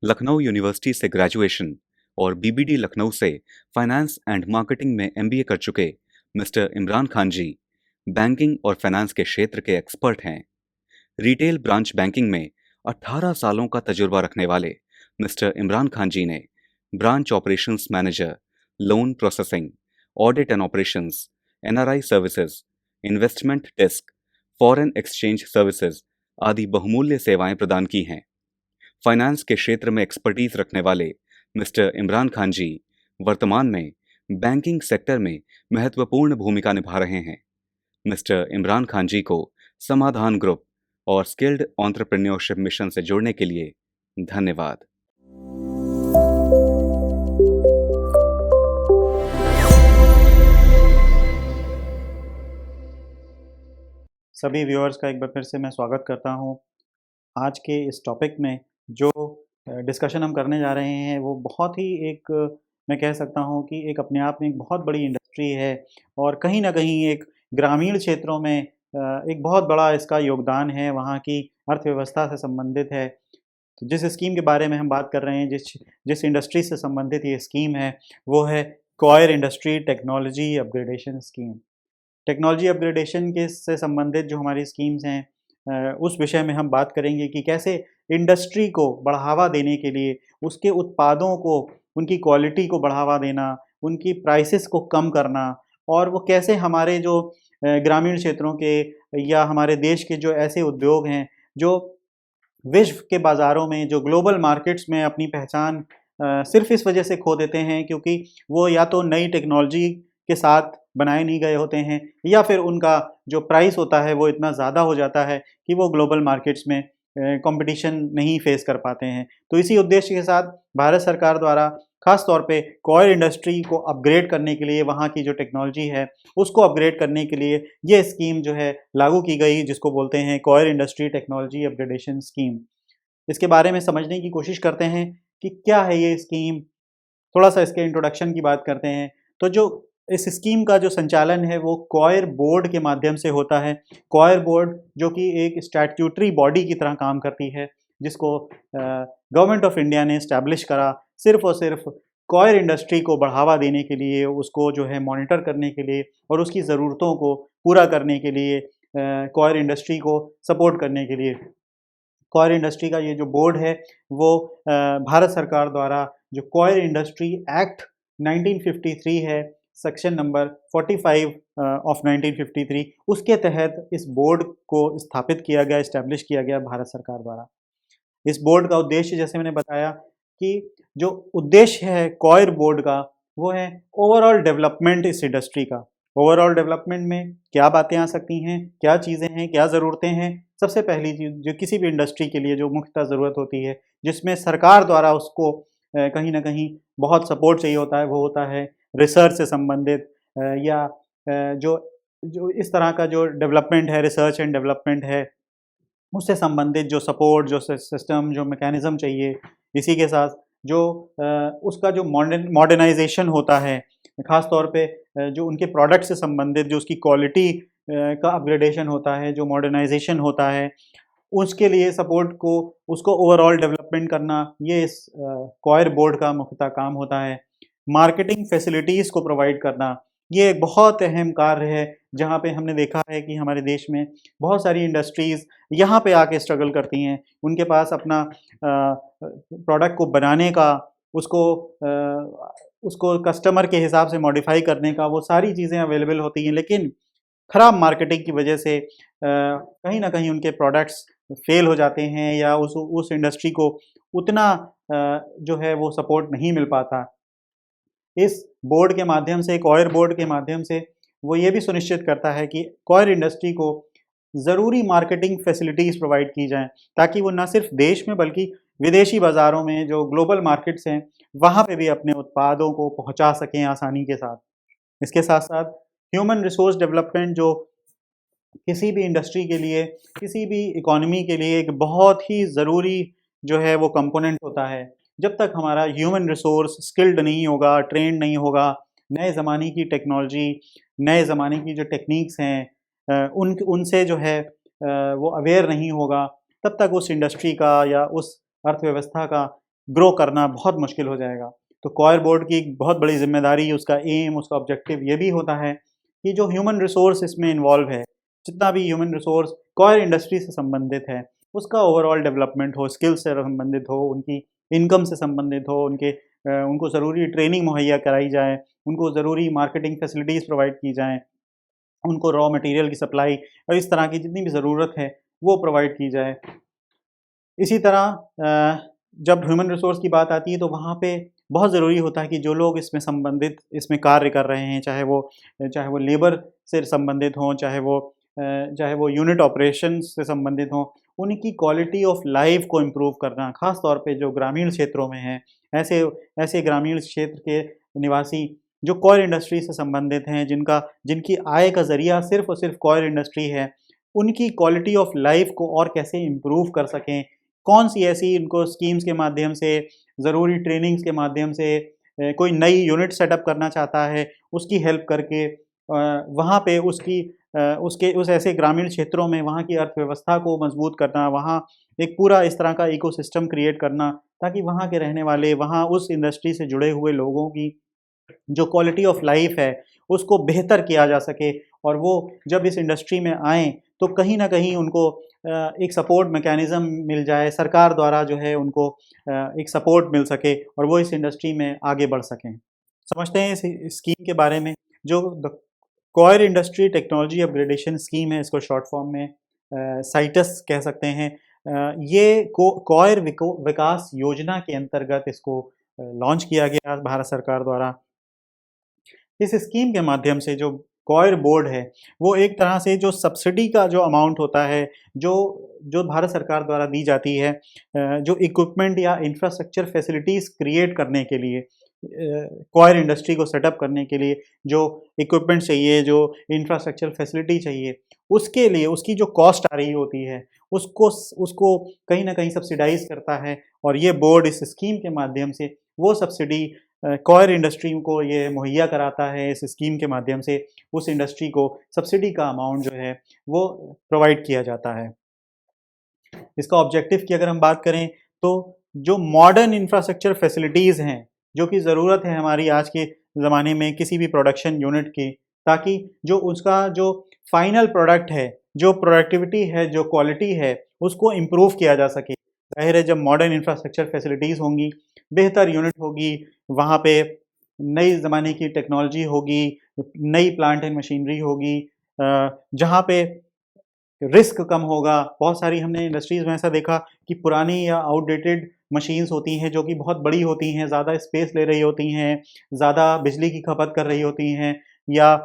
Lucknow university से graduation और BBD Lucknow से फाइनेंस एंड मार्केटिंग में एमबीए कर चुके मिस्टर इमरान खान जी बैंकिंग और फाइनेंस के क्षेत्र के एक्सपर्ट हैं। रिटेल ब्रांच बैंकिंग में 18 सालों का तजुर्बा रखने वाले मिस्टर इमरान खान जी ने branch operations manager, loan processing, audit and operations, NRI services, investment desk, foreign exchange services आदि बहुमूल्य सेवाएं प्रदान की हैं। फाइनेंस के क्षेत्र में एक्सपर्टीज रखने वाले मिस्टर इमरान खान जी वर्तमान में बैंकिंग सेक्टर में महत्वपूर्ण भूमिका निभा रहे हैं। मिस्टर इमरान खान जी को समाधान ग्रुप और स्किल्ड एंटरप्रेन्योरशिप मिशन से जुड़ने के लिए धन्यवाद। सभी व्यूअर्स का एक बार फिर से मैं स्वागत करता हूं। आज के इस टॉपिक में जो डिस्कशन हम करने जा रहे हैं वो बहुत ही एक मैं कह सकता हूं कि एक अपने आप में एक बहुत बड़ी इंडस्ट्री है और कहीं न कहीं एक ग्रामीण क्षेत्रों में एक बहुत बड़ा इसका योगदान है, वहाँ की अर्थव्यवस्था से संबंधित है। तो जिस स्कीम के बारे में हम बात कर रहे हैं, जिस जिस इंडस्ट्री से संबंधित ये स्कीम है, वो है coir industry technology upgradation scheme. Technology upgradation के से संबंधित जो हमारी स्कीम्स हैं, उस विषय में हम बात करेंगे कि कैसे इंडस्ट्री को बढ़ावा देने के लिए उसके उत्पादों को, उनकी क्वालिटी को बढ़ावा देना, उनकी प्राइसेस को कम करना और वो कैसे हमारे जो ग्रामीण क्षेत्रों के या हमारे देश के जो ऐसे उद्योग हैं, जो विश्व के बाज़ारों में, जो ग्लोबल मार्केट्स में अपनी पहचान सिर्फ़ इस वजह से खो देते हैं क्योंकि वो या तो नई टेक्नोलॉजी के साथ बनाए नहीं गए होते हैं या फिर उनका जो प्राइस होता है वो इतना ज़्यादा हो जाता है कि वो ग्लोबल मार्केट्स में कंपटीशन नहीं फेस कर पाते हैं। तो इसी उद्देश्य के साथ भारत सरकार द्वारा ख़ास तौर पे कॉयर इंडस्ट्री को अपग्रेड करने के लिए, वहाँ की जो टेक्नोलॉजी है उसको अपग्रेड करने के लिए ये स्कीम जो है लागू की गई, जिसको बोलते हैं coir industry technology upgradation scheme. इसके बारे में समझने की कोशिश करते हैं कि क्या है ये स्कीम, थोड़ा-सा इसके इंट्रोडक्शन की बात करते हैं। तो जो इस स्कीम का जो संचालन है वो कॉयर बोर्ड के माध्यम से होता है। कॉयर बोर्ड जो कि एक स्टैट्यूटरी बॉडी की तरह काम करती है, जिसको गवर्नमेंट ऑफ इंडिया ने एस्टैब्लिश करा सिर्फ़ और सिर्फ़ कॉयर इंडस्ट्री को बढ़ावा देने के लिए, उसको जो है मॉनिटर करने के लिए और उसकी ज़रूरतों को पूरा करने के लिए, कॉयर इंडस्ट्री को सपोर्ट करने के लिए। कॉयर इंडस्ट्री का ये जो बोर्ड है वो भारत सरकार द्वारा जो कॉयर इंडस्ट्री एक्ट 1953 है, सेक्शन नंबर 45 ऑफ 1953, उसके तहत इस बोर्ड को स्थापित किया गया, एस्टैब्लिश किया गया भारत सरकार द्वारा। इस बोर्ड का उद्देश्य, जैसे मैंने बताया कि जो उद्देश्य है कॉयर बोर्ड का, वो है ओवरऑल डेवलपमेंट इस इंडस्ट्री का। ओवरऑल डेवलपमेंट में क्या बातें आ सकती हैं, क्या चीज़ें हैं, क्या ज़रूरतें हैं। सबसे पहली चीज़ जो किसी भी इंडस्ट्री के लिए जो मुख्यतः ज़रूरत होती है, जिसमें सरकार द्वारा उसको कहीं न कहीं बहुत सपोर्ट चाहिए होता है, वो होता है रिसर्च से संबंधित या जो जो इस तरह का जो डेवलपमेंट है, रिसर्च एंड डेवलपमेंट है, उससे संबंधित जो सपोर्ट, जो सिस्टम, जो मैकेनिज़्म चाहिए। इसी के साथ जो उसका जो मॉडर्नाइज़ेशन होता है, ख़ास तौर पे जो उनके प्रोडक्ट से संबंधित जो उसकी क्वालिटी का अपग्रेडेशन होता है, जो मॉडर्नाइज़ेशन होता है, उसके लिए सपोर्ट को, उसको ओवरऑल डेवलपमेंट करना, ये इस कॉयर बोर्ड का मुख्यतः काम होता है। मार्केटिंग फैसिलिटीज़ को प्रोवाइड करना, ये एक बहुत अहम कार्य है, जहाँ पे हमने देखा है कि हमारे देश में बहुत सारी इंडस्ट्रीज़ यहाँ पे आके स्ट्रगल करती हैं। उनके पास अपना प्रोडक्ट को बनाने का, उसको उसको कस्टमर के हिसाब से मॉडिफ़ाई करने का, वो सारी चीज़ें अवेलेबल होती हैं, लेकिन खराब मार्केटिंग की वजह से कहीं न कहीं उनके प्रोडक्ट्स फ़ेल हो जाते हैं या उस इंडस्ट्री को उतना जो है वो सपोर्ट नहीं मिल पाता। इस बोर्ड के माध्यम से, कॉयर बोर्ड के माध्यम से वो ये भी सुनिश्चित करता है कि कॉयर इंडस्ट्री को ज़रूरी मार्केटिंग फैसिलिटीज़ प्रोवाइड की जाएँ, ताकि वो ना सिर्फ़ देश में बल्कि विदेशी बाज़ारों में, जो ग्लोबल मार्केट्स हैं, वहाँ पे भी अपने उत्पादों को पहुँचा सकें आसानी के साथ। इसके साथ-साथ ह्यूमन रिसोर्स डेवलपमेंट, जो किसी भी इंडस्ट्री के लिए, किसी भी इकोनॉमी के लिए एक बहुत ही ज़रूरी जो है वो कंपोनेंट होता है। जब तक हमारा ह्यूमन रिसोर्स स्किल्ड नहीं होगा, ट्रेन्ड नहीं होगा, नए ज़माने की टेक्नोलॉजी, नए ज़माने की जो टेक्नीक्स हैं उनसे जो है वो अवेयर नहीं होगा, तब तक उस इंडस्ट्री का या उस अर्थव्यवस्था का ग्रो करना बहुत मुश्किल हो जाएगा। तो कॉयर बोर्ड की एक बहुत बड़ी ज़िम्मेदारी, उसका एम, उसका ऑब्जेक्टिव ये भी होता है कि जो ह्यूमन रिसोर्स इसमें इन्वॉल्व है, जितना भी ह्यूमन रिसोर्स कॉयर इंडस्ट्री से संबंधित है, उसका ओवरऑल डेवलपमेंट हो, स्किल से संबंधित हो, उनकी इनकम से संबंधित हो, उनको ज़रूरी ट्रेनिंग मुहैया कराई जाए, उनको ज़रूरी मार्केटिंग फैसिलिटीज़ प्रोवाइड की जाएँ, उनको रॉ मटेरियल की सप्लाई और इस तरह की जितनी भी ज़रूरत है, वो प्रोवाइड की जाए। इसी तरह जब ह्यूमन रिसोर्स की बात आती है तो वहाँ पे बहुत ज़रूरी होता है कि जो लोग इसमें संबंधित इसमें कार्य कर रहे हैं, चाहे वो लेबर से संबंधित हों, चाहे वो यूनिट ऑपरेशंस से संबंधित हों, उनकी क्वालिटी ऑफ लाइफ़ को इम्प्रूव करना, ख़ास तौर पे जो ग्रामीण क्षेत्रों में हैं, ऐसे ऐसे ग्रामीण क्षेत्र के निवासी जो कॉयर इंडस्ट्री से संबंधित हैं, जिनकी आय का ज़रिया सिर्फ़ और सिर्फ़ कॉयर इंडस्ट्री है, उनकी क्वालिटी ऑफ लाइफ़ को और कैसे इम्प्रूव कर सकें, कौन-सी ऐसी उनको स्कीम्स के माध्यम से, ज़रूरी ट्रेनिंग्स के माध्यम से कोई नई यूनिट सेटअप करना चाहता है, उसकी हेल्प करके वहाँ पे उसके उस ऐसे ग्रामीण क्षेत्रों में वहाँ की अर्थव्यवस्था को मजबूत करना, वहाँ एक पूरा इस तरह का इकोसिस्टम क्रिएट करना, ताकि वहाँ के रहने वाले, वहाँ उस इंडस्ट्री से जुड़े हुए लोगों की जो क्वालिटी ऑफ लाइफ़ है, उसको बेहतर किया जा सके और वो जब इस इंडस्ट्री में आएँ, तो कहीं न कहीं उनको एक सपोर्ट मैकेनिज़्म मिल जाए, सरकार द्वारा जो है उनको एक सपोर्ट मिल सके और वो इस इंडस्ट्री में आगे बढ़ सकें। समझते हैं इस स्कीम के बारे में, जो the coir industry technology upgradation scheme है, इसको शॉर्ट फॉर्म में साइटस कह सकते हैं। ये कॉयर विकास योजना के अंतर्गत इसको लॉन्च किया गया भारत सरकार द्वारा। इस स्कीम के माध्यम से जो कॉयर बोर्ड है, वो एक तरह से जो सब्सिडी का जो अमाउंट होता है, जो जो भारत सरकार द्वारा दी जाती है, जो इक्विपमेंट या इंफ्रास्ट्रक्चर फैसिलिटीज़ क्रिएट करने के लिए, कॉयर इंडस्ट्री को सेटअप करने के लिए जो इक्विपमेंट चाहिए, जो इंफ्रास्ट्रक्चर फैसिलिटी चाहिए, उसके लिए उसकी जो कॉस्ट आ रही होती है, उसको कहीं न कहीं सब्सिडाइज़ करता है और ये बोर्ड इस स्कीम के माध्यम से वो सब्सिडी कॉयर इंडस्ट्री को ये मुहैया कराता है। इस स्कीम के माध्यम से उस इंडस्ट्री को सब्सिडी का अमाउंट जो है वो प्रोवाइड किया जाता है। इसका ऑब्जेक्टिव की अगर हम बात करें तो जो मॉडर्न इंफ्रास्ट्रक्चर फैसिलिटीज़ हैं, जो कि ज़रूरत है हमारी आज के ज़माने में किसी भी प्रोडक्शन यूनिट की, ताकि जो उसका जो फाइनल प्रोडक्ट है, जो प्रोडक्टिविटी है, जो क्वालिटी है, उसको इम्प्रूव किया जा सके। ज़ाहिर है जब मॉडर्न इंफ्रास्ट्रक्चर फैसिलिटीज़ होंगी, बेहतर यूनिट होगी, वहाँ पे नई ज़माने की टेक्नोलॉजी होगी, नई प्लांट एंड मशीनरी होगी, जहाँ पे रिस्क कम होगा। बहुत सारी हमने इंडस्ट्रीज़ में ऐसा देखा कि पुरानी या आउटडेटेड मशीन्स होती हैं, जो कि बहुत बड़ी होती हैं, ज़्यादा स्पेस ले रही होती हैं, ज़्यादा बिजली की खपत कर रही होती हैं, या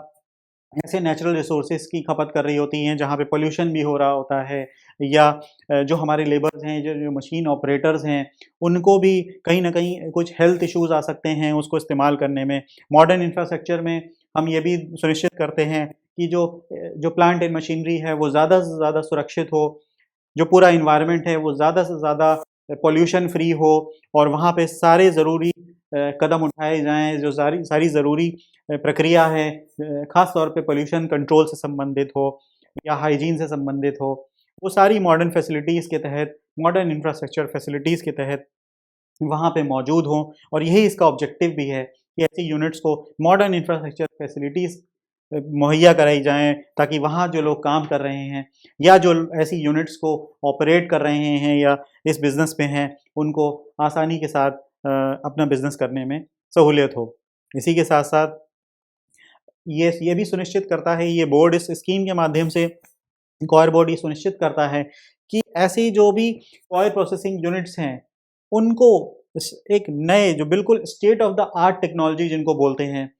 ऐसे नेचुरल रिसोर्सेज़ की खपत कर रही होती हैं, जहाँ पे पॉल्यूशन भी हो रहा होता है, या जो हमारे लेबर्स हैं, जो मशीन ऑपरेटर्स हैं, उनको भी कहीं न कहीं कुछ हेल्थ इश्यूज़ आ सकते हैं उसको इस्तेमाल करने में। मॉडर्न इंफ्रास्ट्रक्चर में हम ये भी सुनिश्चित करते हैं कि जो प्लांट एंड मशीनरी है, वो ज़्यादा से ज़्यादा सुरक्षित हो, जो पूरा एनवायरनमेंट है, वो ज़्यादा से ज़्यादा पॉल्यूशन फ्री हो और वहाँ पे सारे ज़रूरी कदम उठाए जाएँ, जो सारी सारी ज़रूरी प्रक्रिया है, ख़ास तौर पे पॉल्यूशन कंट्रोल से संबंधित हो या हाइजीन से संबंधित हो, वो सारी मॉडर्न फैसिलिटीज़ के तहत, मॉडर्न इंफ्रास्ट्रक्चर फैसिलिटीज़ के तहत वहाँ पे मौजूद हों और यही इसका ऑब्जेक्टिव भी है कि ऐसी यूनिट्स को मॉडर्न इंफ्रास्ट्रक्चर फैसिलिटीज़ मुहैया कराई जाएँ, ताकि वहाँ जो लोग काम कर रहे हैं या जो ऐसी यूनिट्स को ऑपरेट कर रहे हैं या इस बिज़नेस में हैं, उनको आसानी के साथ अपना बिज़नेस करने में सहूलियत हो। इसी के साथ-साथ ये भी सुनिश्चित करता है ये बोर्ड, इस स्कीम के माध्यम से कॉयर बोर्ड ये सुनिश्चित करता है कि ऐसी जो भी कॉयर प्रोसेसिंग यूनिट्स हैं, उनको एक नए जो बिल्कुल state of the art technology जिनको बोलते हैं,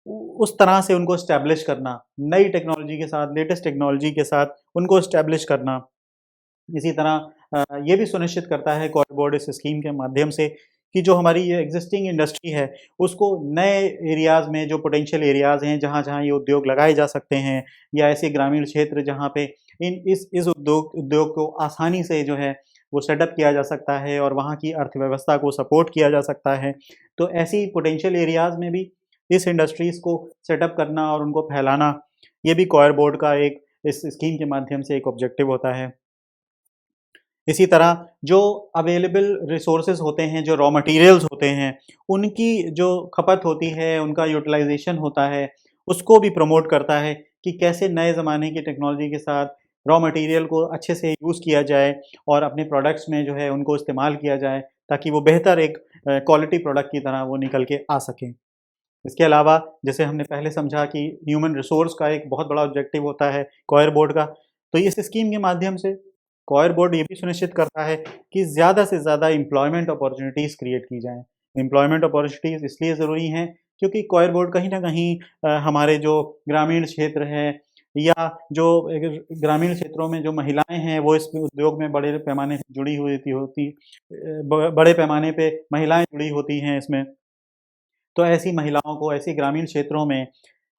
उस तरह से उनको एस्टेब्लिश करना, नई टेक्नोलॉजी के साथ, लेटेस्ट टेक्नोलॉजी के साथ उनको एस्टेब्लिश करना। इसी तरह ये भी सुनिश्चित करता है कॉयर बोर्ड इस स्कीम के माध्यम से कि जो हमारी ये एग्ज़िस्टिंग इंडस्ट्री है, उसको नए एरियाज़ में, जो पोटेंशियल एरियाज़ हैं, जहाँ-जहाँ ये उद्योग लगाए जा सकते हैं, या ऐसे ग्रामीण क्षेत्र जहाँ पे इस उद्योग को आसानी से जो है वो सेटअप किया जा सकता है और वहाँ की अर्थव्यवस्था को सपोर्ट किया जा सकता है। तो ऐसी पोटेंशियल एरियाज़ में भी इस इंडस्ट्रीज़ को सेटअप करना और उनको फैलाना, ये भी कॉयर बोर्ड का एक इस स्कीम के माध्यम से एक ऑब्जेक्टिव होता है। इसी तरह जो अवेलेबल रिसोर्सेज होते हैं, जो रॉ मटेरियल्स होते हैं, उनकी जो खपत होती है, उनका यूटिलाइजेशन होता है, उसको भी प्रमोट करता है कि कैसे नए ज़माने की टेक्नोलॉजी के साथ रॉ मटेरियल को अच्छे से यूज़ किया जाए और अपने प्रोडक्ट्स में जो है उनको इस्तेमाल किया जाए, ताकि वो बेहतर एक क्वालिटी प्रोडक्ट की तरह वो निकल के आ सकें। इसके अलावा जैसे हमने पहले समझा कि ह्यूमन रिसोर्स का एक बहुत बड़ा ऑब्जेक्टिव होता है कॉयर बोर्ड का, तो इस स्कीम के माध्यम से कॉयर बोर्ड ये भी सुनिश्चित करता है कि ज़्यादा से ज़्यादा एम्प्लॉयमेंट अपॉर्च्युनिटीज़ क्रिएट की जाएँ। एम्प्लॉयमेंट अपॉर्च्युनिटीज़ इसलिए ज़रूरी हैं क्योंकि कॉयर बोर्ड कहीं न कहीं हमारे जो ग्रामीण क्षेत्र है या जो ग्रामीण क्षेत्रों में जो महिलाएँ हैं, वो इस उद्योग में बड़े पैमाने से जुड़ी हुई थी होती बड़े पैमाने पे महिलाएँ जुड़ी होती हैं इसमें। तो ऐसी महिलाओं को ऐसे ग्रामीण क्षेत्रों में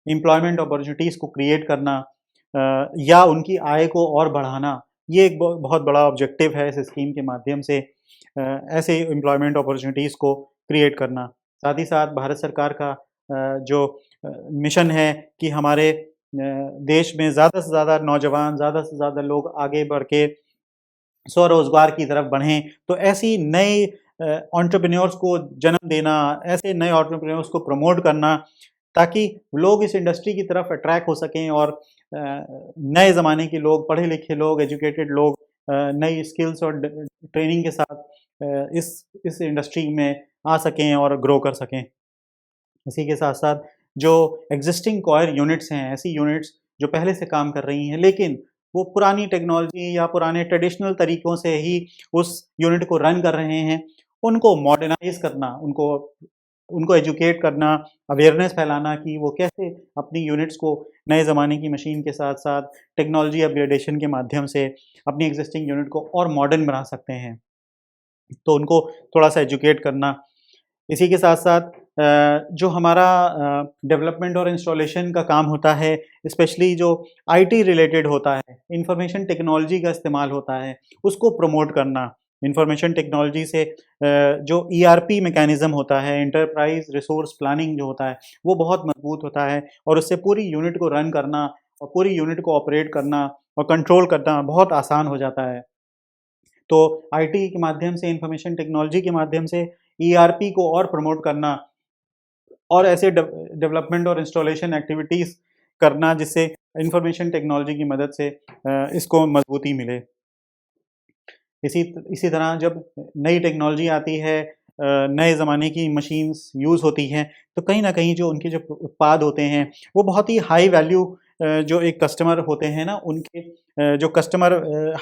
एम्प्लॉयमेंट अपॉर्च्युनिटीज़ को क्रिएट करना या उनकी आय को और बढ़ाना, ये एक बहुत बड़ा ऑब्जेक्टिव है इस स्कीम के माध्यम से ऐसे एम्प्लॉयमेंट अपॉर्च्युनिटीज़ को क्रिएट करना। साथ ही साथ भारत सरकार का जो मिशन है कि हमारे देश में ज़्यादा से ज़्यादा नौजवान, ज़्यादा से ज़्यादा लोग आगे बढ़ के स्वरोज़गार की तरफ बढ़ें, तो ऐसी नई एंटरप्रेन्योर्स को जन्म देना, ऐसे नए एंटरप्रेन्योर्स को प्रमोट करना, ताकि लोग इस इंडस्ट्री की तरफ अट्रैक्ट हो सकें और नए ज़माने के लोग, पढ़े-लिखे लोग, एजुकेटेड लोग नई स्किल्स और ड ट्रेनिंग के साथ इस इंडस्ट्री में आ सकें और ग्रो कर सकें। इसी के साथ-साथ जो एक्जिस्टिंग कॉयर यूनिट्स हैं, ऐसी यूनिट्स जो पहले से काम कर रही हैं, लेकिन वो पुरानी टेक्नोलॉजी या पुराने ट्रेडिशनल तरीकों से ही उस यूनिट को रन कर रहे हैं, उनको मॉडर्नाइज़ करना, उनको उनको एजुकेट करना, अवेयरनेस फैलाना कि वो कैसे अपनी यूनिट्स को नए ज़माने की मशीन के साथ-साथ टेक्नोलॉजी अपग्रेडेशन के माध्यम से अपनी एक्जिस्टिंग यूनिट को और मॉडर्न बना सकते हैं। तो उनको थोड़ा-सा एजुकेट करना। इसी के साथ-साथ जो हमारा डेवलपमेंट और इंस्टॉलेशन का काम होता है, स्पेशली जो आईटी रिलेटेड होता है, इंफॉर्मेशन टेक्नोलॉजी का इस्तेमाल होता है, उसको प्रमोट करना। इंफॉर्मेशन टेक्नोलॉजी से जो ईआरपी मैकेनिज़्म होता है, एंटरप्राइज़ रिसोर्स प्लानिंग जो होता है, वो बहुत मजबूत होता है और उससे पूरी यूनिट को रन करना और पूरी यूनिट को ऑपरेट करना और कंट्रोल करना बहुत आसान हो जाता है। तो आईटी के माध्यम से, इंफॉर्मेशन टेक्नोलॉजी के माध्यम से ईआरपी को और प्रमोट करना और ऐसे डेवलपमेंट और इंस्टॉलेशन एक्टिविटीज़ करना जिससे इंफॉर्मेशन टेक्नोलॉजी की मदद से इसको मजबूती मिले। इसी इसी तरह जब नई टेक्नोलॉजी आती है नए ज़माने की मशीन्स यूज़ होती हैं, तो कहीं न कहीं जो उनके जो उत्पाद होते हैं, वो बहुत ही हाई वैल्यू जो एक कस्टमर होते हैं ना, उनके जो customer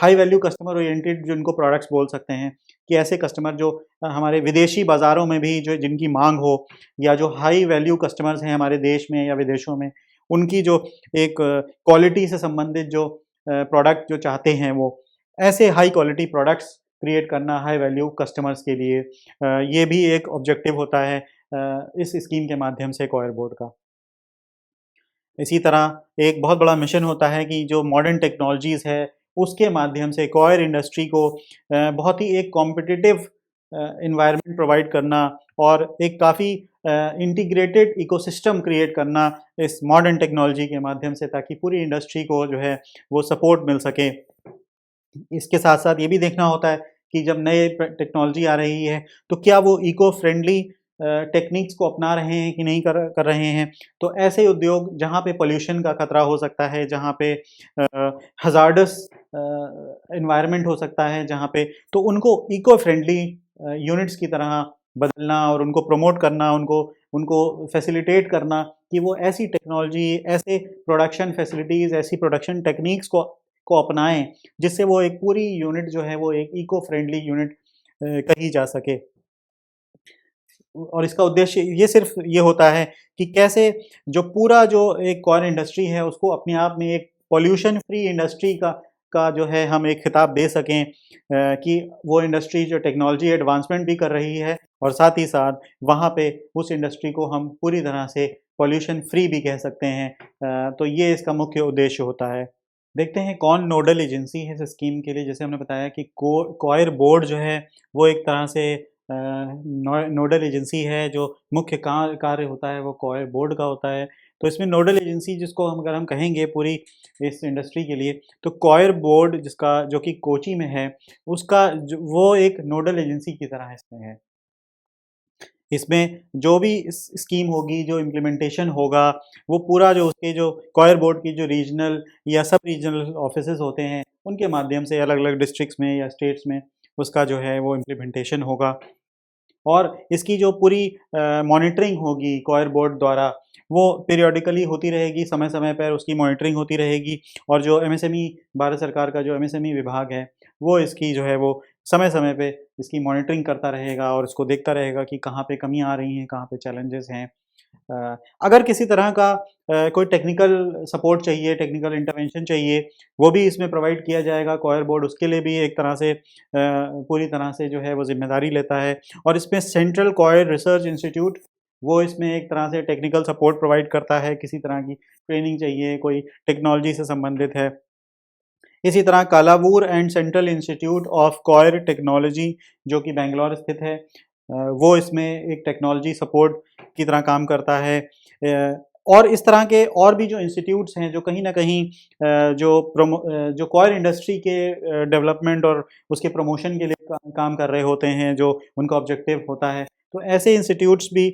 high value customer oriented जिनको प्रोडक्ट्स बोल सकते हैं, कि ऐसे कस्टमर जो हमारे विदेशी बाज़ारों में भी जो जिनकी माँग हो या जो हाई वैल्यू कस्टमर्स हैं हमारे देश में या विदेशों में, उनकी जो एक क्वालिटी से संबंधित जो प्रोडक्ट जो चाहते हैं वो, ऐसे हाई क्वालिटी प्रोडक्ट्स क्रिएट करना हाई वैल्यू कस्टमर्स के लिए ये भी एक ऑब्जेक्टिव होता है इस स्कीम के माध्यम से कॉयर बोर्ड का। इसी तरह एक बहुत बड़ा मिशन होता है कि जो मॉडर्न टेक्नोलॉजीज़ है, उसके माध्यम से कॉयर इंडस्ट्री को बहुत ही एक कॉम्पिटिटिव एनवायरनमेंट प्रोवाइड करना और एक काफ़ी इंटीग्रेटेड इकोसिस्टम क्रिएट करना इस मॉडर्न टेक्नोलॉजी के माध्यम से ताकि पूरी इंडस्ट्री को जो है वो सपोर्ट मिल सके। इसके साथ-साथ ये भी देखना होता है कि जब नए टेक्नोलॉजी आ रही है, तो क्या वो इको फ्रेंडली टेक्निक्स को अपना रहे हैं कि नहीं कर कर रहे हैं। तो ऐसे उद्योग जहाँ पे पॉल्यूशन का खतरा हो सकता है, जहाँ पे हज़ार्डस एनवायरनमेंट हो सकता है जहाँ पे, तो उनको इको फ्रेंडली यूनिट्स की तरह बदलना और उनको प्रमोट करना, उनको उनको फैसिलिटेट करना कि वो ऐसी टेक्नोलॉजी, ऐसे प्रोडक्शन फैसिलिटीज़, ऐसी प्रोडक्शन टेक्निक्स को अपनाएँ, जिससे वो एक पूरी यूनिट जो है वो एक इको फ्रेंडली यूनिट कही जा सके। और इसका उद्देश्य ये सिर्फ़ ये होता है कि कैसे जो पूरा जो एक कॉयर इंडस्ट्री है उसको अपने आप में एक पॉल्यूशन फ्री इंडस्ट्री का जो है हम एक खिताब दे सकें कि वो इंडस्ट्री जो टेक्नोलॉजी एडवांसमेंट भी कर रही है और साथ ही साथ वहाँ पे उस इंडस्ट्री को हम पूरी तरह से पॉल्यूशन फ्री भी कह सकते हैं। तो ये इसका मुख्य उद्देश्य होता है। देखते हैं कौन नोडल एजेंसी है इस स्कीम के लिए। जैसे हमने बताया कि कॉयर बोर्ड जो है वो एक तरह से नोडल एजेंसी है जो मुख्य कार्य होता है वो कॉयर बोर्ड का होता है। तो इसमें नोडल एजेंसी जिसको अगर हम कहेंगे पूरी इस इंडस्ट्री के लिए, तो कॉयर बोर्ड जिसका जो कि कोची में है, उसका वो एक नोडल एजेंसी की तरह इसमें है। इसमें जो भी स्कीम होगी, जो इम्प्लीमेंटेशन होगा, वो पूरा जो उसके जो कॉयर बोर्ड की जो रीजनल या सब रीजनल ऑफिसेज होते हैं, उनके माध्यम से अलग अलग डिस्ट्रिक्ट्स में या स्टेट्स में उसका जो है वो इम्प्लीमेंटेशन होगा। और इसकी जो पूरी मॉनिटरिंग होगी कॉयर बोर्ड द्वारा, वो पीरियोडिकली होती रहेगी, समय-समय पर उसकी मॉनिटरिंग होती रहेगी। और जो एमएसएमई, भारत सरकार का जो एमएसएमई विभाग है, वो इसकी जो है वो समय-समय पे इसकी मॉनिटरिंग करता रहेगा और इसको देखता रहेगा कि कहाँ पे कमियाँ आ रही हैं, कहाँ पे चैलेंजेस हैं। अगर किसी तरह का कोई टेक्निकल सपोर्ट चाहिए, टेक्निकल इंटरवेंशन चाहिए, वो भी इसमें प्रोवाइड किया जाएगा। कॉयर बोर्ड उसके लिए भी एक तरह से पूरी तरह से जो है वो ज़िम्मेदारी लेता है। और इसमें सेंट्रल कॉयर रिसर्च इंस्टीट्यूट, वो इसमें एक तरह से टेक्निकल सपोर्ट प्रोवाइड करता है, किसी तरह की ट्रेनिंग चाहिए, कोई टेक्नोलॉजी से संबंधित है। इसी तरह Kalavoor and central institute of coir technology, जो कि बैंगलोर स्थित है, वो इसमें एक टेक्नोलॉजी सपोर्ट की तरह काम करता है। और इस तरह के और भी जो इंस्टीट्यूट्स हैं, जो कहीं न कहीं जो कॉयर इंडस्ट्री के डेवलपमेंट और उसके प्रमोशन के लिए काम कर रहे होते हैं, जो उनका ऑब्जेक्टिव होता है। तो ऐसे इंस्टीट्यूट्स भी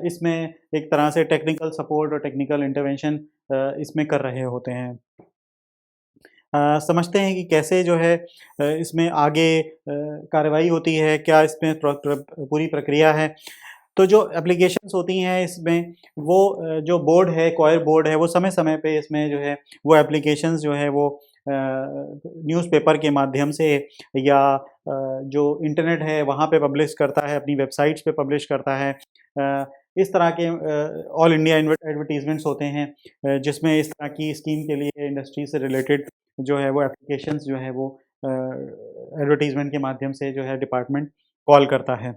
इसमें एक तरह से टेक्निकल सपोर्ट और टेक्निकल इंटरवेंशन इसमें कर रहे होते हैं। समझते हैं कि कैसे जो है इसमें आगे कार्रवाई होती है, क्या इसमें पूरी प्रक्रिया है। तो जो एप्लीकेशंस होती हैं इसमें, वो जो बोर्ड है, कॉयर बोर्ड है, वो समय-समय पे इसमें जो है वो एप्लीकेशंस जो है वो न्यूज़पेपर के माध्यम से या जो इंटरनेट है वहाँ पे पब्लिश करता है, अपनी वेबसाइट्स पे पब्लिश करता है। इस तरह के ऑल इंडिया एडवर्टाइज़मेंट्स होते हैं, जिसमें इस तरह की स्कीम के लिए इंडस्ट्री से रिलेटेड जो है वो एप्लीकेशंस जो है वो एडवर्टाइज़मेंट के माध्यम से जो है डिपार्टमेंट कॉल करता है।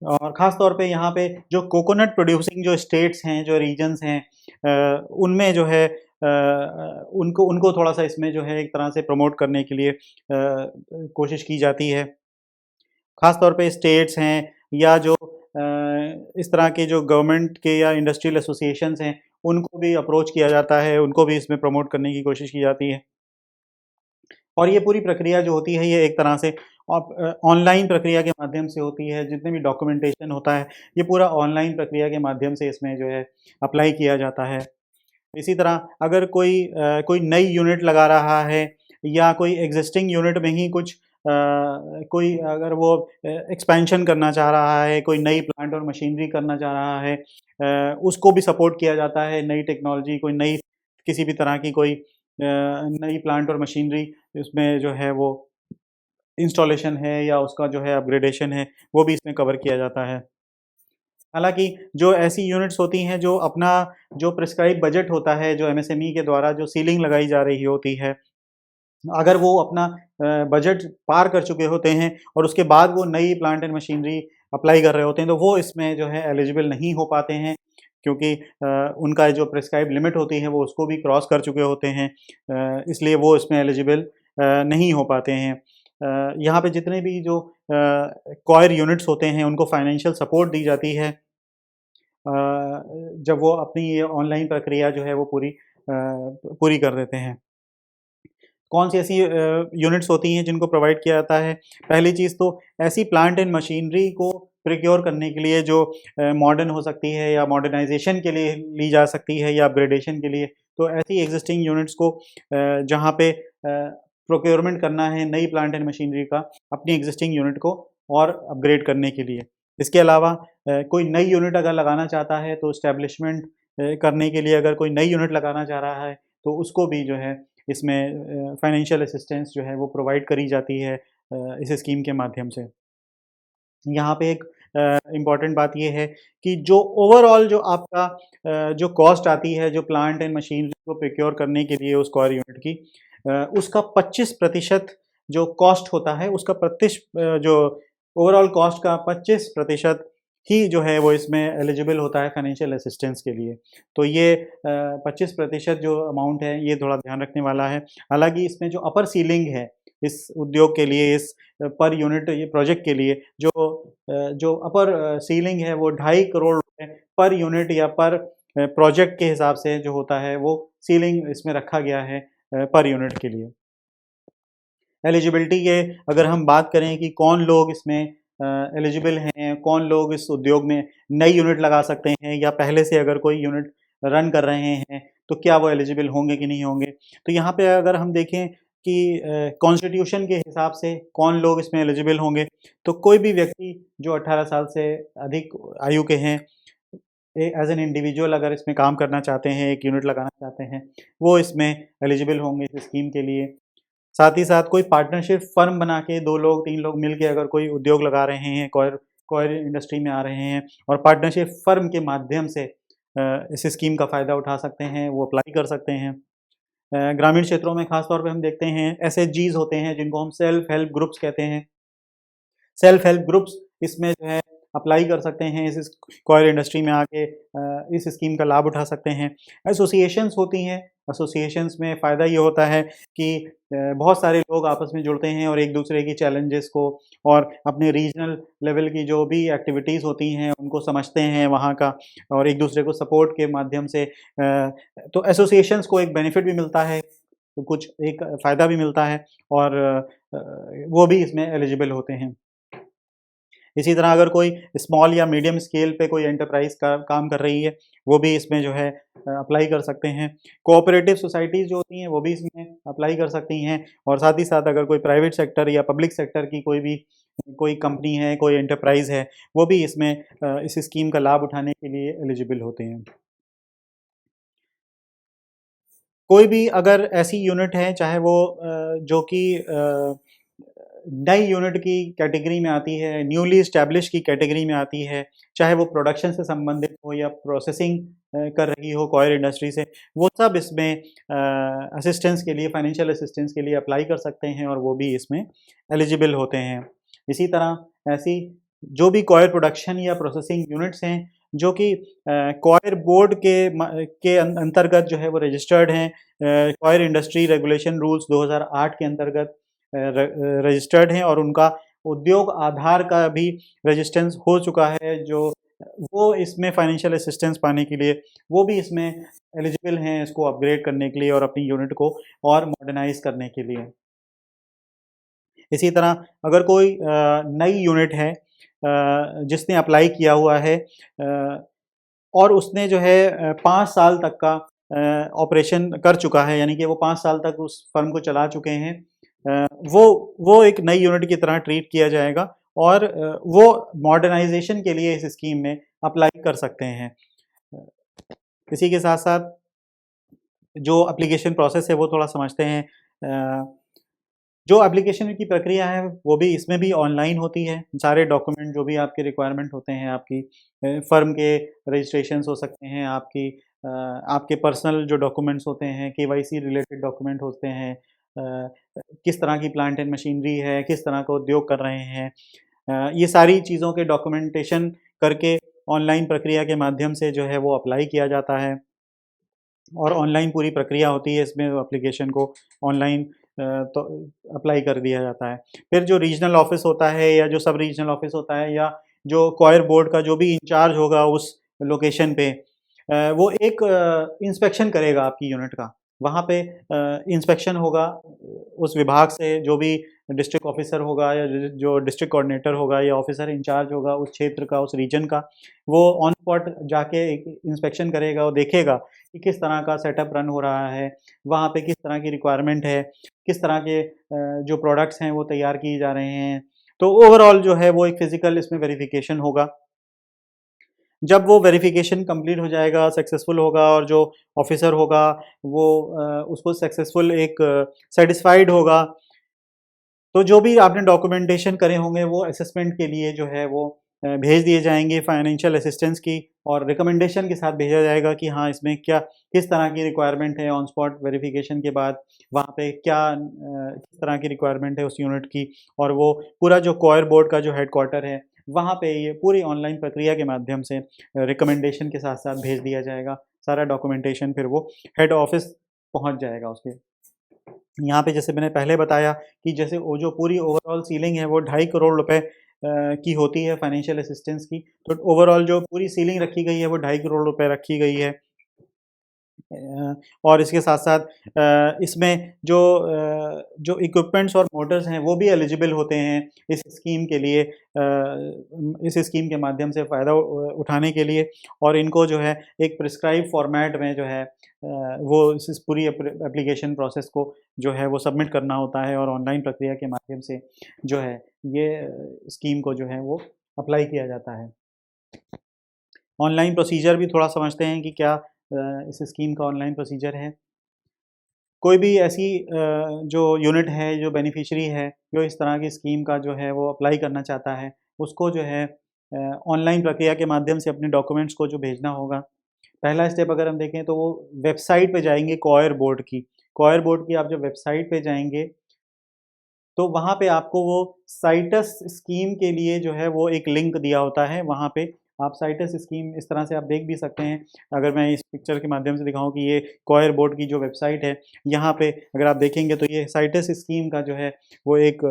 और ख़ास तौर पे यहाँ पे जो कोकोनट प्रोड्यूसिंग जो स्टेट्स हैं, जो रीजन्स हैं, उनमें जो है उनको उनको थोड़ा-सा इसमें जो है एक तरह से प्रमोट करने के लिए कोशिश की जाती है। ख़ास तौर पे स्टेट्स हैं या जो इस तरह के जो गवर्नमेंट के या इंडस्ट्रियल एसोसिएशंस हैं, उनको भी अप्रोच किया जाता है, उनको भी इसमें प्रमोट करने की कोशिश की जाती है। और ये पूरी प्रक्रिया जो होती है, ये एक तरह से ऑनलाइन प्रक्रिया के माध्यम से होती है। जितने भी डॉक्यूमेंटेशन होता है, ये पूरा ऑनलाइन प्रक्रिया के माध्यम से इसमें जो है अप्लाई किया जाता है। इसी तरह अगर कोई नई यूनिट लगा रहा है या कोई एग्ज़िस्टिंग यूनिट में ही कुछ कोई अगर वो एक्सपेंशन करना चाह रहा है, कोई नई प्लांट और मशीनरी करना चाह रहा है, उसको भी सपोर्ट किया जाता है। नई टेक्नोलॉजी, कोई नई किसी भी तरह की कोई नई प्लांट और मशीनरी उसमें जो है वो इंस्टॉलेशन है या उसका जो है अपग्रेडेशन है, वो भी इसमें कवर किया जाता है। हालाँकि जो ऐसी यूनिट्स होती हैं, जो अपना जो प्रिस्क्राइब बजट होता है, जो एमएसएमई के द्वारा जो सीलिंग लगाई जा रही होती है, अगर वो अपना बजट पार कर चुके होते हैं और उसके बाद वो नई प्लांट एंड मशीनरी अप्लाई कर रहे होते हैं, तो वो इसमें जो है एलिजिबल नहीं हो पाते हैं, क्योंकि उनका जो प्रिस्क्राइब लिमिट होती है, वो उसको भी क्रॉस कर चुके होते हैं। इसलिए वो इसमें एलिजिबल नहीं हो पाते हैं। यहाँ पे जितने भी जो कॉयर यूनिट्स होते हैं, उनको फाइनेंशियल सपोर्ट दी जाती है, जब वो अपनी ये ऑनलाइन प्रक्रिया जो है वो पूरी कर देते हैं। कौन-सी ऐसी यूनिट्स होती हैं जिनको प्रोवाइड किया जाता है? पहली चीज़ तो ऐसी प्लांट एंड मशीनरी को प्रोक्योर करने के लिए जो मॉडर्न हो सकती है या मॉडर्नाइज़ेशन के लिए ली जा सकती है या अपग्रेडेशन के लिए। तो ऐसी एक्जिस्टिंग यूनिट्स को जहाँ पे प्रोक्योरमेंट करना है नई प्लांट एंड मशीनरी का, अपनी एक्जिस्टिंग यूनिट को और अपग्रेड करने के लिए। इसके अलावा कोई नई यूनिट अगर लगाना चाहता है, तो एस्टेब्लिशमेंट करने के लिए अगर कोई नई यूनिट लगाना चाह रहा है, तो उसको भी जो है इसमें फाइनेंशियल असिस्टेंस जो है वो प्रोवाइड करी जाती है इस स्कीम के माध्यम से। यहाँ पे एक इम्पॉर्टेंट बात ये है कि जो ओवरऑल जो आपका जो कॉस्ट आती है, जो प्लांट एंड मशीनरी को प्रोक्योर करने के लिए उस कॉयर यूनिट की, उसका 25% जो कॉस्ट होता है, उसका जो ओवरऑल कॉस्ट का 25% ही जो है वो इसमें एलिजिबल होता है फाइनेंशियल असिस्टेंस के लिए। तो ये 25% जो अमाउंट है, ये थोड़ा ध्यान रखने वाला है। हालाँकि इसमें जो अपर सीलिंग है, इस उद्योग के लिए, इस पर यूनिट ये प्रोजेक्ट के लिए जो अपर सीलिंग है, वो 2.5 करोड़ रुपए पर यूनिट या पर प्रोजेक्ट के हिसाब से जो होता है वो सीलिंग इसमें रखा गया है पर यूनिट के लिए। एलिजिबिलिटी के अगर हम बात करें कि कौन लोग इसमें एलिजिबल हैं, कौन लोग इस उद्योग में नई यूनिट लगा सकते हैं या पहले से अगर कोई यूनिट रन कर रहे हैं तो क्या वो एलिजिबल होंगे कि नहीं होंगे। तो यहाँ पे अगर हम देखें कि कॉन्स्टिट्यूशन के हिसाब से कौन लोग इसमें एलिजिबल होंगे, तो कोई भी व्यक्ति जो 18 साल से अधिक आयु के हैं, एज एन इंडिविजुअल अगर इसमें काम करना चाहते हैं, एक यूनिट लगाना चाहते हैं, वो इसमें एलिजिबल होंगे इस स्कीम के लिए। साथ ही साथ कोई पार्टनरशिप फर्म बना के 2 लोग 3 लोग मिल के अगर कोई उद्योग लगा रहे हैं, कॉयर कॉयर इंडस्ट्री में आ रहे हैं और पार्टनरशिप फर्म के माध्यम से इस स्कीम का फ़ायदा उठा सकते हैं, वो अप्लाई कर सकते हैं। ग्रामीण क्षेत्रों में ख़ास तौर पे हम देखते हैं एसएचजीज़ होते हैं जिनको हम सेल्फ हेल्प ग्रुप्स कहते हैं। सेल्फ हेल्प ग्रुप्स इसमें जो है अप्लाई कर सकते हैं, इस कॉयर इंडस्ट्री में आके इस स्कीम का लाभ उठा सकते हैं। एसोसिएशंस होती हैं, एसोसिएशंस में फ़ायदा ये होता है कि बहुत सारे लोग आपस में जुड़ते हैं और एक-दूसरे की चैलेंजेस को और अपने रीजनल लेवल की जो भी एक्टिविटीज़ होती हैं, उनको समझते हैं वहाँ का और एक-दूसरे को सपोर्ट के माध्यम से तो एसोसिएशंस को एक बेनिफिट भी मिलता है, तो कुछ एक फ़ायदा भी मिलता है और वो भी इसमें एलिजिबल होते हैं। इसी तरह अगर कोई स्मॉल या मीडियम स्केल पे कोई एंटरप्राइज़ का काम कर रही है, वो भी इसमें जो है अप्लाई कर सकते हैं। कोऑपरेटिव सोसाइटीज़ जो होती हैं, वो भी इसमें अप्लाई कर सकती हैं और साथ ही साथ अगर कोई प्राइवेट सेक्टर या पब्लिक सेक्टर की कोई कंपनी है, कोई एंटरप्राइज़ है, वो भी इसमें इस स्कीम का लाभ उठाने के लिए एलिजिबल होते हैं। कोई भी अगर ऐसी यूनिट है, चाहे वो जो कि नई यूनिट की कैटेगरी में आती है, न्यूली एस्टैब्लिश की कैटेगरी में आती है, चाहे वो प्रोडक्शन से संबंधित हो या प्रोसेसिंग कर रही हो कॉयर इंडस्ट्री से, वो सब इसमें असिस्टेंस के लिए, फाइनेंशियल असिस्टेंस के लिए अप्लाई कर सकते हैं और वो भी इसमें एलिजिबल होते हैं। इसी तरह ऐसी जो भी कॉयर प्रोडक्शन या प्रोसेसिंग यूनिट्स हैं, जो कि कॉयर बोर्ड के अंतर्गत जो है वो रजिस्टर्ड हैं, कॉयर इंडस्ट्री रेगुलेशन रूल्स 2008 के अंतर्गत रजिस्टर्ड हैं और उनका उद्योग आधार का भी रजिस्टेंस हो चुका है, जो वो इसमें फाइनेंशियल असिस्टेंस पाने के लिए वो भी इसमें एलिजिबल हैं इसको अपग्रेड करने के लिए और अपनी यूनिट को और मॉडर्नाइज़ करने के लिए। इसी तरह अगर कोई नई यूनिट है जिसने अप्लाई किया हुआ है और उसने जो है 5 साल तक का ऑपरेशन कर चुका है, यानी कि वो 5 साल तक उस फर्म को चला चुके हैं, वो एक नई यूनिट की तरह ट्रीट किया जाएगा और वो मॉडर्नाइज़ेशन के लिए इस स्कीम में अप्लाई कर सकते हैं। इसी के साथ-साथ जो एप्लीकेशन प्रोसेस है वो थोड़ा समझते हैं। जो एप्लीकेशन की प्रक्रिया है वो भी इसमें भी ऑनलाइन होती है। सारे डॉक्यूमेंट जो भी आपके रिक्वायरमेंट होते हैं, आपकी फ़र्म के रजिस्ट्रेशंस हो सकते हैं, आपके पर्सनल जो डॉक्यूमेंट्स होते हैं, केवाईसी रिलेटेड डॉक्यूमेंट होते हैं, किस तरह की प्लांट एंड मशीनरी है, किस तरह का उद्योग कर रहे हैं, ये सारी चीज़ों के डॉक्यूमेंटेशन करके ऑनलाइन प्रक्रिया के माध्यम से जो है वो अप्लाई किया जाता है और ऑनलाइन पूरी प्रक्रिया होती है इसमें एप्लीकेशन को ऑनलाइन तो अप्लाई कर दिया जाता है। फिर जो रीजनल ऑफ़िस होता है या जो सब रीजनल ऑफ़िस होता है या जो कॉयर बोर्ड का जो भी इंचार्ज होगा उस लोकेशन पे वो एक इंस्पेक्शन करेगा आपकी यूनिट का। वहाँ पे इंस्पेक्शन होगा उस विभाग से, जो भी डिस्ट्रिक्ट ऑफ़िसर होगा या जो डिस्ट्रिक्ट कोऑर्डिनेटर होगा या ऑफ़िसर इंचार्ज होगा उस क्षेत्र का, उस रीजन का, वो ऑन स्पॉट जाके एक इंस्पेक्शन करेगा और देखेगा कि किस तरह का सेटअप रन हो रहा है, वहाँ पे किस तरह की रिक्वायरमेंट है, किस तरह के जो प्रोडक्ट्स हैं वो तैयार किए जा रहे हैं। तो ओवरऑल जो है वो एक फ़िज़िकल इसमें वेरिफ़िकेशन होगा। जब वो वेरिफ़िकेशन कंप्लीट हो जाएगा, सक्सेसफुल होगा और जो ऑफ़िसर होगा वो उसको सक्सेसफुल एक सैटिस्फाइड होगा, तो जो भी आपने डॉक्यूमेंटेशन करे होंगे वो असेसमेंट के लिए जो है वो भेज दिए जाएँगे फाइनेंशियल असिस्टेंस की और रिकमेंडेशन के साथ भेजा जाएगा कि हाँ, इसमें क्या किस तरह की रिक्वायरमेंट है ऑन स्पॉट वेरिफ़िकेशन के बाद, वहाँ पे क्या किस तरह की रिक्वायरमेंट है उस यूनिट की और वो पूरा जो कॉयर बोर्ड का जो हेडक्वार्टर है, वहाँ पे ये पूरी ऑनलाइन प्रक्रिया के माध्यम से रिकमेंडेशन के साथ-साथ भेज दिया जाएगा। सारा डॉक्यूमेंटेशन फिर वो हेड ऑफ़िस पहुँच जाएगा उसके। यहाँ पे जैसे मैंने पहले बताया कि जैसे वो जो पूरी ओवरऑल सीलिंग है वो 2.5 करोड़ रुपए की होती है फाइनेंशियल असिस्टेंस की। तो ओवरऑल जो पूरी सीलिंग रखी गई है वो 2.5 करोड़ रुपए रखी गई है और इसके साथ-साथ इसमें जो इक्विपमेंट्स और मोटर्स हैं वो भी एलिजिबल होते हैं इस स्कीम के लिए, इस स्कीम के माध्यम से फ़ायदा उठाने के लिए, और इनको जो है एक प्रिस्क्राइब फॉर्मेट में जो है वो इस पूरी एप्लीकेशन प्रोसेस को जो है वो सबमिट करना होता है, और ऑनलाइन प्रक्रिया के माध्यम से जो है ये स्कीम को जो है वो अप्लाई किया जाता है। ऑनलाइन प्रोसीजर भी थोड़ा समझते हैं कि क्या इस स्कीम का ऑनलाइन प्रोसीजर है। कोई भी ऐसी जो यूनिट है, जो बेनिफिशियरी है, जो इस तरह की स्कीम का जो है वो अप्लाई करना चाहता है, उसको जो है ऑनलाइन प्रक्रिया के माध्यम से अपने डॉक्यूमेंट्स को जो भेजना होगा। पहला स्टेप अगर हम देखें तो वो वेबसाइट पे जाएँगे कॉयर बोर्ड की। कॉयर बोर्ड की आप जब वेबसाइट पे जाएँगे, तो वहाँ पे आपको वो साइटस स्कीम के लिए जो है वो एक लिंक दिया होता है, वहाँ पे आप साइटस स्कीम इस तरह से आप देख भी सकते हैं। अगर मैं इस पिक्चर के माध्यम से दिखाऊँ कि ये कॉयर बोर्ड की जो वेबसाइट है, यहाँ पे अगर आप देखेंगे तो ये साइटस स्कीम का जो है वो एक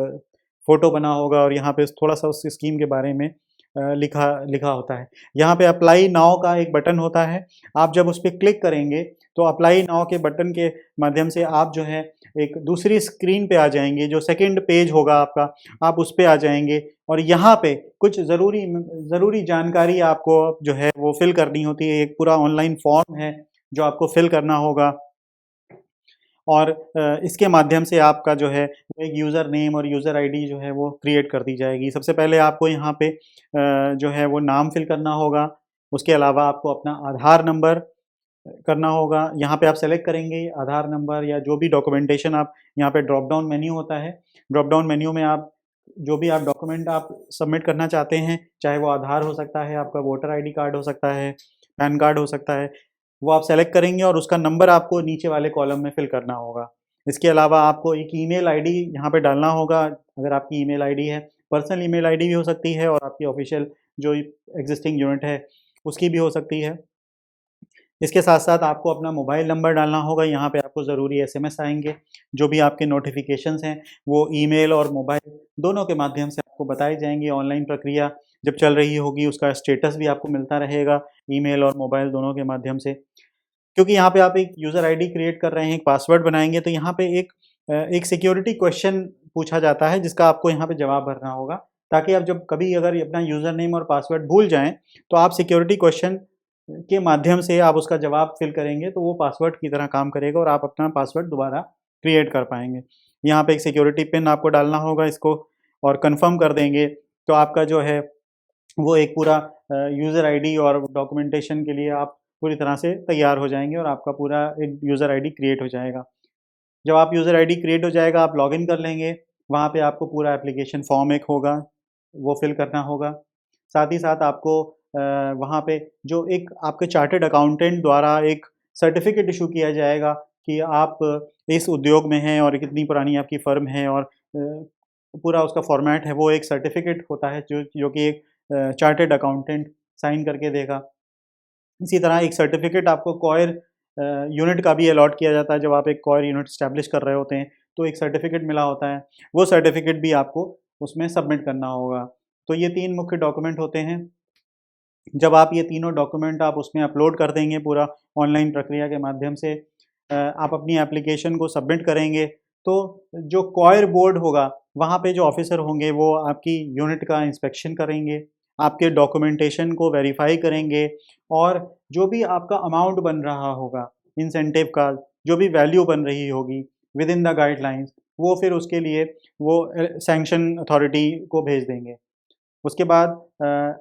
फ़ोटो बना होगा, और यहाँ पे थोड़ा-सा उस स्कीम के बारे में लिखा लिखा होता है। यहाँ पे अप्लाई नाउ का एक बटन होता है, आप जब उस पे क्लिक करेंगे, तो अप्लाई नाउ के बटन के माध्यम से आप जो है एक दूसरी स्क्रीन पे आ जाएँगे, जो सेकंड पेज होगा आपका, आप उस पे आ जाएँगे, और यहाँ पे कुछ ज़रूरी जानकारी आपको जो है वो फ़िल करनी होती है। एक पूरा ऑनलाइन फॉर्म है, जो आपको फ़िल करना होगा, और इसके माध्यम से आपका जो है वो एक यूज़र नेम और यूज़र आईडी जो है वो क्रिएट कर दी जाएगी। सबसे पहले आपको यहाँ पे जो है वो नाम फ़िल करना होगा, उसके अलावा आपको अपना आधार नंबर करना होगा। यहाँ पे आप सेलेक्ट करेंगे आधार नंबर या जो भी डॉक्यूमेंटेशन, आप यहाँ पे ड्रॉप डाउन मेन्यू होता है। ड्रॉप डाउन मेन्यू में आप जो भी आप डॉक्यूमेंट आप सबमिट करना चाहते हैं, चाहे वो आधार हो सकता है, आपका वोटर आईडी कार्ड हो सकता है, पैन कार्ड हो सकता है, वो आप सेलेक्ट करेंगे और उसका नंबर आपको नीचे वाले कॉलम में फिल करना होगा। इसके अलावा आपको एक ईमेल आईडी यहाँ पे डालना होगा, अगर आपकी ईमेल आईडी है। पर्सनल ईमेल आईडी भी हो सकती है, और आपकी ऑफ़िशियल जो एक्जिस्टिंग यूनिट है, उसकी भी हो सकती है। इसके साथ-साथ आपको अपना मोबाइल नंबर डालना होगा, यहाँ पे आपको ज़रूरी एसएमएस आएँगे, जो भी आपके नोटिफ़िकेशंस हैं, वो ईमेल और मोबाइल दोनों के माध्यम से आपको बताई जाएँगी। ऑनलाइन प्रक्रिया जब चल रही होगी, उसका स्टेटस भी आपको मिलता रहेगा, ईमेल और मोबाइल दोनों के माध्यम से। क्योंकि यहाँ पे आप एक यूज़र आईडी क्रिएट कर रहे हैं, एक पासवर्ड बनाएँगे, तो यहाँ पे एक सिक्योरिटी क्वेश्चन पूछा जाता है, जिसका आपको यहाँ पे जवाब भरना होगा, ताकि आप जब कभी अगर अपना यूज़र नेम और पासवर्ड भूल जाएँ, तो आप सिक्योरिटी क्वेश्चन के माध्यम से आप उसका जवाब फ़िल करेंगे, तो वो पासवर्ड की तरह काम करेगा और आप अपना पासवर्ड दोबारा क्रिएट कर पाएँगे। यहाँ पे एक सिक्योरिटी पिन आपको डालना होगा इसको, और कन्फर्म कर देंगे, तो आपका जो है वो एक पूरा यूज़र आईडी और डॉक्यूमेंटेशन के लिए आप पूरी तरह से तैयार हो जाएँगे, और आपका पूरा एक यूज़र आईडी क्रिएट हो जाएगा। जब आप यूज़र आईडी क्रिएट हो जाएगा, आप लॉगिन कर लेंगे, वहाँ पे आपको पूरा एप्लीकेशन फॉर्म एक होगा, वो फ़िल करना होगा। साथ ही साथ आपको वहाँ पे जो एक आपके चार्टर्ड अकाउंटेंट द्वारा एक सर्टिफ़िकेट इश्यू किया जाएगा कि आप इस उद्योग में हैं और कितनी पुरानी आपकी फ़र्म है, और पूरा उसका फ़ॉर्मेट है, वो एक सर्टिफ़िकेट होता है जो कि एक चार्टर्ड अकाउंटेंट साइन करके देगा। इसी तरह एक सर्टिफ़िकेट आपको कॉयर यूनिट का भी अलॉट किया जाता है, जब आप एक कॉयर यूनिट एस्टैब्लिश कर रहे होते हैं, तो एक सर्टिफ़िकेट मिला होता है, वो सर्टिफ़िकेट भी आपको उसमें सबमिट करना होगा। तो ये 3 मुख्य डॉक्यूमेंट होते हैं। जब आप ये तीनों डॉक्यूमेंट आप उसमें अपलोड कर देंगे पूरा ऑनलाइन प्रक्रिया के माध्यम से, आप अपनी एप्लीकेशन को सबमिट करेंगे, तो जो कॉयर बोर्ड होगा, वहाँ पे जो ऑफ़िसर होंगे वो आपकी यूनिट का इंस्पेक्शन करेंगे, आपके डॉक्यूमेंटेशन को वेरीफ़ाई करेंगे, और जो भी आपका अमाउंट बन रहा होगा, इंसेंटिव का जो भी वैल्यू बन रही होगी विदिन द गाइडलाइंस, वो फिर उसके लिए वो सैंक्शन अथॉरिटी को भेज देंगे। उसके बाद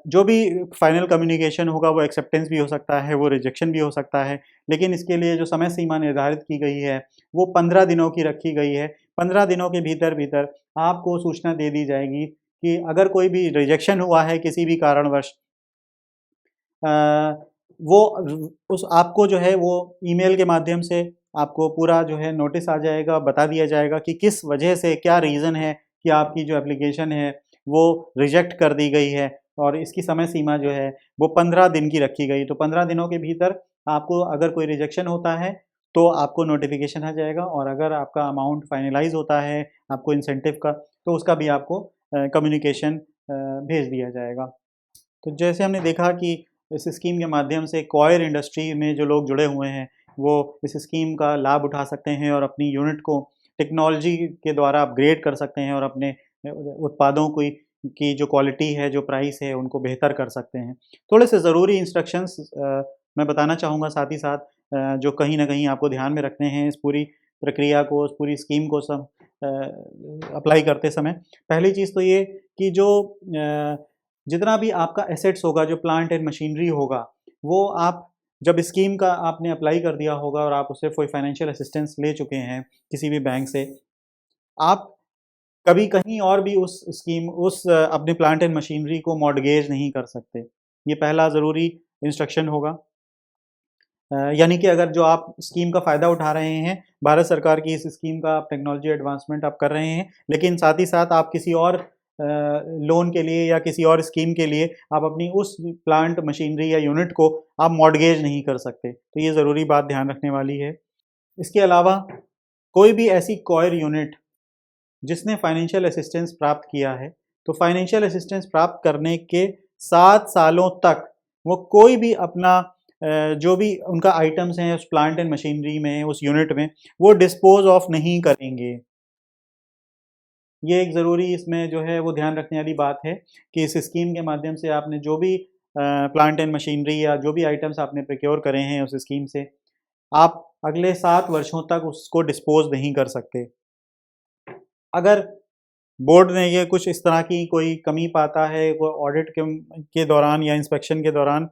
जो भी फाइनल कम्युनिकेशन होगा, वो एक्सेप्टेंस भी हो सकता है, वो रिजेक्शन भी हो सकता है, लेकिन इसके लिए जो समय सीमा निर्धारित की गई है, वो 15 दिनों की रखी गई है। 15 दिनों के भीतर-भीतर आपको सूचना दे दी जाएगी कि अगर कोई भी रिजेक्शन हुआ है किसी भी कारणवश, अ, वो उस आपको जो है वो ईमेल के माध्यम से आपको पूरा जो है नोटिस आ जाएगा, बता दिया जाएगा कि किस वजह से, क्या रीज़न है कि आपकी जो एप्लीकेशन है वो रिजेक्ट कर दी गई है, और इसकी समय सीमा जो है वो 15 दिन की रखी गई। तो 15 दिनों के भीतर आपको अगर कोई रिजेक्शन होता है, तो आपको नोटिफ़िकेशन आ जाएगा, और अगर आपका अमाउंट फाइनलाइज़ होता है, आपको इंसेंटिव का, तो उसका भी आपको कम्युनिकेशन भेज दिया जाएगा। तो जैसे हमने देखा कि इस स्कीम के माध्यम से कॉयर इंडस्ट्री में जो लोग जुड़े हुए हैं, वो इस स्कीम का लाभ उठा सकते हैं और अपनी यूनिट को टेक्नोलॉजी के द्वारा अपग्रेड कर सकते हैं और अपने उत्पादों की जो क्वालिटी है, जो प्राइस है, उनको बेहतर कर सकते हैं। थोड़े से ज़रूरी इंस्ट्रक्शंस मैं बताना चाहूँगा साथ ही साथ, जो कहीं न कहीं आपको ध्यान में रखने हैं इस पूरी प्रक्रिया को, इस पूरी स्कीम को अप्लाई करते समय। पहली चीज़ तो ये कि जो जितना भी आपका एसेट्स होगा, जो प्लांट एंड मशीनरी होगा, वो आप जब स्कीम का आपने अप्लाई कर दिया होगा और आप उससे कोई फाइनेंशियल असिस्टेंस ले चुके हैं किसी भी बैंक से, आप कभी कहीं और भी अपने प्लांट एंड मशीनरी को मॉर्टगेज नहीं कर सकते। ये पहला ज़रूरी इंस्ट्रक्शन होगा। यानी कि अगर जो आप स्कीम का फ़ायदा उठा रहे हैं, भारत सरकार की इस स्कीम का आप टेक्नोलॉजी एडवांसमेंट आप कर रहे हैं, लेकिन साथ ही साथ आप किसी और लोन के लिए या किसी और स्कीम के लिए आप अपनी उस प्लांट, मशीनरी या यूनिट को आप मॉर्टगेज नहीं कर सकते। तो ये ज़रूरी बात ध्यान रखने वाली है। इसके अलावा कोई भी ऐसी कॉयर यूनिट जिसने फाइनेंशियल असिस्टेंस प्राप्त किया है, तो फाइनेंशियल असिस्टेंस प्राप्त करने के 7 सालों तक वो कोई भी अपना जो भी उनका आइटम्स हैं उस प्लांट एंड मशीनरी में, उस यूनिट में, वो डिस्पोज़ ऑफ नहीं करेंगे। ये एक ज़रूरी इसमें जो है वो ध्यान रखने वाली बात है कि इस स्कीम के माध्यम से आपने जो भी प्लांट एंड मशीनरी या जो भी आइटम्स आपने प्रोक्योर करे हैं उस स्कीम से, आप अगले 7 वर्षों तक उसको डिस्पोज़ नहीं कर सकते। अगर बोर्ड ने ये कुछ इस तरह की कोई कमी पाता है, वो ऑडिट के दौरान या इंस्पेक्शन के दौरान,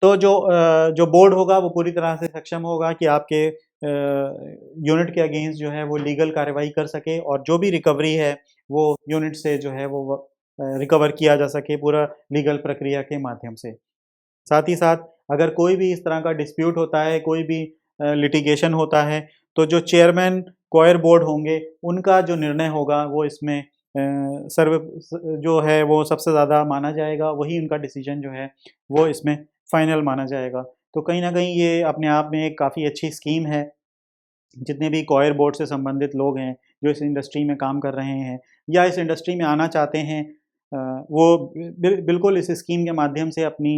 तो जो बोर्ड होगा वो पूरी तरह से सक्षम होगा कि आपके यूनिट के अगेंस्ट जो है वो लीगल कार्रवाई कर सके और जो भी रिकवरी है वो यूनिट से जो है वो रिकवर किया जा सके पूरा लीगल प्रक्रिया के माध्यम से। साथ ही साथ अगर कोई भी इस तरह का डिस्प्यूट होता है, कोई भी लिटिगेशन होता है, तो जो चेयरमैन कॉयर बोर्ड होंगे, उनका जो निर्णय होगा वो इसमें जो है वो सबसे ज़्यादा माना जाएगा, वही उनका डिसीजन जो है वो इसमें फाइनल माना जाएगा। तो कहीं न कहीं ये अपने आप में एक काफ़ी अच्छी स्कीम है। जितने भी कॉयर बोर्ड से संबंधित लोग हैं, जो इस इंडस्ट्री में काम कर रहे हैं या इस इंडस्ट्री में आना चाहते हैं, वो बिल्कुल इस स्कीम के माध्यम से अपनी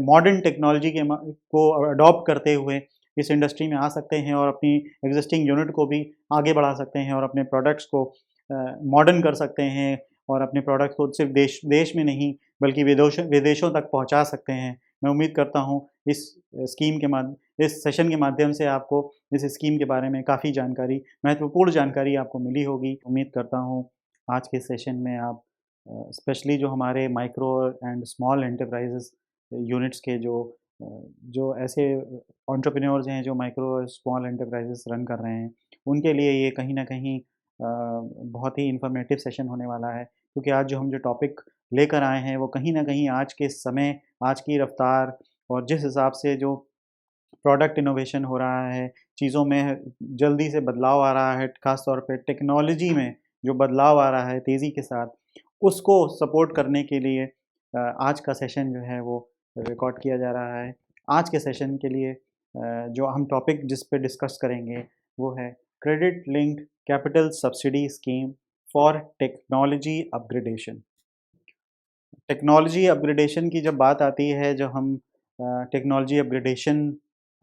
मॉडर्न टेक्नोलॉजी को अडॉप्ट करते हुए इस इंडस्ट्री में आ सकते हैं और अपनी एग्जिस्टिंग यूनिट को भी आगे बढ़ा सकते हैं और अपने प्रोडक्ट्स को मॉडर्न कर सकते हैं और अपने प्रोडक्ट्स को सिर्फ देश में नहीं बल्कि विदेशों तक पहुंचा सकते हैं। मैं उम्मीद करता हूं इस सेशन के माध्यम से आपको इस स्कीम के बारे में काफ़ी जानकारी, महत्वपूर्ण जानकारी आपको मिली होगी। उम्मीद करता हूँ आज के सेशन में आप स्पेशली जो हमारे micro and small enterprises units के जो ऐसे एंटरप्रेन्योर्स हैं जो माइक्रो और स्मॉल एंटरप्राइजेस रन कर रहे हैं, उनके लिए ये कहीं न कहीं बहुत ही इन्फॉर्मेटिव सेशन होने वाला है। क्योंकि आज जो हम जो टॉपिक लेकर आए हैं वो कहीं न कहीं आज के समय, आज की रफ़्तार और जिस हिसाब से जो प्रोडक्ट इनोवेशन हो रहा है, चीज़ों में जल्दी से बदलाव आ रहा है, ख़ास तौर पे टेक्नोलॉजी में जो बदलाव आ रहा है तेज़ी के साथ, उसको सपोर्ट करने के लिए आज का सेशन जो है वो रिकॉर्ड किया जा रहा है। आज के सेशन के लिए जो हम टॉपिक जिस पे डिस्कस करेंगे वो है credit linked capital subsidy scheme for technology upgradation. Technology upgradation की जब बात आती है, जब हम टेक्नोलॉजी अपग्रेडेशन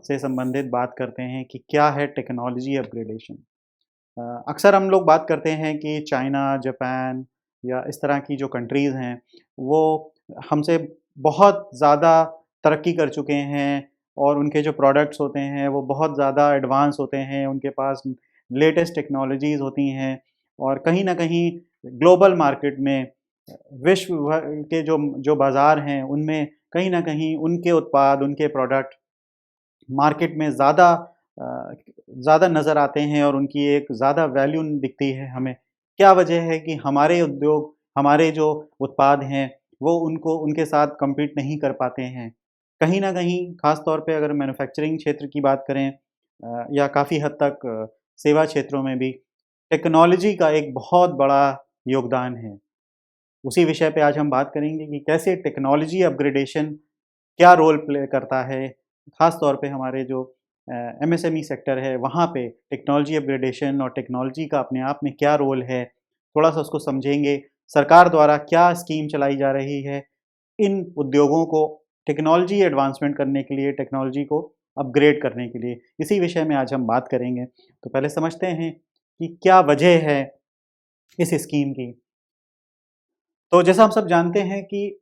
से संबंधित बात करते हैं कि क्या है टेक्नोलॉजी अपग्रेडेशन। अक्सर हम लोग बात करते हैं कि चाइना, जापान या इस तरह की जो कंट्रीज़ हैं, वो हमसे बहुत ज़्यादा तरक्की कर चुके हैं और उनके जो प्रोडक्ट्स होते हैं, वो बहुत ज़्यादा एडवांस होते हैं, उनके पास लेटेस्ट टेक्नोलॉजीज़ होती हैं और कहीं न कहीं ग्लोबल मार्केट में विश्व भर के जो जो बाज़ार हैं, उनमें कहीं न कहीं उनके उत्पाद, उनके प्रोडक्ट मार्केट में ज़्यादा नज़र आते हैं और उनकी एक ज़्यादा वैल्यू दिखती है हमें। क्या वजह है कि हमारे उद्योग, हमारे जो उत्पाद हैं, वो उनको उनके साथ कम्पीट नहीं कर पाते हैं। कहीं न कहीं ख़ास तौर पे अगर मैन्युफैक्चरिंग क्षेत्र की बात करें या काफ़ी हद तक सेवा क्षेत्रों में भी टेक्नोलॉजी का एक बहुत बड़ा योगदान है। उसी विषय पे आज हम बात करेंगे कि कैसे टेक्नोलॉजी अपग्रेडेशन क्या रोल प्ले करता है, ख़ास तौर पे हमारे जो एमएसएमई सेक्टर है, वहाँ पे टेक्नोलॉजी अपग्रेडेशन और टेक्नोलॉजी का अपने आप में क्या रोल है, थोड़ा-सा उसको समझेंगे। सरकार द्वारा क्या स्कीम चलाई जा रही है, इन उद्योगों को टेक्नोलॉजी एडवांसमेंट करने के लिए, टेक्नोलॉजी को अपग्रेड करने के लिए। इसी विषय में आज हम बात करेंगे। तो पहले समझते हैं कि क्या वजह है इस स्कीम की। तो जैसा हम सब जानते हैं कि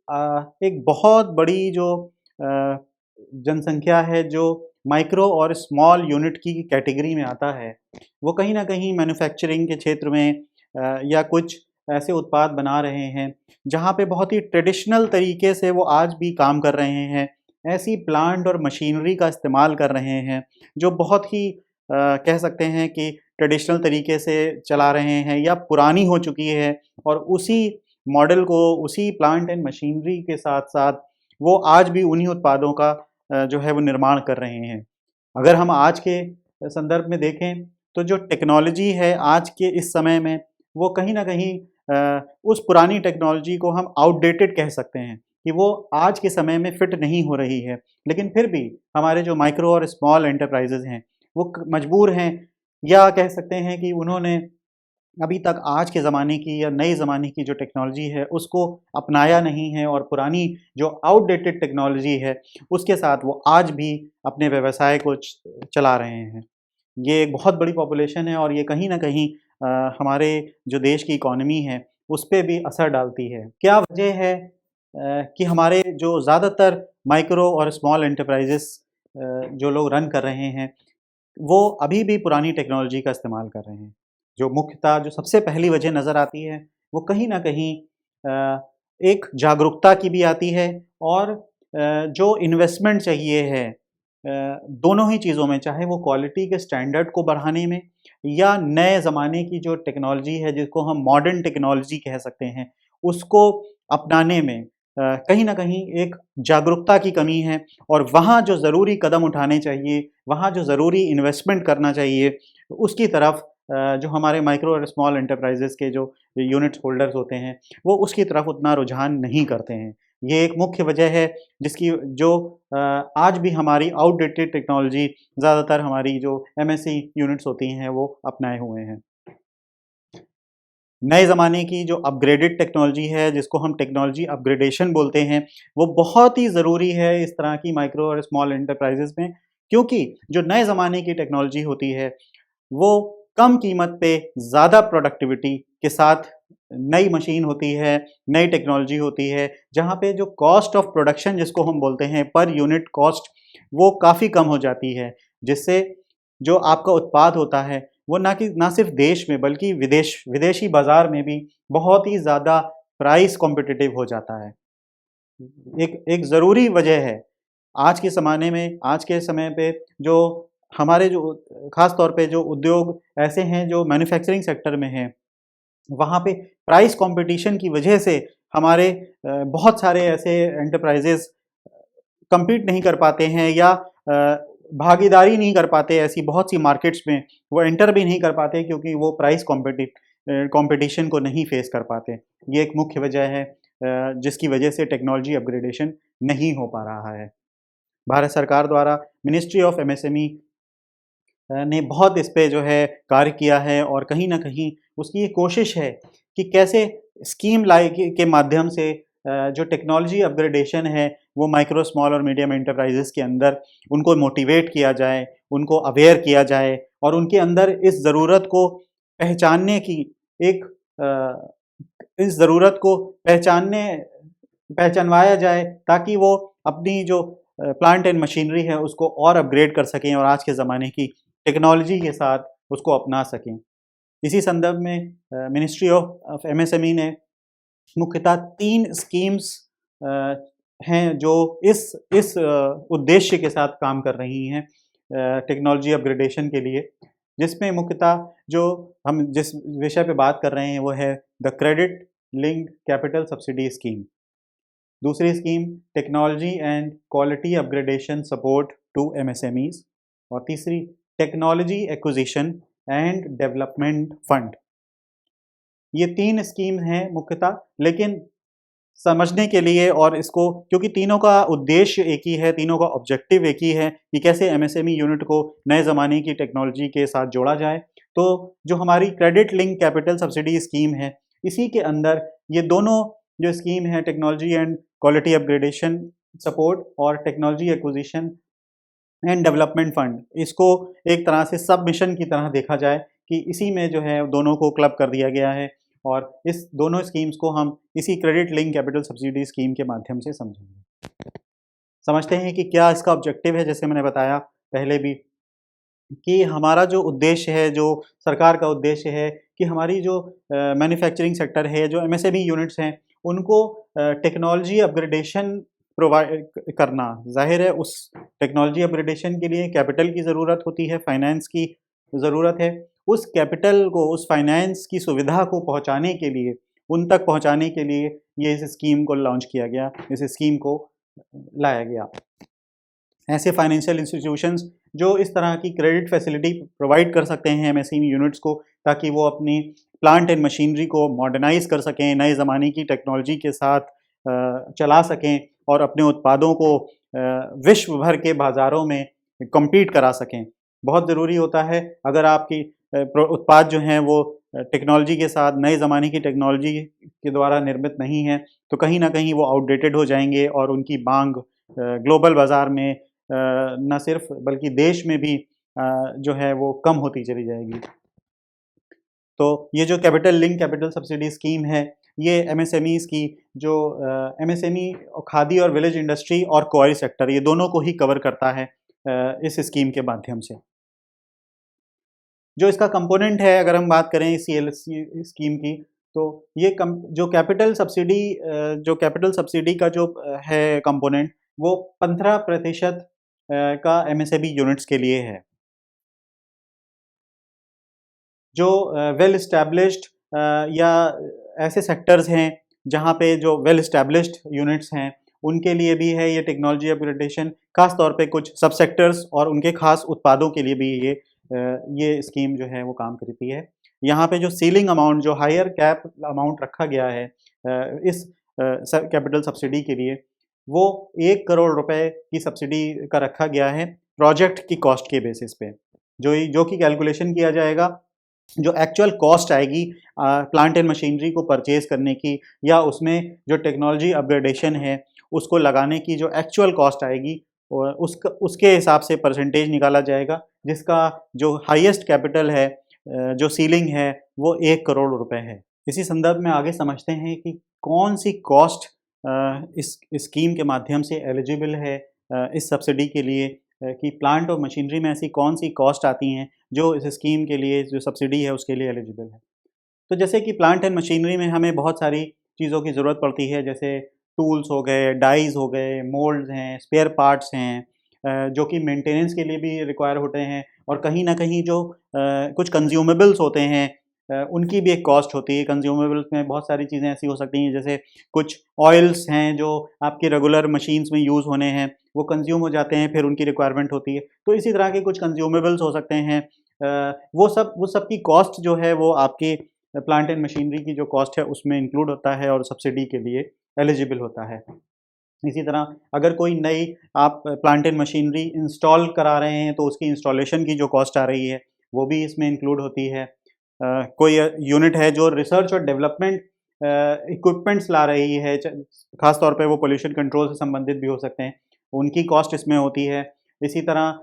एक बहुत बड़ी जो जनसंख्या है जो माइक्रो और स्मॉल यूनिट की कैटेगरी में आता है, वो कहीं न कहीं मैन्युफैक्चरिंग के क्षेत्र में या कुछ ऐसे उत्पाद बना रहे हैं, जहाँ पे बहुत ही ट्रेडिशनल तरीके से वो आज भी काम कर रहे हैं। ऐसी प्लांट और मशीनरी का इस्तेमाल कर रहे हैं, जो बहुत ही कह सकते हैं कि ट्रेडिशनल तरीके से चला रहे हैं या पुरानी हो चुकी है, और उसी मॉडल को, उसी प्लांट एंड मशीनरी के साथ-साथ वो आज भी उन्हीं उत्पादों का जो है वो निर्माण कर रहे हैं। अगर हम आज के संदर्भ में देखें, तो जो टेक्नोलॉजी है आज के इस समय में, वो कहीं न कहीं उस पुरानी टेक्नोलॉजी को हम आउटडेटेड कह सकते हैं कि वो आज के समय में फिट नहीं हो रही है। लेकिन फिर भी हमारे जो माइक्रो और स्मॉल एंटरप्राइज़ेज़ हैं, वो मजबूर हैं, या कह सकते हैं कि उन्होंने अभी तक आज के ज़माने की या नए ज़माने की जो टेक्नोलॉजी है, उसको अपनाया नहीं है, और पुरानी जो आउटडेटेड टेक्नोलॉजी है, उसके साथ वो आज भी अपने व्यवसाय को चला रहे हैं। ये एक बहुत बड़ी पॉपुलेशन है, और ये कहीं न कहीं हमारे जो देश की इकॉनमी है, उस पे भी असर डालती है। क्या वजह है कि हमारे जो ज़्यादातर माइक्रो और स्मॉल एंटरप्राइज़ेज़ जो लोग रन कर रहे हैं, वो अभी भी पुरानी टेक्नोलॉजी का इस्तेमाल कर रहे हैं। जो मुख्यतः जो सबसे पहली वजह नज़र आती है, वो कहीं न कहीं एक जागरूकता की भी आती है, और जो इन्वेस्टमेंट चाहिए है दोनों ही चीज़ों में, चाहे वो क्वालिटी के स्टैंडर्ड को बढ़ाने में या नए ज़माने की जो टेक्नोलॉजी है, जिसको हम मॉडर्न टेक्नोलॉजी कह सकते हैं, उसको अपनाने में कहीं न कहीं एक जागरूकता की कमी है, और वहाँ जो ज़रूरी कदम उठाने चाहिए, वहाँ जो ज़रूरी इन्वेस्टमेंट करना चाहिए, उसकी तरफ जो हमारे माइक्रो और स्मॉल एंटरप्राइज़ेज़ के जो यूनिट होल्डर्स होते हैं, वो उसकी तरफ उतना रुझान नहीं करते हैं। ये एक मुख्य वजह है जिसकी जो आज भी हमारी आउटडेटेड टेक्नोलॉजी ज़्यादातर हमारी जो एमएससी यूनिट्स होती हैं, वो अपनाए हुए हैं। नए ज़माने की जो अपग्रेडेड टेक्नोलॉजी है, जिसको हम टेक्नोलॉजी अपग्रेडेशन बोलते हैं, वो बहुत ही ज़रूरी है इस तरह की माइक्रो और स्मॉल एंटरप्राइज़ेज़ में, क्योंकि जो नए ज़माने की टेक्नोलॉजी होती है, वो कम कीमत पे ज़्यादा प्रोडक्टिविटी के साथ नई मशीन होती है, नई टेक्नोलॉजी होती है, जहाँ पे जो कॉस्ट ऑफ प्रोडक्शन जिसको हम बोलते हैं, पर यूनिट कॉस्ट, वो काफ़ी कम हो जाती है। जिससे जो आपका उत्पाद होता है, वो ना सिर्फ़ देश में बल्कि विदेशी बाज़ार में भी बहुत ही ज़्यादा प्राइस कॉम्पिटिटिव हो जाता है। एक एक ज़रूरी वजह है, आज के ज़माने में, आज के समय पे जो हमारे जो ख़ास तौर पे जो उद्योग ऐसे हैं जो मैन्युफैक्चरिंग सेक्टर में हैं, वहाँ पे प्राइस कॉम्पिटिशन की वजह से हमारे बहुत सारे ऐसे एंटरप्राइज़ेज़ कम्पीट नहीं कर पाते हैं, या भागीदारी नहीं कर पाते ऐसी बहुत सी मार्केट्स में, वो एंटर भी नहीं कर पाते, क्योंकि वो प्राइस कॉम्पिटिशन को नहीं फेस कर पाते। ये एक मुख्य वजह है जिसकी वजह से टेक्नोलॉजी अपग्रेडेशन नहीं हो पा रहा है। भारत सरकार द्वारा मिनिस्ट्री ऑफ एमएसएमई ने बहुत इस पे जो है कार्य किया है, और कहीं न कहीं उसकी ये कोशिश है कि कैसे स्कीम लाई के माध्यम से जो टेक्नोलॉजी अपग्रेडेशन है, वो माइक्रो, स्मॉल और मीडियम एंटरप्राइज़ेज़ के अंदर उनको मोटिवेट किया जाए, उनको अवेयर किया जाए, और उनके अंदर इस ज़रूरत को पहचानने की एक इस ज़रूरत को पहचानवाया जाए, ताकि वो अपनी जो प्लांट एंड मशीनरी है, उसको और अपग्रेड कर सकें, और आज के ज़माने की टेक्नोलॉजी के साथ उसको अपना सकें। इसी संदर्भ में मिनिस्ट्री ऑफ एमएसएमई ने मुख्यतः 3 स्कीम्स अ, हैं जो इस उद्देश्य के साथ काम कर रही हैं टेक्नोलॉजी अपग्रेडेशन के लिए, जिसमें मुख्यतः जो हम जिस विषय पे बात कर रहे हैं, वो है the credit linked capital subsidy scheme. दूसरी scheme technology and quality upgradation support to MSMEs, और तीसरी technology acquisition and development fund. ये 3 स्कीम हैं मुख्यतः, लेकिन समझने के लिए, और इसको क्योंकि तीनों का उद्देश्य एक ही है, तीनों का ऑब्जेक्टिव एक ही है कि कैसे एमएसएमई यूनिट को नए ज़माने की टेक्नोलॉजी के साथ जोड़ा जाए। तो जो हमारी credit link capital subsidy scheme है, इसी के अंदर ये दोनों जो स्कीम है, technology and quality upgradation support और technology acquisition and development fund, इसको एक तरह से सब मिशन की तरह देखा जाए कि इसी में जो है दोनों को क्लब कर दिया गया है और इस दोनों स्कीम्स को हम इसी credit link capital subsidy scheme के माध्यम से समझेंगे। समझते हैं कि क्या इसका ऑब्जेक्टिव है। जैसे मैंने बताया पहले भी कि हमारा जो उद्देश्य है, जो सरकार का उद्देश्य है कि हमारी जो मैन्युफैक्चरिंग सेक्टर है, जो एमएसएमई यूनिट्स हैं, उनको टेक्नोलॉजी अपग्रेडेशन प्रोवाइड करना। ज़ाहिर है उस टेक्नोलॉजी अपग्रेडेशन के लिए कैपिटल की ज़रूरत होती है, फाइनेंस की ज़रूरत है। उस कैपिटल को, उस फाइनेंस की सुविधा को पहुँचाने के लिए, उन तक पहुँचाने के लिए ये इस स्कीम को लॉन्च किया गया, इस स्कीम को लाया गया। ऐसे फाइनेंशियल इंस्टीट्यूशंस जो इस तरह की क्रेडिट फैसिलिटी प्रोवाइड कर सकते हैं एमएसएमई यूनिट्स को, ताकि वो अपनी प्लांट एंड मशीनरी को मॉडर्नाइज़ कर सकें, नए ज़माने की टेक्नोलॉजी के साथ चला सकें और अपने उत्पादों को विश्व भर के बाज़ारों में कम्पीट करा सकें। बहुत ज़रूरी होता है, अगर आपकी उत्पाद जो हैं वो टेक्नोलॉजी के साथ, नए ज़माने की टेक्नोलॉजी के द्वारा निर्मित नहीं हैं, तो कहीं न कहीं वो आउटडेटेड हो जाएँगे और उनकी माँग ग्लोबल बाज़ार में न सिर्फ बल्कि देश में भी जो है वो कम होती चली जाएगी। तो ये जो capital link capital subsidy scheme है, ये एमएसएमईज़ की जो एमएसएमई, खादी और विलेज इंडस्ट्री और क्वारी सेक्टर, ये दोनों को ही कवर करता है इस स्कीम के माध्यम से। जो इसका कंपोनेंट है, अगर हम बात करें इस सीएलसी स्कीम की, तो ये जो कैपिटल सब्सिडी का जो है कंपोनेंट, वो 15% का एमएसएमई यूनिट्स के लिए है। जो वेल एस्टैब्लिश्ड या ऐसे सेक्टर्स हैं जहाँ पे जो वेल एस्टैब्लिश्ड यूनिट्स हैं, उनके लिए भी है ये टेक्नोलॉजी अपग्रेडेशन। ख़ास तौर पे कुछ सब सेक्टर्स और उनके ख़ास उत्पादों के लिए भी ये स्कीम जो है वो काम करती है। यहाँ पे जो सीलिंग अमाउंट, जो हायर कैप अमाउंट रखा गया है इस कैपिटल सब्सिडी के लिए, वो 1 करोड़ रुपए की सब्सिडी का रखा गया है प्रोजेक्ट की कॉस्ट के बेसिस पे। जो कि कैलकुलेशन किया जाएगा, जो एक्चुअल कॉस्ट आएगी प्लांट एंड मशीनरी को परचेज़ करने की, या उसमें जो टेक्नोलॉजी अपग्रेडेशन है उसको लगाने की जो एक्चुअल कॉस्ट आएगी, उसके हिसाब से परसेंटेज निकाला जाएगा, जिसका जो हाईएस्ट कैपिटल है, जो सीलिंग है, वो 1 करोड़ रुपए है। इसी संदर्भ में आगे समझते हैं कि कौन सी कॉस्ट इस स्कीम के माध्यम से एलिजिबल है इस सब्सिडी के लिए, कि प्लांट और मशीनरी में ऐसी कौन सी कॉस्ट आती हैं जो इस स्कीम के लिए, जो सब्सिडी है उसके लिए एलिजिबल है। तो जैसे कि प्लांट एंड मशीनरी में हमें बहुत सारी चीज़ों की ज़रूरत पड़ती है, जैसे टूल्स हो गए, डाइज़ हो गए, मोल्ड्स हैं, स्पेयर पार्ट्स हैं, जो कि मेंटेनेंस के लिए भी रिक्वायर होते हैं, और कहीं न कहीं जो कुछ कंज्यूमेबल्स होते हैं उनकी भी एक कॉस्ट होती है। कंज्यूमेबल्स में बहुत सारी चीज़ें ऐसी हो सकती हैं, जैसे कुछ ऑयल्स हैं जो आपकी रेगुलर मशीन्स में यूज़ होने हैं, वो कंज्यूम हो जाते हैं, फिर उनकी रिक्वायरमेंट होती है। तो इसी तरह के कुछ कंज्यूमेबल्स हो सकते हैं। वो सब की कॉस्ट जो है वो आपकी प्लांट एंड मशीनरी की जो कॉस्ट है उसमें इंक्लूड होता है और सब्सिडी के लिए एलिजिबल होता है। इसी तरह अगर कोई नई आप प्लांट एंड मशीनरी इंस्टॉल करा रहे हैं, तो उसकी इंस्टॉलेशन की जो कॉस्ट आ रही है वो भी इसमें इंक्लूड होती है। कोई यूनिट है जो रिसर्च और डेवलपमेंट इक्विपमेंट्स ला रही है, ख़ास तौर पे वो पोल्यूशन कंट्रोल से संबंधित भी हो सकते हैं, उनकी कॉस्ट इसमें होती है। इसी तरह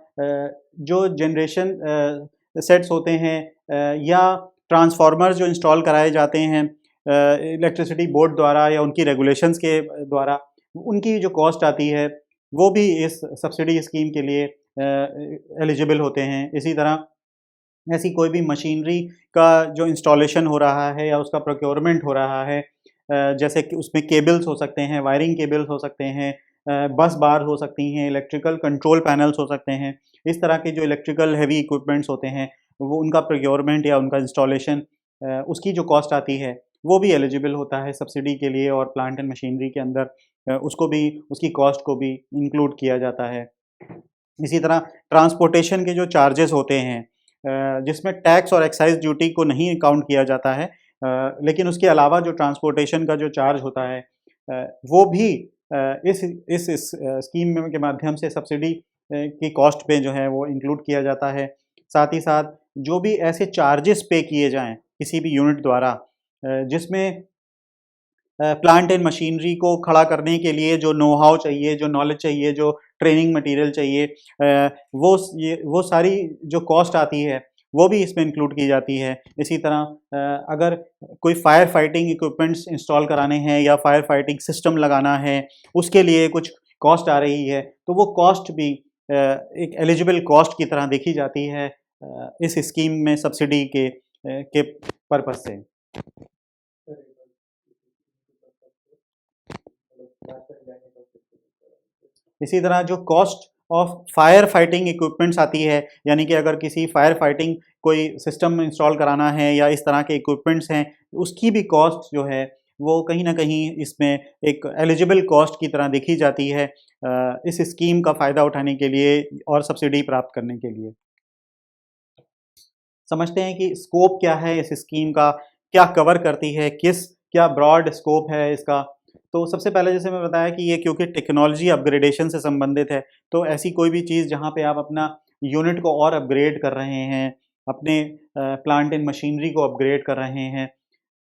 जो जनरेशन सेट्स होते हैं या ट्रांसफार्मर जो इंस्टॉल कराए जाते हैं इलेक्ट्रिसिटी बोर्ड द्वारा या उनकी रेगुलेशंस के द्वारा, उनकी जो कॉस्ट आती है वो भी इस सब्सिडी स्कीम के लिए एलिजिबल होते हैं। इसी तरह ऐसी कोई भी मशीनरी का जो इंस्टॉलेशन हो रहा है या उसका प्रोक्योरमेंट हो रहा है, जैसे कि उसमें केबल्स हो सकते हैं, वायरिंग केबल्स हो सकते हैं, बस बार हो सकती हैं, इलेक्ट्रिकल कंट्रोल पैनल्स हो सकते हैं। इस तरह के जो इलेक्ट्रिकल हेवी इक्विपमेंट्स होते हैं, वो उनका प्रोक्योरमेंट या उनका इंस्टॉलेशन, उसकी जो कॉस्ट आती है वो भी एलिजिबल होता है सब्सिडी के लिए, और प्लांट एंड मशीनरी के अंदर उसको भी, उसकी कॉस्ट को भी इंक्लूड किया जाता है। इसी तरह ट्रांसपोर्टेशन के जो चार्जेस होते हैं, जिसमें टैक्स और एक्साइज़ ड्यूटी को नहीं काउंट किया जाता है, लेकिन उसके अलावा जो ट्रांसपोर्टेशन का जो चार्ज होता है वो भी इस स्कीम के माध्यम से सब्सिडी की कॉस्ट पे जो है वो इंक्लूड किया जाता है। साथ ही साथ जो भी ऐसे चार्जेस पे किए जाएँ किसी भी यूनिट द्वारा, जिसमें प्लांट एंड मशीनरी को खड़ा करने के लिए जो नो हाउ चाहिए, जो नॉलेज चाहिए, जो ट्रेनिंग मटेरियल चाहिए, वो सारी जो कॉस्ट आती है वो भी इसमें इंक्लूड की जाती है। इसी तरह अगर कोई फायर फाइटिंग इक्विपमेंट्स इंस्टॉल कराने हैं या फायर फाइटिंग सिस्टम लगाना है, उसके लिए कुछ कॉस्ट आ रही है, तो वो कॉस्ट भी एक एलिजिबल कॉस्ट की तरह देखी जाती है इस स्कीम में सब्सिडी के पर्पज से। इसी तरह जो cost of fire fighting equipments आती है, यानी कि अगर किसी फायर फाइटिंग कोई सिस्टम इंस्टॉल कराना है या इस तरह के इक्विपमेंट्स हैं, उसकी भी कॉस्ट जो है वो कहीं ना कहीं इसमें एक एलिजिबल कॉस्ट की तरह देखी जाती है इस स्कीम का फ़ायदा उठाने के लिए और सब्सिडी प्राप्त करने के लिए। समझते हैं कि स्कोप क्या है इस स्कीम का, क्या कवर करती है, क्या ब्रॉड स्कोप है इसका। तो सबसे पहले जैसे मैं बताया कि ये क्योंकि टेक्नोलॉजी अपग्रेडेशन से संबंधित है, तो ऐसी कोई भी चीज़ जहाँ पे आप अपना यूनिट को और अपग्रेड कर रहे हैं, अपने प्लांट एंड मशीनरी को अपग्रेड कर रहे हैं,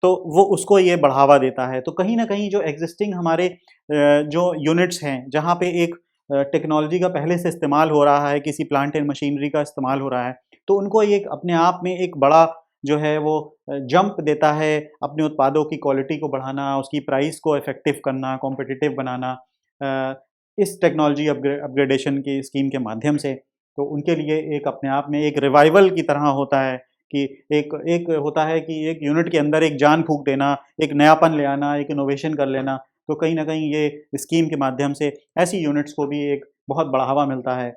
तो वो उसको ये बढ़ावा देता है। तो कहीं न कहीं जो एक्जिस्टिंग हमारे जो यूनिट्स हैं, जहाँ पे एक टेक्नोलॉजी का पहले से इस्तेमाल हो रहा है, किसी प्लांट एंड मशीनरी का इस्तेमाल हो रहा है, तो उनको ये अपने आप में एक बड़ा जो है वो जंप देता है, अपने उत्पादों की क्वालिटी को बढ़ाना, उसकी प्राइस को इफ़ेक्टिव करना, कॉम्पिटिटिव बनाना इस टेक्नोलॉजी अपग्रेडेशन की स्कीम के माध्यम से। तो उनके लिए एक अपने आप में एक रिवाइवल की तरह होता है कि एक एक होता है कि एक यूनिट के अंदर एक जान फूँक देना, एक नयापन ले आना, एक इनोवेशन कर लेना। तो कहीं न कहीं ये स्कीम के माध्यम से ऐसी यूनिट्स को भी एक बहुत बढ़ावा मिलता है।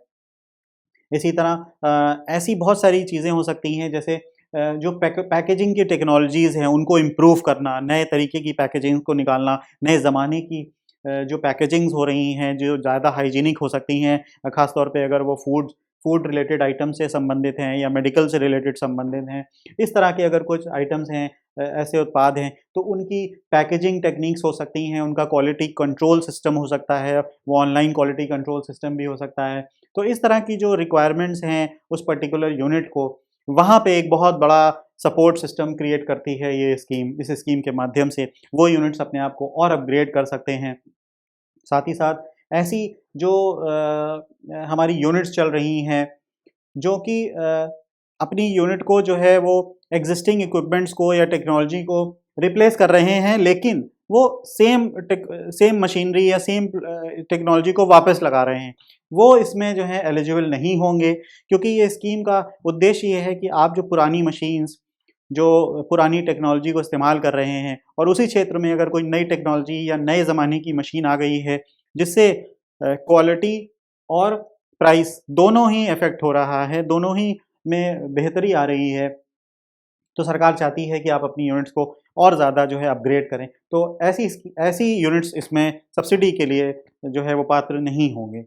इसी तरह ऐसी बहुत सारी चीज़ें हो सकती हैं, जैसे जो पैकेजिंग की टेक्नोलॉजीज़ हैं उनको इम्प्रूव करना, नए तरीके की पैकेजिंग को निकालना, नए ज़माने की जो पैकेजिंग्स हो रही हैं जो ज़्यादा हाइजीनिक हो सकती हैं, ख़ास तौर पे अगर वो फूड फूड रिलेटेड आइटम से संबंधित हैं या मेडिकल से रिलेटेड संबंधित हैं। इस तरह के अगर कुछ आइटम्स हैं, ऐसे उत्पाद हैं, तो उनकी पैकेजिंग टेक्निक्स हो सकती हैं, उनका क्वालिटी कंट्रोल सिस्टम हो सकता है, वो ऑनलाइन क्वालिटी कंट्रोल सिस्टम भी हो सकता है। तो इस तरह की जो रिक्वायरमेंट्स हैं उस पर्टिकुलर यूनिट को, वहाँ पे एक बहुत बड़ा सपोर्ट सिस्टम क्रिएट करती है ये स्कीम। इस स्कीम के माध्यम से वो यूनिट्स अपने आप को और अपग्रेड कर सकते हैं। साथ ही साथ ऐसी जो हमारी यूनिट्स चल रही हैं, जो कि अपनी यूनिट को जो है वो एग्जिस्टिंग इक्विपमेंट्स को या टेक्नोलॉजी को रिप्लेस कर रहे हैं, लेकिन वो सेम मशीनरी या सेम टेक्नोलॉजी को वापस लगा रहे हैं। वो इसमें जो है एलिजिबल नहीं होंगे, क्योंकि ये स्कीम का उद्देश्य ये है कि आप जो पुरानी मशीन्स, जो पुरानी टेक्नोलॉजी को इस्तेमाल कर रहे हैं और उसी क्षेत्र में अगर कोई नई टेक्नोलॉजी या नए ज़माने की मशीन आ गई है, जिससे क्वालिटी और प्राइस दोनों ही इफ़ेक्ट हो रहा है, दोनों ही में बेहतरी आ रही है, तो सरकार चाहती है कि आप अपनी यूनिट्स को और ज़्यादा जो है अपग्रेड करें। तो ऐसी यूनिट्स इसमें सब्सिडी के लिए जो है वो पात्र नहीं होंगे।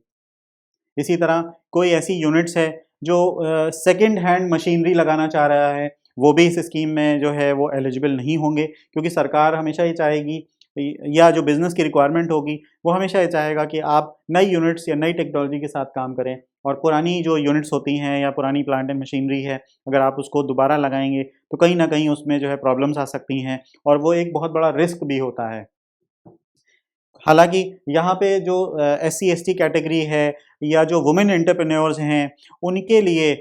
इसी तरह कोई ऐसी यूनिट्स है जो सेकंड हैंड मशीनरी लगाना चाह रहा है, वो भी इस स्कीम में जो है वो एलिजिबल नहीं होंगे, क्योंकि सरकार हमेशा ये चाहेगी या जो बिज़नेस की रिक्वायरमेंट होगी वो हमेशा ये चाहेगा कि आप नई यूनिट्स या नई टेक्नोलॉजी के साथ काम करें, और पुरानी जो यूनिट्स होती हैं या पुरानी प्लांट एंड मशीनरी है, अगर आप उसको दोबारा लगाएंगे तो कहीं ना कहीं उसमें जो है प्रॉब्लम्स आ सकती हैं, और वो एक बहुत बड़ा रिस्क भी होता है। हालाँकि यहाँ पे जो एससी एसटी कैटेगरी है या जो वुमेन एंटरप्रेन्योर्स हैं, उनके लिए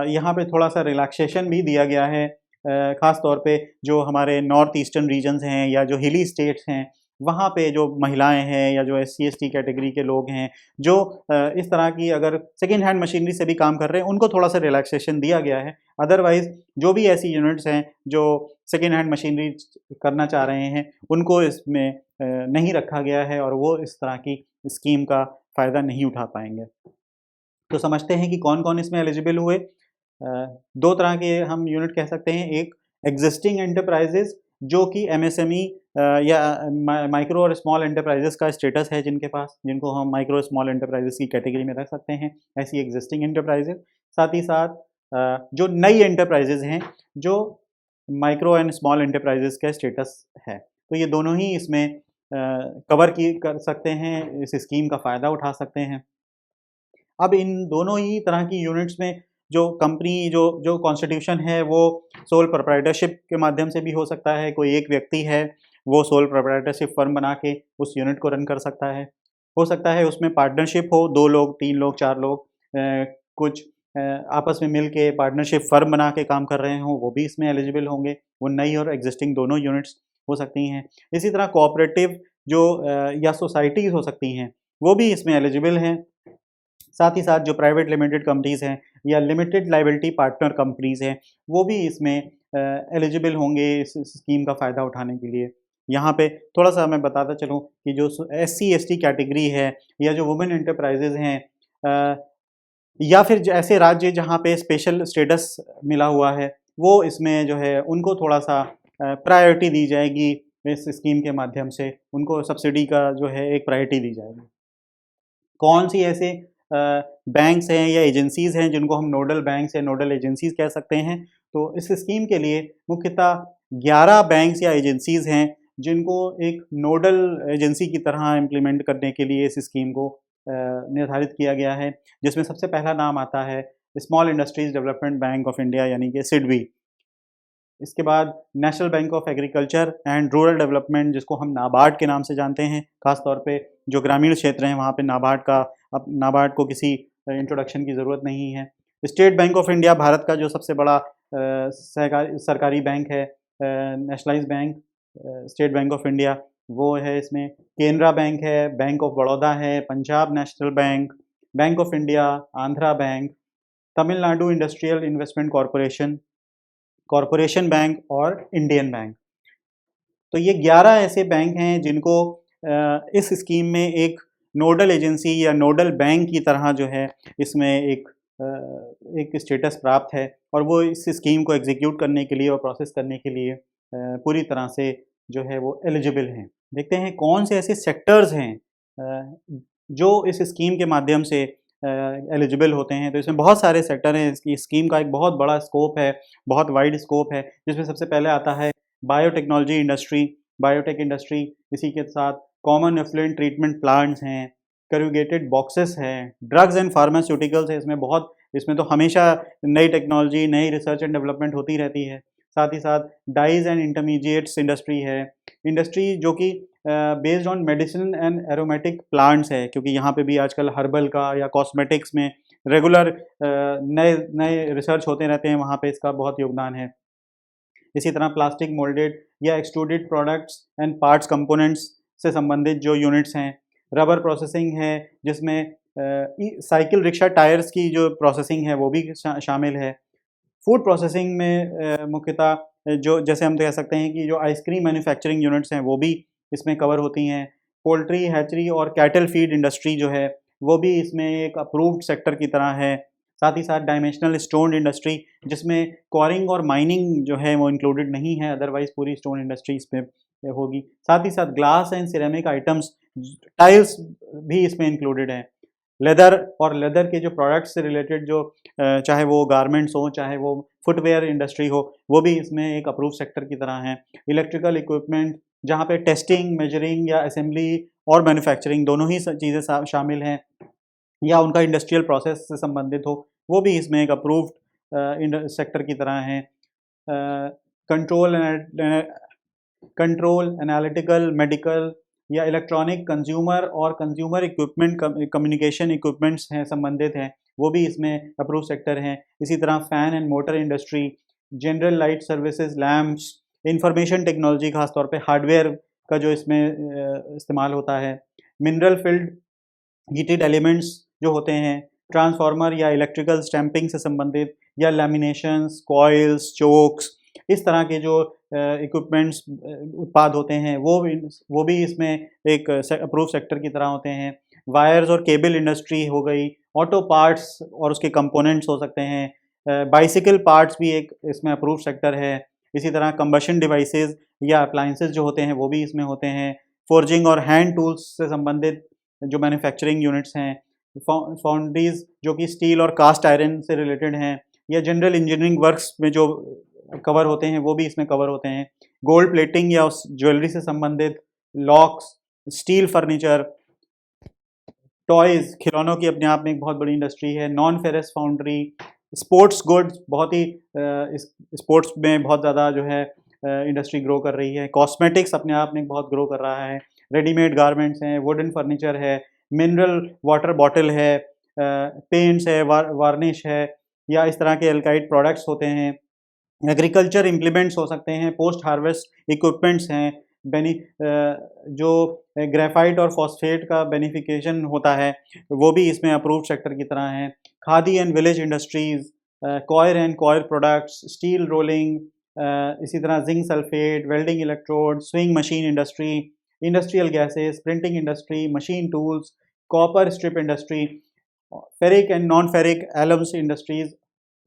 यहाँ पे थोड़ा-सा रिलैक्सेशन भी दिया गया है। ख़ास तौर पे जो हमारे नॉर्थ ईस्टर्न रीजन्स हैं या जो हिली स्टेट्स हैं, वहाँ पे जो महिलाएँ हैं या जो एससी एसटी कैटेगरी के लोग हैं, जो इस तरह की अगर सेकंड हैंड मशीनरी से भी काम कर रहे हैं, उनको थोड़ा-सा रिलैक्सेशन दिया गया है। अदरवाइज़ जो भी ऐसी यूनिट्स हैं, जो सेकंड हैंड मशीनरी करना चाह रहे हैं, उनको इसमें नहीं रखा गया है और वो इस तरह की स्कीम का फ़ायदा नहीं उठा पाएँगे। तो समझते हैं कि कौन-कौन इसमें एलिजिबल हुए। 2 तरह के हम यूनिट कह सकते हैं, एक एक्जिस्टिंग एंटरप्राइज़ेज़ जो कि एमएसएमई या माइक्रो और स्मॉल एंटरप्राइज़ेज़ का स्टेटस है जिनके पास, जिनको हम माइक्रो स्मॉल एंटरप्राइज़ेज़ की कैटेगरी में रख सकते हैं, ऐसी एक्जिस्टिंग एंटरप्राइज़ेज़। साथ ही साथ जो नई एंटरप्राइज़ेज़ हैं, जो माइक्रो एंड स्मॉल एंटरप्राइज़ेज़ का स्टेटस है। तो ये दोनों ही इसमें कवर की कर सकते हैं, इस स्कीम का फ़ायदा उठा सकते हैं। अब इन दोनों ही तरह की यूनिट्स में जो कंपनी जो जो कॉन्स्टिट्यूशन है वो सोल प्रोप्राइटरशिप के माध्यम से भी हो सकता है। कोई एक व्यक्ति है, वो सोल प्रोप्राइटरशिप फर्म बना के उस यूनिट को रन कर सकता है। हो सकता है उसमें पार्टनरशिप हो, 2 लोग, 3 लोग, 4 लोग कुछ आपस में मिल के पार्टनरशिप फर्म बना के काम कर रहे हों, वो भी इसमें एलिजिबल होंगे। वो नई और एग्जिस्टिंग दोनों यूनिट्स हो सकती हैं। इसी तरह कोऑपरेटिव जो या सोसाइटीज़ हो सकती हैं, वो भी इसमें एलिजिबल हैं। साथ ही साथ जो प्राइवेट लिमिटेड कंपनीज़ हैं या लिमिटेड लायबिलिटी पार्टनर कंपनीज़ हैं, वो भी इसमें एलिजिबल होंगे इस स्कीम का फ़ायदा उठाने के लिए। यहाँ पे थोड़ा-सा मैं बताता चलूँ कि जो एससी, एसटी कैटेगरी है या जो वुमेन एंटरप्राइज़ेज़ हैं या फिर ऐसे राज्य जहाँ पे स्पेशल स्टेटस मिला हुआ है, वो इसमें जो है उनको थोड़ा-सा प्रायोरिटी दी जाएगी इस स्कीम के माध्यम से, उनको सब्सिडी का जो है एक प्रायोरिटी दी जाएगी। कौन सी ऐसे बैंक्स हैं या एजेंसीज़ हैं जिनको हम नोडल बैंक्स या नोडल एजेंसीज़ कह सकते हैं। तो इस स्कीम के लिए मुख्यतः 11 बैंक्स या एजेंसीज़ हैं जिनको एक नोडल एजेंसी की तरह इम्प्लीमेंट करने के लिए इस स्कीम को निर्धारित किया गया है। जिसमें सबसे पहला नाम आता है small industries development bank of India यानी कि सिडबी। इसके बाद national bank of agriculture and rural development जिसको हम नाबार्ड के नाम से जानते हैं, ख़ास तौर पे जो ग्रामीण क्षेत्र हैं वहाँ पे नाबार्ड को किसी इंट्रोडक्शन की ज़रूरत नहीं है। State bank of India Bharat का जो सबसे बड़ा सरकारी बैंक है, nationalised bank state bank of India वो है इसमें। केनरा बैंक है, बैंक ऑफ बड़ौदा है, Punjab national bank, bank of India, Andhra bank, Tamil Nadu industrial investment corporation bank और इंडियन बैंक। तो ये 11 ऐसे बैंक हैं जिनको इस स्कीम में एक नोडल एजेंसी या नोडल बैंक की तरह जो है इसमें एक स्टेटस प्राप्त है और वो इस स्कीम को एग्जीक्यूट करने के लिए और प्रोसेस करने के लिए पूरी तरह से जो है वो एलिजिबल हैं। देखते हैं कौन से ऐसे सेक्टर्स हैं जो इस स्कीम के माध्यम से एलिजिबल होते हैं। तो इसमें बहुत सारे सेक्टर हैं, इसकी स्कीम का एक बहुत बड़ा स्कोप है, बहुत वाइड स्कोप है, जिसमें सबसे पहले आता है बायोटेक्नोलॉजी इंडस्ट्री, बायोटेक इंडस्ट्री, इसी के साथ कॉमन एफ्लुएंट ट्रीटमेंट प्लांट्स हैं, करूगेटेड बॉक्सेस हैं, ड्रग्स एंड फार्मास्यूटिकल्स है, इसमें तो हमेशा नई टेक्नोलॉजी, नई रिसर्च एंड डेवलपमेंट होती रहती है। साथ ही साथ डाइज एंड इंटरमीडिएट्स इंडस्ट्री है, इंडस्ट्री जो कि based on medicine and aromatic plants है, क्योंकि यहाँ पे भी आजकल हर्बल का या कॉस्मेटिक्स में रेगुलर नए नए रिसर्च होते रहते हैं, वहाँ पे इसका बहुत योगदान है। इसी तरह प्लास्टिक मोल्डेड या extruded products and parts components से संबंधित जो यूनिट्स हैं, रबर प्रोसेसिंग है जिसमें साइकिल रिक्शा टायर्स की जो प्रोसेसिंग है वो भी शामिल है। फूड प्रोसेसिंग में मुख्यतः जो जैसे हम कह सकते हैं कि जो आइसक्रीम मैन्युफैक्चरिंग यूनिट्स हैं वो भी इसमें कवर होती हैं। पोल्ट्री, हैचरी और कैटल फीड इंडस्ट्री जो है वो भी इसमें एक अप्रूव्ड सेक्टर की तरह है। साथ ही साथ डायमेंशनल स्टोन इंडस्ट्री जिसमें क्वारिंग और माइनिंग जो है वो इंक्लूडेड नहीं है, अदरवाइज पूरी स्टोन इंडस्ट्री इसमें होगी। साथ ही साथ glass and ceramic items, tiles भी इसमें इंक्लूडेड हैं। लेदर और लेदर के जो प्रोडक्ट्स से रिलेटेड जो चाहे वो गारमेंट्स हो, चाहे वो फुटवेयर इंडस्ट्री हो, वो भी इसमें एक अप्रूव सेक्टर की तरह हैं। इलेक्ट्रिकल इक्विपमेंट जहाँ पे टेस्टिंग, मेजरिंग या असेंबली और मैन्युफैक्चरिंग दोनों ही चीज़ें शामिल हैं या उनका इंडस्ट्रियल प्रोसेस से संबंधित हो, वो भी इसमें एक अप्रूव्ड सेक्टर की तरह हैं। कंट्रोल कंट्रोल, एनालिटिकल, मेडिकल या इलेक्ट्रॉनिक कंज्यूमर और कंज्यूमर इक्विपमेंट कम्युनिकेशन इक्विपमेंट्स हैं संबंधित हैं, वो भी इसमें अप्रूव सेक्टर हैं। इसी तरह fan and motor industry, general light services, lamps, information technology, खासतौर पे हार्डवेयर का जो इसमें इस्तेमाल होता है। मिनरल फील्ड हीटेड एलिमेंट्स जो होते हैं, ट्रांसफार्मर या इलेक्ट्रिकल स्टैंपिंग से संबंधित या लैमिनेशंस, कॉइल्स, चोक्स, इस तरह के जो इक्विपमेंट्स उत्पाद होते हैं वो भी इसमें एक अप्रूव सेक्टर की तरह होते हैं। वायर्स और केबल इंडस्ट्री हो गई, ऑटो पार्ट्स और उसके कंपोनेंट्स हो सकते हैं, बाइसिकल पार्ट्स भी एक इसमें अप्रूव सेक्टर है। इसी तरह कंबशन डिवाइसेस या अप्लाइंसेस जो होते हैं वो भी इसमें होते हैं। फोर्जिंग और हैंड टूल्स से संबंधित जो मैन्युफैक्चरिंग यूनिट्स हैं, फाउंड्रीज जो कि स्टील और कास्ट आयरन से रिलेटेड हैं, या जनरल इंजीनियरिंग वर्क्स में जो कवर होते हैं वो भी इसमें कवर होते हैं। गोल्ड प्लेटिंग या उस ज्वेलरी से संबंधित, लॉक्स, स्टील फर्नीचर, टॉयज़, खिलौनों की अपने आप में एक बहुत बड़ी इंडस्ट्री है। Non ferrous foundry, sports goods, बहुत ही स्पोर्ट्स में बहुत ज़्यादा जो है इंडस्ट्री ग्रो कर रही है। कॉस्मेटिक्स अपने आप में बहुत ग्रो कर रहा है। रेडीमेड गारमेंट्स हैं, वुडन फर्नीचर है, मिनरल वाटर बॉटल है, पेंट्स है, वार्निश है, या इस तरह के एल्काइड प्रोडक्ट्स होते हैं। एग्रीकल्चर इम्प्लीमेंट्स हो सकते हैं, पोस्ट हार्वेस्ट इक्विपमेंट्स हैं, जो ग्रेफाइट और फॉस्फेट का बेनिफिकेशन होता है वो भी इसमें अप्रूव्ड सेक्टर की तरह है। Khadi and village industries, coir and coir products, steel rolling, इसी तरह zinc sulphate, welding electrode, swing machine industry, industrial gases, printing industry, machine tools, copper strip industry, ferric and non ferric Elms industries,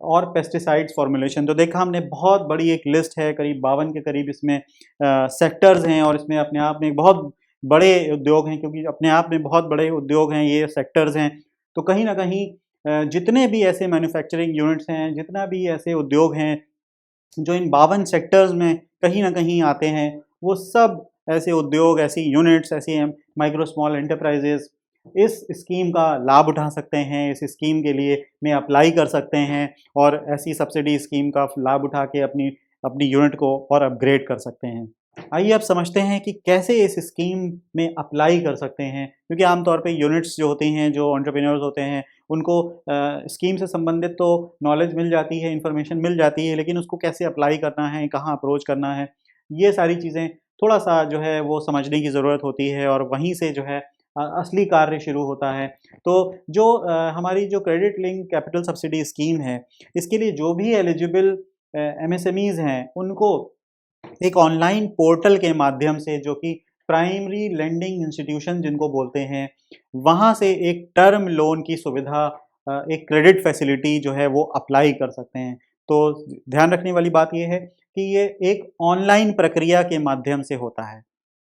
और pesticides formulation. तो देखा हमने बहुत बड़ी एक list है, करीब 52 के करीब इसमें सेक्टर्स हैं, और इसमें अपने आप में एक बहुत बड़े उद्योग हैं, क्योंकि अपने आप में बहुत बड़े उद्योग हैं, ये सेक्टर्स हैं। तो कहीं ना कहीं जितने भी ऐसे मैन्युफैक्चरिंग यूनिट्स हैं, जितना भी ऐसे उद्योग हैं जो इन 52 सेक्टर्स में कहीं ना कहीं आते हैं, वो सब ऐसे उद्योग, ऐसी यूनिट्स, ऐसी माइक्रो स्मॉल एंटरप्राइजेस इस स्कीम का लाभ उठा सकते हैं, इस स्कीम के लिए में अप्लाई कर सकते हैं, और ऐसी सब्सिडी स्कीम का लाभ उठा के अपनी अपनी यूनिट को और अपग्रेड कर सकते हैं। आइए अब समझते हैं कि कैसे इस स्कीम में अप्लाई कर सकते हैं, क्योंकि आमतौर पे यूनिट्स जो होती हैं, जो एंटरप्रेन्योर्स होते हैं, उनको स्कीम से संबंधित तो नॉलेज मिल जाती है, इन्फॉर्मेशन मिल जाती है, लेकिन उसको कैसे अप्लाई करना है, कहाँ अप्रोच करना है, ये सारी चीज़ें थोड़ा-सा जो है वो समझने की ज़रूरत होती है, और वहीं से जो है असली कार्य शुरू होता है। तो जो हमारी जो credit link capital subsidy scheme है, इसके लिए जो भी एलिजिबल एमएसएमईज़ हैं, उनको एक ऑनलाइन पोर्टल के माध्यम से, जो कि प्राइमरी लेंडिंग इंस्टीट्यूशन जिनको बोलते हैं, वहाँ से एक टर्म लोन की सुविधा, एक क्रेडिट फैसिलिटी जो है वो अप्लाई कर सकते हैं। तो ध्यान रखने वाली बात ये है कि ये एक ऑनलाइन प्रक्रिया के माध्यम से होता है।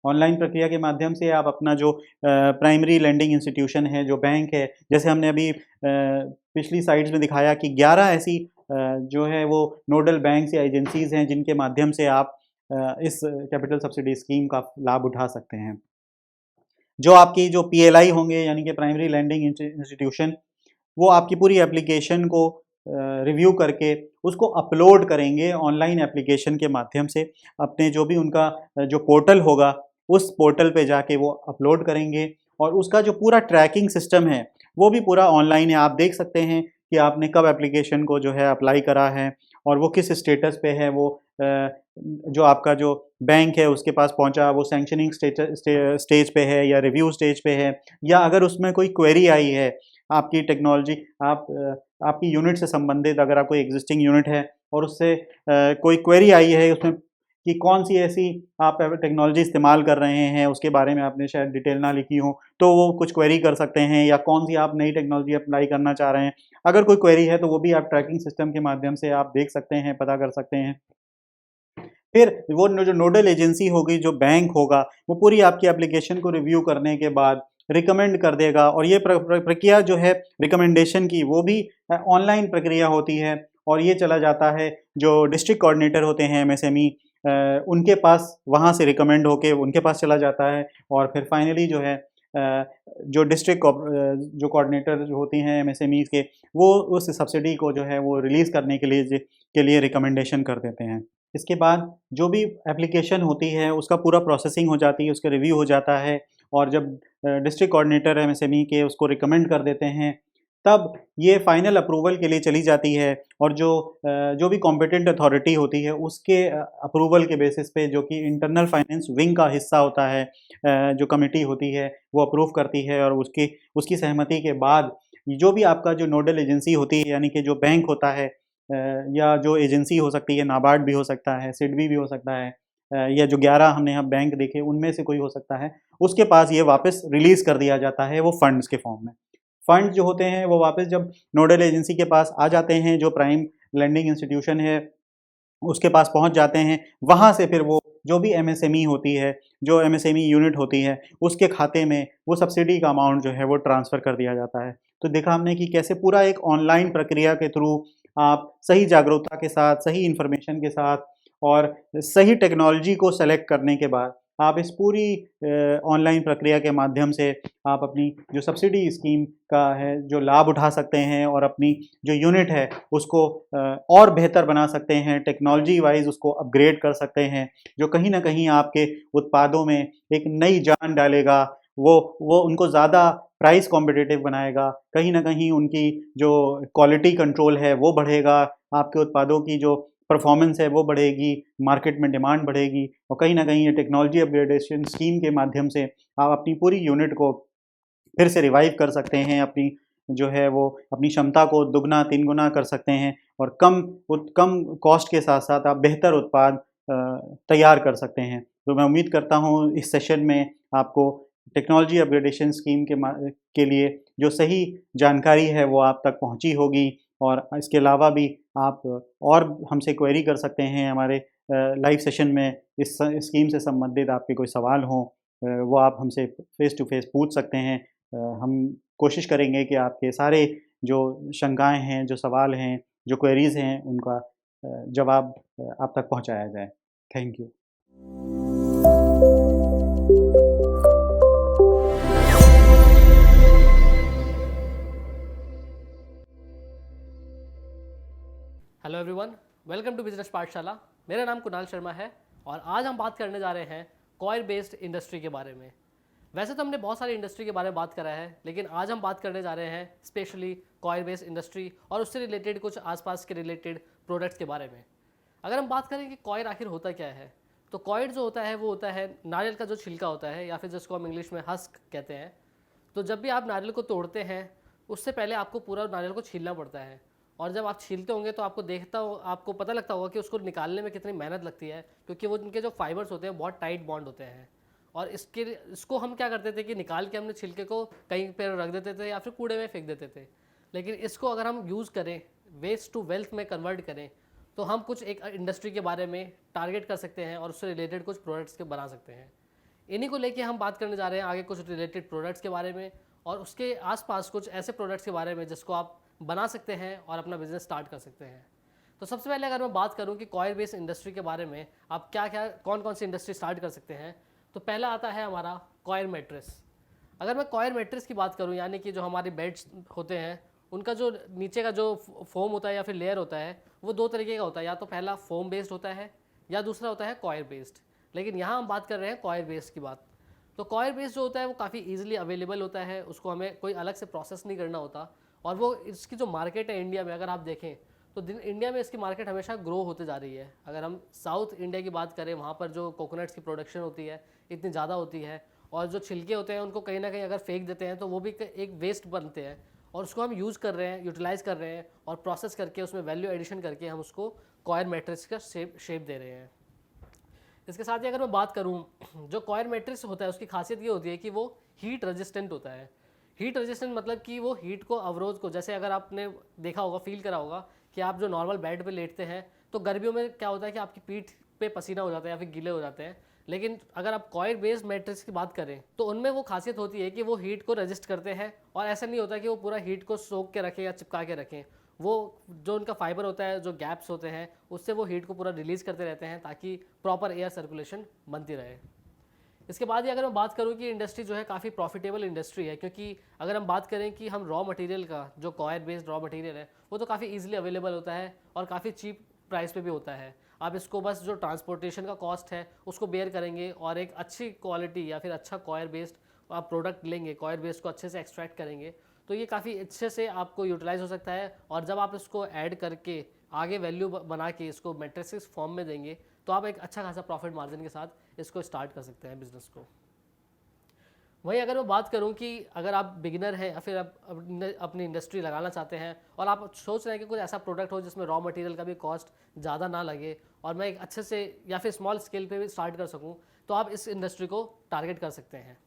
ऑनलाइन प्रक्रिया के माध्यम से आप अपना जो प्राइमरी लेंडिंग इंस्टीट्यूशन है, जो बैंक है, जैसे हमने अभी पिछली स्लाइड्स में दिखाया कि 11 ऐसी जो है वो नोडल बैंक्स या एजेंसीज़ हैं जिनके माध्यम से आप इस कैपिटल सब्सिडी स्कीम का लाभ उठा सकते हैं। जो आपकी जो पीएलआई होंगे, यानी कि प्राइमरी लेंडिंग इंस्टीट्यूशन, वो आपकी पूरी एप्लीकेशन को रिव्यू करके उसको अपलोड करेंगे ऑनलाइन एप्लीकेशन के माध्यम से, अपने जो भी उनका जो पोर्टल होगा, उस पोर्टल पे जाके वो अपलोड करेंगे, और उसका जो पूरा ट्रैकिंग सिस्टम है वो भी पूरा ऑनलाइन है। आप देख सकते हैं कि आपने कब एप्लीकेशन को जो है अप्लाई करा है, और वो किस स्टेटस पे है, वो जो आपका जो बैंक है उसके पास पहुंचा, वो सैंक्शनिंग स्टेज पे है या रिव्यू स्टेज पे है, या अगर उसमें कोई क्वेरी आई है, आपकी टेक्नोलॉजी, आपकी यूनिट से संबंधित, अगर आप कोई एग्जिस्टिंग यूनिट है और उससे कोई क्वेरी आई है उसमें कि कौन सी ऐसी आप टेक्नोलॉजी इस्तेमाल कर रहे हैं, उसके बारे में आपने शायद डिटेल ना लिखी हो, तो वो कुछ क्वेरी कर सकते हैं, या कौन सी आप नई टेक्नोलॉजी अप्लाई करना चाह रहे हैं, अगर कोई क्वेरी है तो वो भी आप ट्रैकिंग सिस्टम के माध्यम से आप देख सकते हैं, पता कर सकते हैं। फिर वो जो नोडल एजेंसी होगी, जो बैंक होगा, वो पूरी आपकी एप्लीकेशन को रिव्यू करने के बाद रिकमेंड कर देगा, और ये प्रक्रिया जो है रिकमेंडेशन की, वो भी ऑनलाइन प्रक्रिया होती है, और ये चला जाता है जो डिस्ट्रिक्ट कोऑर्डिनेटर होते हैं एमएसएमई, उनके पास, वहाँ से रिकमेंड होके उनके पास चला जाता है, और फिर फाइनली जो है जो डिस्ट्रिक्ट जो कोऑर्डिनेटर जो होती हैं एमएसएमई के, वो उस सब्सिडी को जो है वो रिलीज़ करने के लिए रिकमेंडेशन कर देते हैं। इसके बाद जो भी एप्लीकेशन होती है उसका पूरा प्रोसेसिंग हो जाती है, उसका रिव्यू हो जाता है, और जब डिस्ट्रिक्ट कोऑर्डिनेटर एमएसएमई के उसको रिकमेंड कर देते हैं, तब ये फाइनल अप्रूवल के लिए चली जाती है, और जो भी कॉम्पिटेंट अथॉरिटी होती है उसके अप्रूवल के बेसिस पे, जो कि इंटरनल फाइनेंस विंग का हिस्सा होता है, जो कमिटी होती है वो अप्रूव करती है, और उसकी सहमति के बाद जो भी आपका जो नोडल एजेंसी होती है, यानी कि जो बैंक होता है, या जो एजेंसी हो सकती है, नाबार्ड भी हो सकता है, सिडबी भी हो सकता है, या जो 11 हमने यहाँ बैंक देखे उनमें से कोई हो सकता है, उसके पास ये वापस रिलीज़ कर दिया जाता है वो फंड्स के फॉर्म में। फंड्स जो होते हैं वो वापस जब नोडल एजेंसी के पास आ जाते हैं, जो प्राइम लेंडिंग इंस्टीट्यूशन है उसके पास पहुंच जाते हैं, वहाँ से फिर वो जो भी एमएसएमई होती है, जो एमएसएमई यूनिट होती है, उसके खाते में वो सब्सिडी का अमाउंट जो है वो ट्रांसफ़र कर दिया जाता है। तो देखा हमने कि कैसे पूरा एक ऑनलाइन प्रक्रिया के थ्रू आप सही जागरूकता के साथ, सही इन्फॉर्मेशन के साथ, और सही टेक्नोलॉजी को सेलेक्ट करने के बाद आप इस पूरी ऑनलाइन प्रक्रिया के माध्यम से आप अपनी जो सब्सिडी स्कीम का है जो लाभ उठा सकते हैं, और अपनी जो यूनिट है उसको और बेहतर बना सकते हैं, टेक्नोलॉजी वाइज उसको अपग्रेड कर सकते हैं, जो कहीं ना कहीं आपके उत्पादों में एक नई जान डालेगा, वो उनको ज़्यादा प्राइस कॉम्पिटिटिव बनाएगा, कहीं न कहीं उनकी जो क्वालिटी कंट्रोल है वो बढ़ेगा, आपके उत्पादों की जो परफॉर्मेंस है वो बढ़ेगी, मार्केट में डिमांड बढ़ेगी और कहीं न कहीं ये टेक्नोलॉजी अपग्रेडेशन स्कीम के माध्यम से आप अपनी पूरी यूनिट को फिर से रिवाइव कर सकते हैं, अपनी जो है वो अपनी क्षमता को दुगना तीन गुना कर सकते हैं और कम कॉस्ट के साथ साथ आप बेहतर उत्पाद तैयार कर सकते हैं। तो मैं उम्मीद करता हूँ इस सेशन में आपको टेक्नोलॉजी अपग्रेडेशन स्कीम के लिए जो सही जानकारी है वो आप तक पहुँची होगी और इसके अलावा भी आप और हमसे क्वेरी कर सकते हैं हमारे लाइव सेशन में इस स्कीम से संबंधित आपके कोई सवाल हों वो आप हमसे फेस टू फेस पूछ सकते हैं। हम कोशिश करेंगे कि आपके सारे जो शंकाएँ हैं, जो सवाल हैं, जो क्वेरीज़ हैं, उनका जवाब आप तक पहुँचाया जाए। Thank you. Hello everyone, welcome to business Pathshala. मेरा नाम कुणाल शर्मा है और आज हम बात करने जा रहे हैं कॉयर बेस्ड इंडस्ट्री के बारे में। वैसे तो हमने बहुत सारी इंडस्ट्री के बारे में बात करा है, लेकिन आज हम बात करने जा रहे हैं स्पेशली कॉयर बेस्ड इंडस्ट्री और उससे रिलेटेड कुछ आसपास के रिलेटेड प्रोडक्ट्स के बारे में। अगर हम बात करें कि कॉयर आखिर होता क्या है, तो कॉयर जो होता है वो होता है नारियल का जो छिलका होता है, या फिर जिसको हम इंग्लिश में हस्क कहते हैं। तो जब भी आप नारियल को तोड़ते हैं, उससे पहले आपको पूरा नारियल को छीलना पड़ता है। और जब आप छीलते होंगे तो आपको पता लगता होगा कि उसको निकालने में कितनी मेहनत लगती है, क्योंकि वो उनके जो फाइबर्स होते हैं बहुत टाइट बॉन्ड होते हैं। और इसको हम क्या करते थे कि निकाल के हमने छिलके को कहीं पर रख देते थे या फिर कूड़े में फेंक देते थे। लेकिन इसको अगर हम यूज़ करें, वेस्ट टू वेल्थ में कन्वर्ट करें, तो हम कुछ एक इंडस्ट्री के बारे में टारगेट कर सकते हैं और उससे रिलेटेड कुछ प्रोडक्ट्स के बना सकते हैं। इन्हीं को लेके हम बात करने जा रहे हैं आगे कुछ रिलेटेड प्रोडक्ट्स के बारे में और उसके आसपास कुछ ऐसे प्रोडक्ट्स के बारे में जिसको आप बना सकते हैं और अपना बिजनेस स्टार्ट कर सकते हैं। तो सबसे पहले अगर मैं बात करूं कि कॉयर बेस्ड इंडस्ट्री के बारे में आप कौन कौन सी इंडस्ट्री स्टार्ट कर सकते हैं, तो पहला आता है हमारा कॉयर मैट्रेस। अगर मैं कॉयर मैट्रेस की बात करूं, यानी कि जो हमारे बेड्स होते हैं उनका जो नीचे का जो फोम होता है या फिर लेयर होता है, वो दो तरीके का होता है। या तो पहला फोम बेस्ड होता है या दूसरा होता है कॉयर बेस्ड। लेकिन यहाँ हम बात कर रहे हैं कॉयर बेस्ड की बात। तो कॉयर बेस्ड जो होता है वो काफ़ी ईजिली अवेलेबल होता है, उसको हमें कोई अलग से प्रोसेस नहीं करना होता। और वो इसकी जो मार्केट है इंडिया में, अगर आप देखें तो इंडिया में इसकी मार्केट हमेशा ग्रो होते जा रही है। अगर हम साउथ इंडिया की बात करें, वहाँ पर जो कोकोनट्स की प्रोडक्शन होती है इतनी ज़्यादा होती है, और जो छिलके होते हैं उनको कहीं ना कहीं अगर फेंक देते हैं तो वो भी एक वेस्ट बनते हैं, और उसको हम यूज़ कर रहे हैं, यूटिलाइज़ कर रहे हैं और प्रोसेस करके उसमें वैल्यू एडिशन करके हम उसको कॉयर मैट्रिक्स का शेप दे रहे हैं। इसके साथ ही अगर मैं बात करूं, जो कॉयर मैट्रिक्स होता है उसकी खासियत ये होती है कि वो हीट रेजिस्टेंट होता है। हीट रेजिस्टेंट मतलब कि वो हीट को अवरोध को, जैसे अगर आपने देखा होगा, फील करा होगा कि आप जो नॉर्मल बेड पे लेटते हैं तो गर्मियों में क्या होता है कि आपकी पीठ पे पसीना हो जाता है या फिर गीले हो जाते हैं। लेकिन अगर आप कॉयर बेस्ड मैट्रिक्स की बात करें तो उनमें वो खासियत होती है कि वो हीट को रेजिस्ट करते हैं, और ऐसा नहीं होता कि वो पूरा हीट को सोख के रखें या चिपका के रखें। वो जो उनका फाइबर होता है, जो गैप्स होते हैं, उससे वो हीट को पूरा रिलीज़ करते रहते हैं ताकि प्रॉपर एयर सर्कुलेशन बनती रहे। इसके बाद ही अगर मैं बात करूं कि इंडस्ट्री जो है काफ़ी प्रॉफिटेबल इंडस्ट्री है, क्योंकि अगर हम बात करें कि हम रॉ मटेरियल का, जो कॉयर बेस्ड रॉ मटेरियल है, वो तो काफ़ी ईजिली अवेलेबल होता है और काफ़ी चीप प्राइस पे भी होता है। आप इसको बस जो ट्रांसपोर्टेशन का कॉस्ट है उसको बेयर करेंगे और एक अच्छी क्वालिटी या फिर अच्छा कॉयर बेस्ड आप प्रोडक्ट लेंगे, कॉयर बेस्ड को अच्छे से एक्सट्रैक्ट करेंगे, तो ये काफ़ी अच्छे से आपको यूटिलाइज हो सकता है। और जब आप इसको ऐड करके आगे वैल्यू बना के इसको मैट्रिक्स फॉर्म में देंगे तो आप एक अच्छा खासा प्रॉफिट मार्जिन के साथ इसको स्टार्ट कर सकते हैं बिजनेस को। वहीं अगर मैं बात करूं कि अगर आप बिगिनर हैं या फिर आप अपनी इंडस्ट्री लगाना चाहते हैं और आप सोच रहे हैं कि कुछ ऐसा प्रोडक्ट हो जिसमें रॉ मटेरियल का भी कॉस्ट ज़्यादा ना लगे और मैं एक अच्छे से या फिर स्मॉल स्केल पे भी स्टार्ट कर सकूं, तो आप इस इंडस्ट्री को टारगेट कर सकते हैं।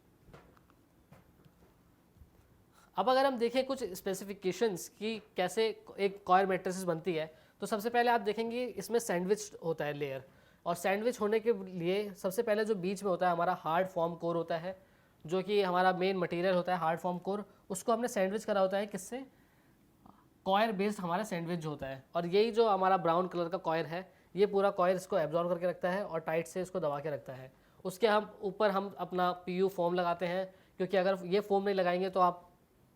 अब अगर हम देखें कुछ स्पेसिफिकेशंस कि कैसे एक कॉयर मैट्रिसेस बनती है, तो सबसे पहले आप देखेंगे इसमें सैंडविच होता है लेयर। और सैंडविच होने के लिए सबसे पहले जो बीच में होता है हमारा हार्ड फॉर्म कोर होता है, जो कि हमारा मेन मटेरियल होता है हार्ड फॉर्म कोर, उसको हमने सैंडविच करा होता है किससे? कॉयर बेस्ड हमारा सैंडविच जो होता है। और यही जो हमारा ब्राउन कलर का कॉयर है, ये पूरा कॉयर इसको एब्जॉर्ब करके रखता है और टाइट से इसको दबा के रखता है। उसके हम ऊपर हम अपना पीयू फोम लगाते हैं, क्योंकि अगर ये फोम नहीं लगाएंगे तो आप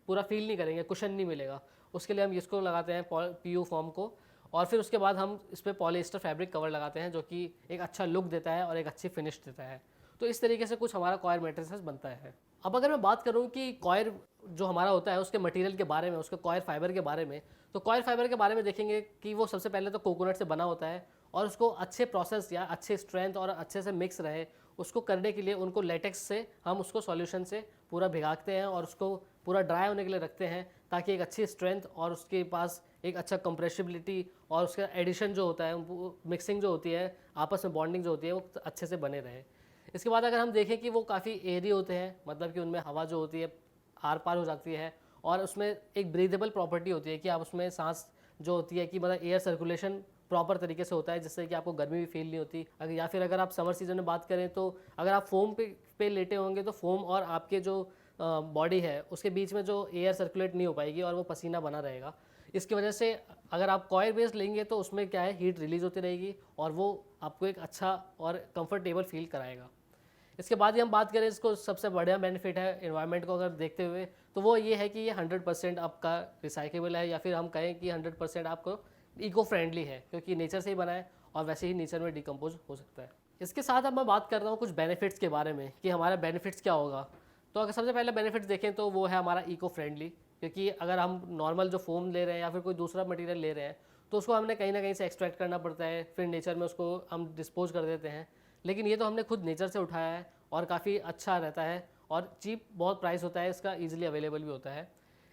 पूरा फील नहीं करेंगे, कुशन नहीं मिलेगा। उसके लिए हम इसको लगाते हैं पीयू फॉर्म को, और फिर उसके बाद हम इस पर पॉलिएस्टर फैब्रिक कवर लगाते हैं, जो कि एक अच्छा लुक देता है और एक अच्छी फिनिश देता है। तो इस तरीके से कुछ हमारा कॉयर मैट्रिसेस बनता है। अब अगर मैं बात करूं कि कॉयर जो हमारा होता है उसके मटेरियल के बारे में, उसके कॉयर फाइबर के बारे में, तो कॉयर फाइबर के बारे में देखेंगे कि वो सबसे पहले तो कोकोनट से बना होता है और उसको अच्छे प्रोसेस या अच्छे स्ट्रेंथ और अच्छे से मिक्स रहे उसको करने के लिए उनको लेटेक्स से हम उसको सॉल्यूशन से पूरा भिगाते हैं और उसको पूरा ड्राई होने के लिए रखते हैं ताकि एक अच्छी स्ट्रेंथ और उसके पास एक अच्छा कंप्रेसिबिलिटी और उसका एडिशन जो होता है, मिक्सिंग जो होती है, आपस में बॉन्डिंग जो होती है वो अच्छे से बने रहे। इसके बाद अगर हम देखें कि वो काफ़ी एयरी होते हैं, मतलब कि उनमें हवा जो होती है आर पार हो जाती है और उसमें एक ब्रीदेबल प्रॉपर्टी होती है कि आप उसमें सांस जो होती है कि मतलब एयर सर्कुलेशन प्रॉपर तरीके से होता है जिससे कि आपको गर्मी भी फील नहीं होती। अगर या फिर अगर आप समर सीजन में बात करें तो अगर आप फोम पे लेटे होंगे तो फोम और आपके जो बॉडी है उसके बीच में जो एयर सर्कुलेट नहीं हो पाएगी और वो पसीना बना रहेगा। इसकी वजह से अगर आप कॉयर बेस्ड लेंगे तो उसमें क्या है, हीट रिलीज होती रहेगी और वो आपको एक अच्छा और कंफर्टेबल फील कराएगा। इसके बाद ही हम बात करें इसको सबसे बढ़िया बेनिफिट है एनवायरनमेंट को अगर देखते हुए तो वो ये है कि ये 100% आपका रिसाइकेबल है या फिर हम कहें कि 100% आपको इको फ्रेंडली है क्योंकि नेचर से ही बना है और वैसे ही नेचर में डिकम्पोज हो सकता है। इसके साथ अब मैं बात कर रहा हूँ कुछ बेनिफिट्स के बारे में कि हमारा बेनिफिट्स क्या होगा। तो अगर सबसे पहले बेनिफिट्स देखें तो वो है हमारा इको फ्रेंडली, क्योंकि अगर हम नॉर्मल जो फोम ले रहे हैं या फिर कोई दूसरा मटेरियल ले रहे हैं तो उसको हमने कहीं ना कहीं से एक्सट्रैक्ट करना पड़ता है, फिर नेचर में उसको हम डिस्पोज कर देते हैं। लेकिन ये तो हमने खुद नेचर से उठाया है और काफ़ी अच्छा रहता है और चीप बहुत प्राइस होता है इसका, ईजिली अवेलेबल भी होता है।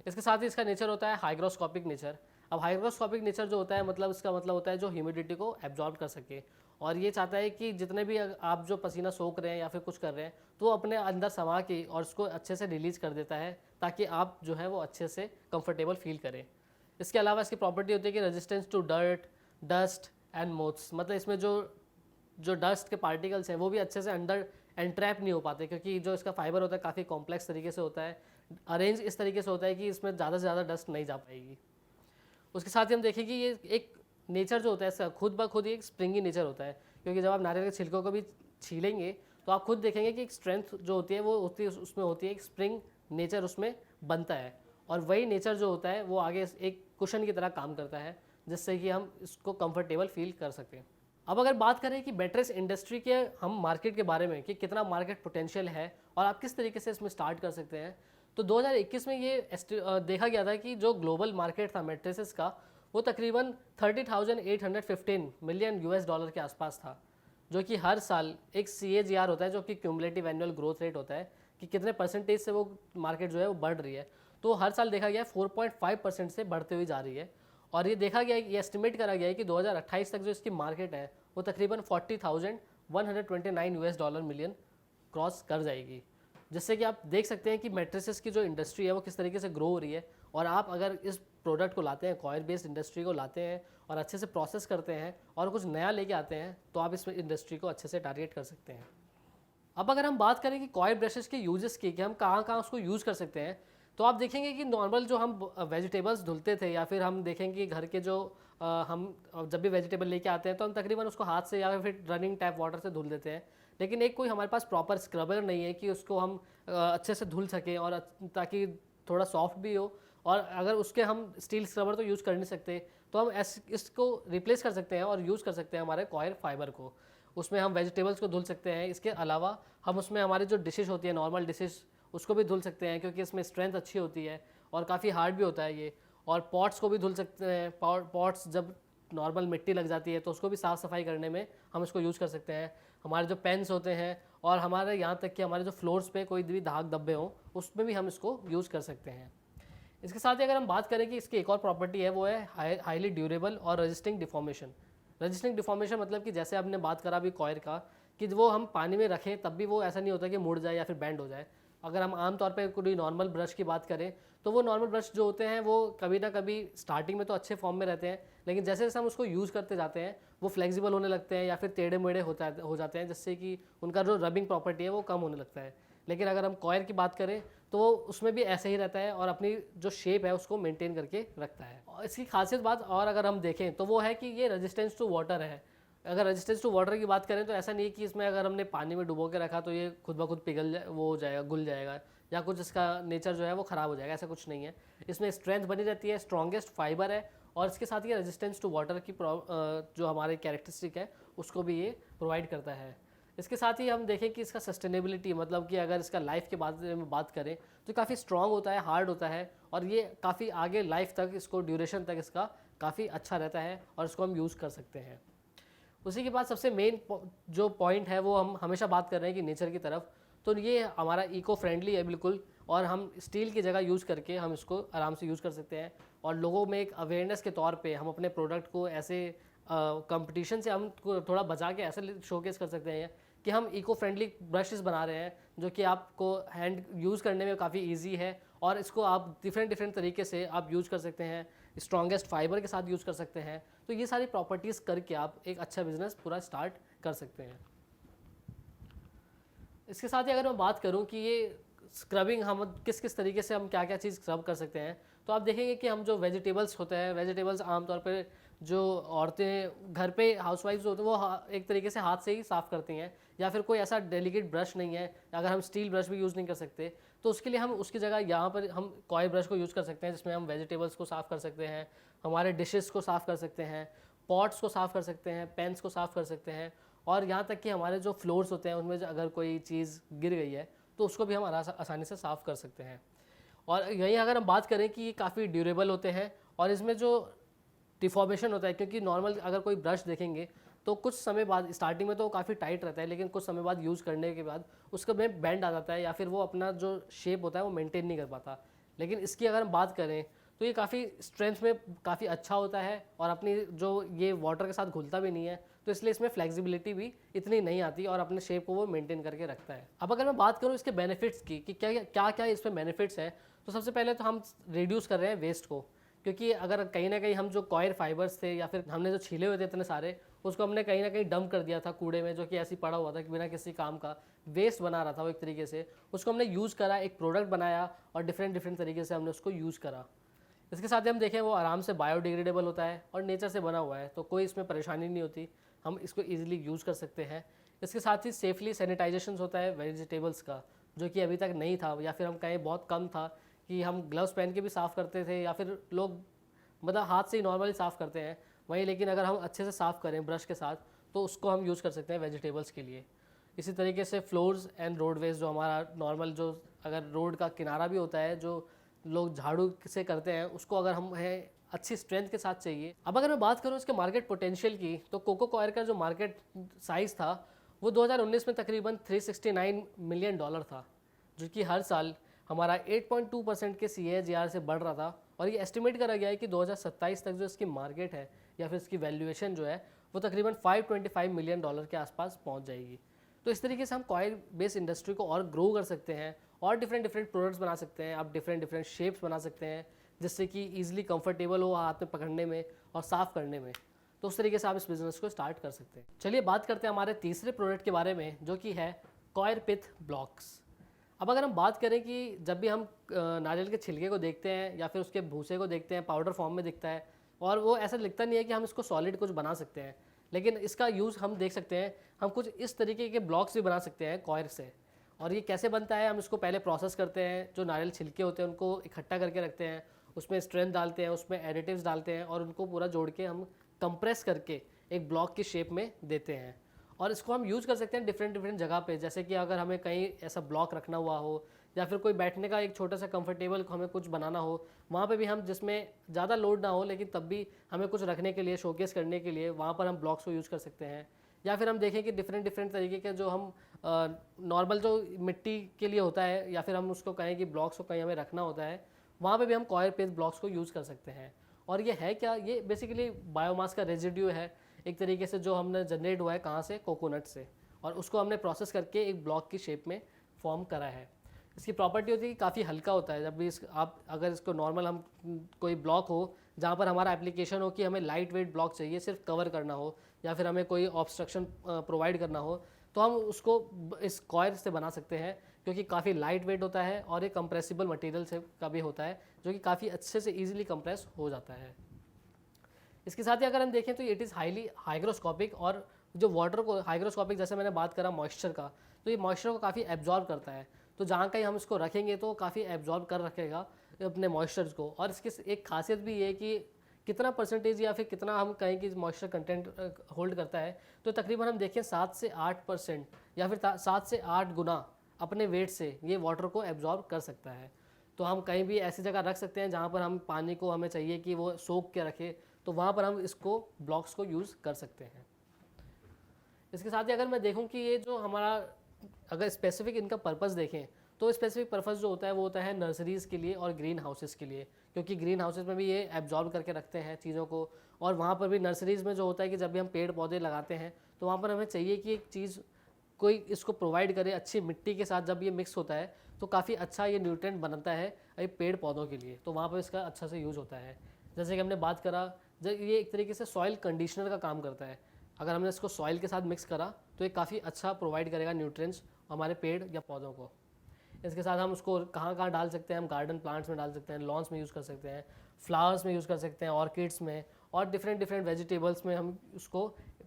इसके साथ ही इसका नेचर होता है हाइग्रोस्कोपिक नेचर। अब हाइग्रोस्कोपिक नेचर जो होता है मतलब इसका मतलब होता है जो ह्यूमिडिटी को एब्जॉर्ब कर सके और ये चाहता है कि जितने भी आप जो पसीना सोख रहे हैं या फिर कुछ कर रहे हैं तो वो अपने अंदर समा के और उसको अच्छे से रिलीज कर देता है ताकि आप जो है वो अच्छे से कंफर्टेबल फील करें। इसके अलावा इसकी प्रॉपर्टी होती है कि resistance to dirt, dust and moths, मतलब इसमें जो जो डस्ट के पार्टिकल्स हैं वो भी अच्छे से अंदर एंट्रैप नहीं हो पाते क्योंकि जो इसका फाइबर होता है काफ़ी कॉम्प्लेक्स तरीके से होता है, अरेंज इस तरीके से होता है कि इसमें ज़्यादा से ज़्यादा डस्ट नहीं जा पाएगी। उसके साथ ही हम देखें कि ये एक नेचर जो होता है इसका खुद ब खुद एक स्प्रिंगी नेचर होता है, क्योंकि जब आप नारियल के छिलकों को भी छीलेंगे तो आप खुद देखेंगे कि एक स्ट्रेंथ जो होती है वो होती है उसमें होती है, एक स्प्रिंग नेचर उसमें बनता है और वही नेचर जो होता है वो आगे एक कुशन की तरह काम करता है जिससे कि हम इसको कंफर्टेबल फील कर सकते हैं। अब अगर बात करें कि मैट्रेस इंडस्ट्री के हम मार्केट के बारे में कि कितना मार्केट पोटेंशियल है और आप किस तरीके से इसमें स्टार्ट कर सकते हैं, तो 2021 में ये देखा गया था कि जो ग्लोबल मार्केट था मैट्रेसेस का वो तकरीबन 30,815 मिलियन यूएस डॉलर के आसपास था, जो कि हर साल एक CAGR होता है जो कि क्यूमुलेटिव एनुअल ग्रोथ रेट होता है कि कितने परसेंटेज से वो मार्केट जो है वो बढ़ रही है। तो हर साल देखा गया है 4.5% से बढ़ते हुई जा रही है और ये देखा गया है, ये एस्टिमेट करा गया है कि 2028 तक जो इसकी मार्केट है वो तकरीबन 40,129 यूएस डॉलर मिलियन क्रॉस कर जाएगी, जिससे कि आप देख सकते हैं कि मैट्रेसेस की जो इंडस्ट्री है वो किस तरीके से ग्रो हो रही है। और आप अगर इस प्रोडक्ट को लाते हैं, कॉयर बेस्ड इंडस्ट्री को लाते हैं और अच्छे से प्रोसेस करते हैं और कुछ नया लेके आते हैं तो आप इस इंडस्ट्री को अच्छे से टारगेट कर सकते हैं। अब अगर हम बात करें कि कॉयर ब्रशेस के यूजेस की कि हम कहाँ कहाँ उसको यूज़ कर सकते हैं, तो आप देखेंगे कि नॉर्मल जो हम वेजिटेबल्स धुलते थे या फिर हम देखेंगे कि घर के जो हम जब भी वेजिटेबल लेके आते हैं तो हम तकरीबन उसको हाथ से या फिर रनिंग टैप वाटर से धुल देते हैं, लेकिन एक कोई हमारे पास प्रॉपर स्क्रबर नहीं है कि उसको हम अच्छे से धुल सकें और ताकि थोड़ा सॉफ्ट भी हो। और अगर उसके हम स्टील स्क्रबर तो यूज़ कर नहीं सकते तो हम इसको रिप्लेस कर सकते हैं और यूज़ कर सकते हैं हमारे कॉयर फाइबर को। उसमें हम वेजिटेबल्स को धुल सकते हैं, इसके अलावा हम उसमें हमारी जो डिशेज होती है नॉर्मल डिशेज उसको भी धुल सकते हैं क्योंकि इसमें स्ट्रेंथ अच्छी होती है और काफ़ी हार्ड भी होता है ये। और पॉट्स को भी धुल सकते हैं, पॉट्स जब नॉर्मल मिट्टी लग जाती है तो उसको भी साफ़ सफाई करने में हम इसको यूज़ कर सकते हैं। हमारे जो पेन्स होते हैं और हमारे यहाँ तक कि हमारे जो फ्लोर्स पे कोई भी दाग धब्बे हों उसमें भी हम इसको यूज़ कर सकते हैं। इसके साथ ही अगर हम बात करें कि इसकी एक और प्रॉपर्टी है वो है हाईली ड्यूरेबल और रेजिस्टिंग डिफॉर्मेशन। रेजिस्टिंग डिफॉर्मेशन मतलब कि जैसे आपने बात करा अभी कॉयर का कि वो हम पानी में रखें तब भी वो ऐसा नहीं होता कि मुड़ जाए या फिर बैंड हो जाए। अगर हम आम तौर पे कोई नॉर्मल ब्रश की बात करें तो वो नॉर्मल ब्रश जो होते हैं वो कभी ना कभी स्टार्टिंग में तो अच्छे फॉर्म में रहते हैं, लेकिन जैसे जैसे हम उसको यूज़ करते जाते हैं वो फ्लेक्सिबल होने लगते हैं या फिर टेढ़े मेढ़े हो जाते हैं, जिससे कि उनका जो रबिंग प्रॉपर्टी है वो कम होने लगता है। लेकिन अगर हम कॉयर की बात करें तो वो उसमें भी ऐसे ही रहता है और अपनी जो शेप है उसको मेंटेन करके रखता है। और इसकी खासियत बात और अगर हम देखें तो वो है कि ये रेजिस्टेंस टू वाटर है। अगर रेजिस्टेंस टू वाटर की बात करें तो ऐसा नहीं है कि इसमें अगर हमने पानी में डुबो के रखा तो ये खुद ब खुद पिघल वो हो जाएगा, घुल जाएगा या कुछ इसका नेचर जो है वो ख़राब हो जाएगा, ऐसा कुछ नहीं है। इसमें स्ट्रेंथ बनी रहती है, स्ट्रॉन्गेस्ट फाइबर है और इसके साथ ही रेजिस्टेंस टू वाटर की जो हमारे कैरेक्टरिस्टिक है उसको भी ये प्रोवाइड करता है। इसके साथ ही हम देखें कि इसका सस्टेनेबिलिटी, मतलब कि अगर इसका लाइफ के बारे में बात करें तो काफ़ी स्ट्रॉन्ग होता है, हार्ड होता है, और ये काफ़ी आगे लाइफ तक, इसको ड्यूरेशन तक इसका काफ़ी अच्छा रहता है और इसको हम यूज़ कर सकते हैं। उसी के बाद सबसे मेन जो पॉइंट है वो हम हमेशा बात कर रहे हैं कि नेचर की तरफ, तो ये हमारा इको फ्रेंडली है बिल्कुल, और हम स्टील की जगह यूज़ करके हम इसको आराम से यूज़ कर सकते हैं। और लोगों में एक अवेयरनेस के तौर पे हम अपने प्रोडक्ट को ऐसे कंपटीशन से हम थोड़ा बचा के ऐसे शोकेस कर सकते हैं कि हम इको फ्रेंडली ब्रशेस बना रहे हैं जो कि आपको हैंड यूज़ करने में काफ़ी ईजी है, और इसको आप डिफरेंट तरीके से आप यूज़ कर सकते हैं, स्ट्रॉन्गेस्ट फाइबर के साथ यूज़ कर सकते हैं। तो ये सारी प्रॉपर्टीज़ करके आप एक अच्छा बिजनेस पूरा स्टार्ट कर सकते हैं। इसके साथ ही अगर मैं बात करूं कि ये स्क्रबिंग हम किस किस तरीके से हम क्या क्या चीज़ स्क्रब कर सकते हैं, तो आप देखेंगे कि हम जो वेजिटेबल्स होते हैं, वेजिटेबल्स आमतौर पर जो औरतें घर पे हाउसवाइफ्स होते हैं वो एक तरीके से हाथ से ही साफ़ करती हैं, या फिर कोई ऐसा डेलिकेट ब्रश नहीं है, अगर हम स्टील ब्रश भी यूज़ नहीं कर सकते तो उसके लिए हम उसकी जगह यहाँ पर हम कॉयर ब्रश को यूज़ कर सकते हैं, जिसमें हम वेजिटेबल्स को साफ़ कर सकते हैं, हमारे डिशेस को साफ़ कर सकते हैं, पॉट्स को साफ़ कर सकते हैं, पेन्स को साफ़ कर सकते हैं, और यहाँ तक कि हमारे जो फ्लोर्स होते हैं उनमें अगर कोई चीज़ गिर गई है तो उसको भी हम आसानी से साफ़ कर सकते हैं। और यहीं अगर हम बात करें कि ये काफ़ी ड्यूरेबल होते हैं, और इसमें जो डिफॉर्मेशन होता है, क्योंकि नॉर्मल अगर कोई ब्रश देखेंगे तो कुछ समय बाद स्टार्टिंग में तो काफ़ी टाइट रहता है, लेकिन कुछ समय बाद यूज़ करने के बाद उसका में बेंड आ जाता है, या फिर वो अपना जो शेप होता है वो मेंटेन नहीं कर पाता। लेकिन इसकी अगर हम बात करें तो ये काफ़ी स्ट्रेंथ में काफ़ी अच्छा होता है, और अपनी जो ये वाटर के साथ घुलता भी नहीं है, तो इसलिए इसमें फ्लेक्सिबिलिटी भी इतनी नहीं आती, और अपने शेप को वो मेंटेन करके रखता है। अब अगर मैं बात करूँ इसके बेनिफिट्स की कि क्या क्या क्या इसमें बेनिफिट्स हैं, तो सबसे पहले तो हम रिड्यूस कर रहे हैं वेस्ट को, क्योंकि अगर कहीं ना कहीं हम जो कॉयर फाइबर्स थे या फिर हमने जो छीले हुए थे इतने सारे, उसको हमने कहीं ना कहीं डंप कर दिया था कूड़े में, जो कि ऐसे ही पड़ा हुआ था कि बिना किसी काम का वेस्ट बना रहा था वो एक तरीके से, उसको हमने यूज़ करा, एक प्रोडक्ट बनाया, और डिफरेंट तरीके से हमने उसको यूज़ करा। इसके साथ ही हम देखें वो आराम से बायोडिग्रेडेबल होता है और नेचर से बना हुआ है, तो कोई इसमें परेशानी नहीं होती, हम इसको ईजिली यूज़ कर सकते हैं। इसके साथ ही सेफली सैनिटाइजेशन होता है वेजिटेबल्स का, जो कि अभी तक नहीं था, या फिर हम कहें बहुत कम था कि हम ग्लव्स पहन के भी साफ़ करते थे, या फिर लोग मतलब हाथ से ही नॉर्मली साफ़ करते हैं वहीं, लेकिन अगर हम अच्छे से साफ़ करें ब्रश के साथ तो उसको हम यूज़ कर सकते हैं वेजिटेबल्स के लिए। इसी तरीके से फ्लोर्स एंड रोडवेज, जो हमारा नॉर्मल जो अगर रोड का किनारा भी होता है जो लोग झाड़ू से करते हैं, उसको अगर हम है अच्छी स्ट्रेंथ के साथ चाहिए। अब अगर मैं बात करूँ इसके मार्केट पोटेंशियल की, तो कोको कॉयर का जो मार्केट साइज़ था वो 2019 में तकरीबन $369 मिलियन था, जो कि हर साल हमारा 8.2% के CAGR से बढ़ रहा था। और ये एस्टिमेट करा गया है कि 2027 तक जो इसकी मार्केट है या फिर इसकी वैल्यूएशन जो है वो तकरीबन $525 मिलियन के आसपास पहुंच जाएगी। तो इस तरीके से हम कॉयर बेस्ड इंडस्ट्री को और ग्रो कर सकते हैं, और डिफरेंट प्रोडक्ट्स बना सकते हैं, आप डिफरेंट शेप्स बना सकते हैं, जिससे कि ईजिली कंफर्टेबल हो हाथ में पकड़ने में और साफ़ करने में। तो उस तरीके से आप इस बिज़नेस को स्टार्ट कर सकते हैं। चलिए बात करते हैं हमारे तीसरे प्रोडक्ट के बारे में, जो कि है कॉयर पिथ ब्लॉक्स। अब अगर हम बात करें कि जब भी हम नारियल के छिलके को देखते हैं या फिर उसके भूसे को देखते हैं, पाउडर फॉर्म में दिखता है, और वो ऐसा लिखता नहीं है कि हम इसको सॉलिड कुछ बना सकते हैं, लेकिन इसका यूज़ हम देख सकते हैं, हम कुछ इस तरीके के ब्लॉक्स भी बना सकते हैं कॉयर से। और ये कैसे बनता है, हम इसको पहले प्रोसेस करते हैं, जो नारियल छिलके होते हैं उनको इकट्ठा करके रखते हैं, उसमें स्ट्रेंथ डालते हैं, उसमें एडिटिव्स डालते हैं, और उनको पूरा जोड़ के हम कंप्रेस करके एक ब्लॉक की शेप में देते हैं। और इसको हम यूज़ कर सकते हैं डिफरेंट जगह पे, जैसे कि अगर हमें कहीं ऐसा ब्लॉक रखना हुआ हो, या फिर कोई बैठने का एक छोटा सा कंफर्टेबल हमें कुछ बनाना हो, वहाँ पे भी हम, जिसमें ज़्यादा लोड ना हो लेकिन तब भी हमें कुछ रखने के लिए, शोकेस करने के लिए, वहाँ पर हम ब्लॉक्स को यूज़ कर सकते हैं। या फिर हम देखें कि डिफरेंट तरीके के जो हम नॉर्मल जो मिट्टी के लिए होता है, या फिर हम उसको कहें कि ब्लॉक्स को कहीं हमें रखना होता है, वहाँ पे भी हम कॉयर पेस्ट ब्लॉक्स को यूज़ कर सकते हैं। और ये है क्या, ये बेसिकली बायोमास का रेजिड्यू है एक तरीके से, जो हमने जनरेट हुआ है कहाँ से, कोकोनट से, और उसको हमने प्रोसेस करके एक ब्लॉक की शेप में फॉर्म करा है। इसकी प्रॉपर्टी होती है कि काफ़ी हल्का होता है। जब भी आप अगर इसको नॉर्मल हम कोई ब्लॉक हो जहाँ पर हमारा एप्लीकेशन हो कि हमें लाइट वेट ब्लॉक चाहिए, सिर्फ कवर करना हो, या फिर हमें कोई ऑब्स्ट्रक्शन प्रोवाइड करना हो, तो हम उसको इस कॉयर से बना सकते हैं, क्योंकि काफ़ी लाइट वेट होता है और एक कंप्रेसिबल मटेरियल से का भी होता है, जो कि काफ़ी अच्छे से ईजिली कंप्रेस हो जाता है। इसके साथ ही अगर हम देखें तो इट इज़ हाईली हाइग्रोस्कोपिक, और जो वाटर को हाइग्रोस्कोपिक, जैसे मैंने बात करा मॉइस्चर का, तो ये मॉइस्चर को काफ़ी एब्जॉर्ब करता है, तो जहाँ कहीं हम इसको रखेंगे तो काफ़ी एब्जॉर्ब कर रखेगा अपने मॉइस्चर्स को। और इसकी एक खासियत भी ये है कि कितना परसेंटेज या फिर कितना हम कहें कि मॉइस्चर कंटेंट होल्ड करता है, तो तकरीबन हम देखें 7 से 8% या फिर 7 से 8 गुना अपने वेट से ये वाटर को एब्जॉर्ब कर सकता है। तो हम कहीं भी ऐसी जगह रख सकते हैं जहाँ पर हम पानी को हमें चाहिए कि वो सोख के रखे, तो वहाँ पर हम इसको ब्लॉक्स को यूज़ कर सकते हैं। इसके साथ ही अगर मैं देखूं कि ये जो हमारा अगर स्पेसिफिक इनका पर्पस देखें, तो स्पेसिफिक पर्पस जो होता है वो होता है नर्सरीज़ के लिए और ग्रीन हाउसेस के लिए, क्योंकि ग्रीन हाउसेस में भी ये एब्जॉर्ब करके रखते हैं चीज़ों को। और वहाँ पर भी नर्सरीज़ में जो होता है कि जब भी हम पेड़ पौधे लगाते हैं तो वहाँ पर हमें चाहिए कि एक चीज़ कोई इसको प्रोवाइड करे, अच्छी मिट्टी के साथ जब ये मिक्स होता है तो काफ़ी अच्छा ये न्यूट्रिएंट बनता है ये पेड़ पौधों के लिए, तो वहाँ पर इसका अच्छा से यूज़ होता है। जैसे कि हमने बात करा, जब ये एक तरीके से सॉइल कंडीशनर का काम करता है। अगर हमने इसको सॉइल के साथ मिक्स करा तो ये काफ़ी अच्छा प्रोवाइड करेगा न्यूट्रिएंट्स हमारे पेड़ या पौधों को। इसके साथ हम उसको कहाँ कहाँ डाल सकते हैं, हम गार्डन प्लांट्स में डाल सकते हैं, लॉन्स में यूज़ कर सकते हैं, फ्लावर्स में यूज़ कर सकते हैं, ऑर्किड्स में, और डिफरेंट वेजिटेबल्स में हम उसको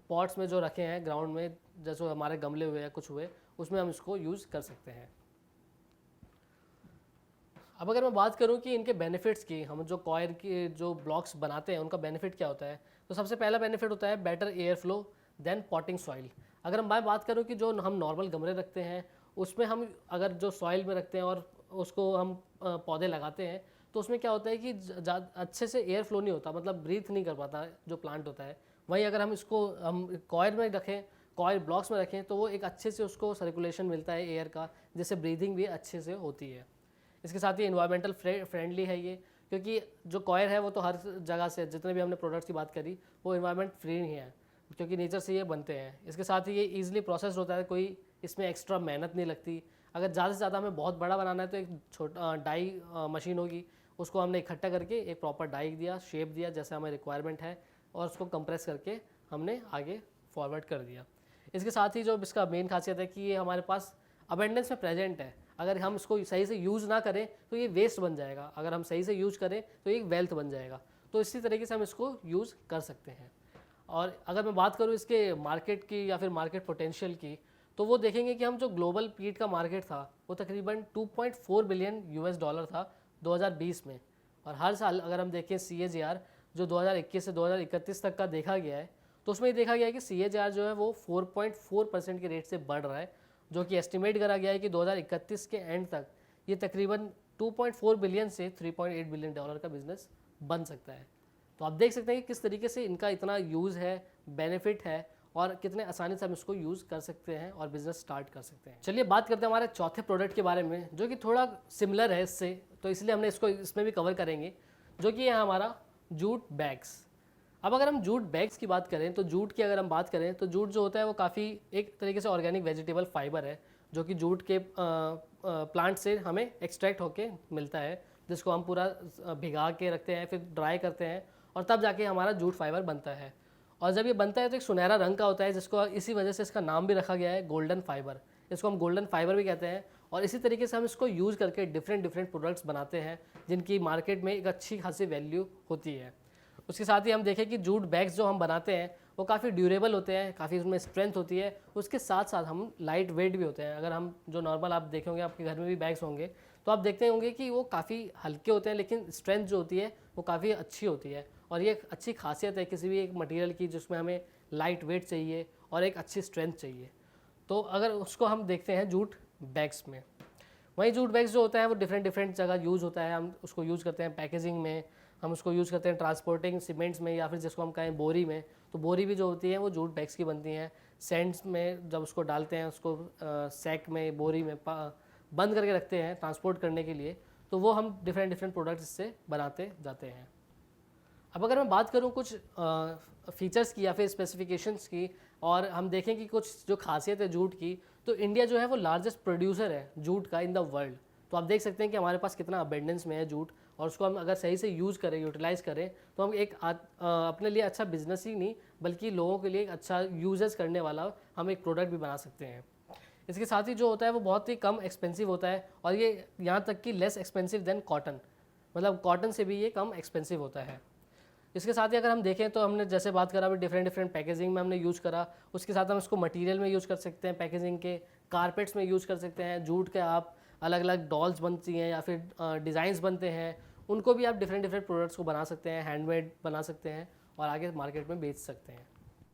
पॉट्स में जो रखे हैं ग्राउंड में, जैसे हमारे गमले हुए या कुछ हुए, उसमें हम इसको यूज़ कर सकते हैं। अब अगर मैं बात करूं कि इनके बेनिफिट्स की, हम जो कॉयर के जो ब्लॉक्स बनाते हैं उनका बेनिफिट क्या होता है, तो सबसे पहला बेनिफिट होता है better air flow than potting soil. अगर मैं बात करूं कि जो हम नॉर्मल गमले रखते हैं उसमें हम अगर जो सॉइल में रखते हैं और उसको हम पौधे लगाते हैं, तो उसमें क्या होता है कि अच्छे से एयर फ्लो नहीं होता, मतलब ब्रीथ नहीं कर पाता जो प्लांट होता है। वहीं अगर हम इसको हम कॉयर में रखें, कॉयर ब्लॉक्स में रखें, तो वो एक अच्छे से उसको सर्कुलेशन मिलता है एयर का, जिससे ब्रीदिंग भी अच्छे से होती है। इसके साथ ही इन्वायरमेंटल फ्रेंडली है ये, क्योंकि जो कॉयर है वो तो हर जगह से, जितने भी हमने प्रोडक्ट्स की बात करी, वो इन्वायरमेंट फ्री ही है क्योंकि नेचर से ये बनते हैं। इसके साथ ही ये ईजिली प्रोसेस होता है, कोई इसमें एक्स्ट्रा मेहनत नहीं लगती। अगर ज़्यादा से ज़्यादा हमें बहुत बड़ा बनाना है तो एक छोटा डाई मशीन होगी, उसको हमने इकट्ठा करके एक प्रॉपर डाई दिया, शेप दिया जैसे हमें रिक्वायरमेंट है, और उसको कंप्रेस करके हमने आगे फॉरवर्ड कर दिया। इसके साथ ही जो इसका मेन खासियत है कि ये हमारे पास अबेंडेंस में प्रेजेंट है। अगर हम इसको सही से यूज़ ना करें तो ये वेस्ट बन जाएगा, अगर हम सही से यूज़ करें तो ये वेल्थ बन जाएगा। तो इसी तरीके से हम इसको यूज़ कर सकते हैं। और अगर मैं बात करूँ इसके मार्केट की या फिर मार्केट पोटेंशियल की, तो वो देखेंगे कि हम जो ग्लोबल पीट का मार्केट था वो तकरीबन 2.4 बिलियन यूएस डॉलर था 2020 में। और हर साल अगर हम देखें CAGR जो 2021 से 2031 तक का देखा गया है, तो उसमें ये देखा गया है कि CAGR जो है वो 4.4% के रेट से बढ़ रहा है, जो कि एस्टिमेट करा गया है कि 2031 के एंड तक ये तकरीबन 2.4 बिलियन से 3.8 बिलियन डॉलर का बिजनेस बन सकता है। तो आप देख सकते हैं कि किस तरीके से इनका इतना यूज़ है, बेनिफिट है, और कितने आसानी से हम इसको यूज़ कर सकते हैं और बिज़नेस स्टार्ट कर सकते हैं। चलिए बात करते हैं हमारे चौथे प्रोडक्ट के बारे में, जो कि थोड़ा सिमिलर है इससे, तो इसलिए हमने इसको इसमें भी कवर करेंगे, जो कि है हमारा जूट बैग्स। अब अगर हम जूट बैग्स की बात करें, तो जूट की अगर हम बात करें तो जूट जो होता है वो काफ़ी एक तरीके से ऑर्गेनिक वेजिटेबल फाइबर है, जो कि जूट के प्लांट से हमें एक्सट्रैक्ट होके मिलता है, जिसको हम पूरा भिगा के रखते हैं, फिर ड्राई करते हैं, और तब जाके हमारा जूट फाइबर बनता है। और जब ये बनता है तो एक सुनहरा रंग का होता है, जिसको इसी वजह से इसका नाम भी रखा गया है गोल्डन फाइबर। इसको हम गोल्डन फाइबर भी कहते हैं। और इसी तरीके से हम इसको यूज़ करके डिफरेंट प्रोडक्ट्स बनाते हैं, जिनकी मार्केट में एक अच्छी खासी वैल्यू होती है। उसके साथ ही हम देखें कि जूट बैग्स जो हम बनाते हैं वो काफ़ी ड्यूरेबल होते हैं, काफ़ी उसमें स्ट्रेंथ होती है। उसके साथ साथ हम लाइट वेट भी होते हैं। अगर हम जो नॉर्मल आप देखेंगे, आपके घर में भी बैग्स होंगे, तो आप देखते होंगे कि वो काफ़ी हल्के होते हैं, लेकिन स्ट्रेंथ जो होती है वो काफ़ी अच्छी होती है। और ये एक अच्छी खासियत है किसी भी एक मटेरियल की, जिसमें हमें लाइट वेट चाहिए और एक अच्छी स्ट्रेंथ चाहिए। तो अगर उसको हम देखते हैं जूट बैग्स में, वहीं जूट बैग्स जो होता है वो डिफरेंट जगह यूज़ होता है। हम उसको यूज़ करते हैं पैकेजिंग में, हम उसको यूज़ करते हैं ट्रांसपोर्टिंग सीमेंट्स में, या फिर जिसको हम कहें बोरी में। तो बोरी भी जो होती है वो जूट बैग्स की बनती हैं। सैंड्स में जब उसको डालते हैं, उसको सैक में, बोरी में बंद करके रखते हैं ट्रांसपोर्ट करने के लिए, तो वो हम डिफरेंट प्रोडक्ट्स इससे बनाते जाते हैं। अब अगर मैं बात करूं कुछ फीचर्स की या फिर स्पेसिफिकेशंस की, और हम देखें कि कुछ जो खासियत है जूट की, तो इंडिया जो है वो लार्जेस्ट प्रोड्यूसर है जूट का इन द वर्ल्ड। तो आप देख सकते हैं कि हमारे पास कितना अबेंडेंस में है जूट, और उसको हम अगर सही से यूज़ करें, यूटिलाइज़ करें, तो हम एक अपने लिए अच्छा बिजनेस ही नहीं बल्कि लोगों के लिए एक अच्छा यूजेस करने वाला हम एक प्रोडक्ट भी बना सकते हैं। इसके साथ ही जो होता है वो बहुत ही कम एक्सपेंसिव होता है, और ये यहाँ तक कि लेस एक्सपेंसिव देन कॉटन, मतलब कॉटन से भी ये कम एक्सपेंसिव होता है। इसके साथ ही अगर हम देखें तो हमने जैसे बात करा अभी डिफरेंट पैकेजिंग में हमने यूज़ करा, उसके साथ हम इसको मटेरियल में यूज़ कर सकते हैं, पैकेजिंग के कारपेट्स में यूज़ कर सकते हैं। जूट के आप अलग अलग डॉल्स बनती हैं या फिर डिज़ाइंस बनते हैं, उनको भी आप डिफरेंट डिफरेंट प्रोडक्ट्स को बना सकते हैं, हैंडमेड बना सकते हैं और आगे मार्केट में बेच सकते हैं।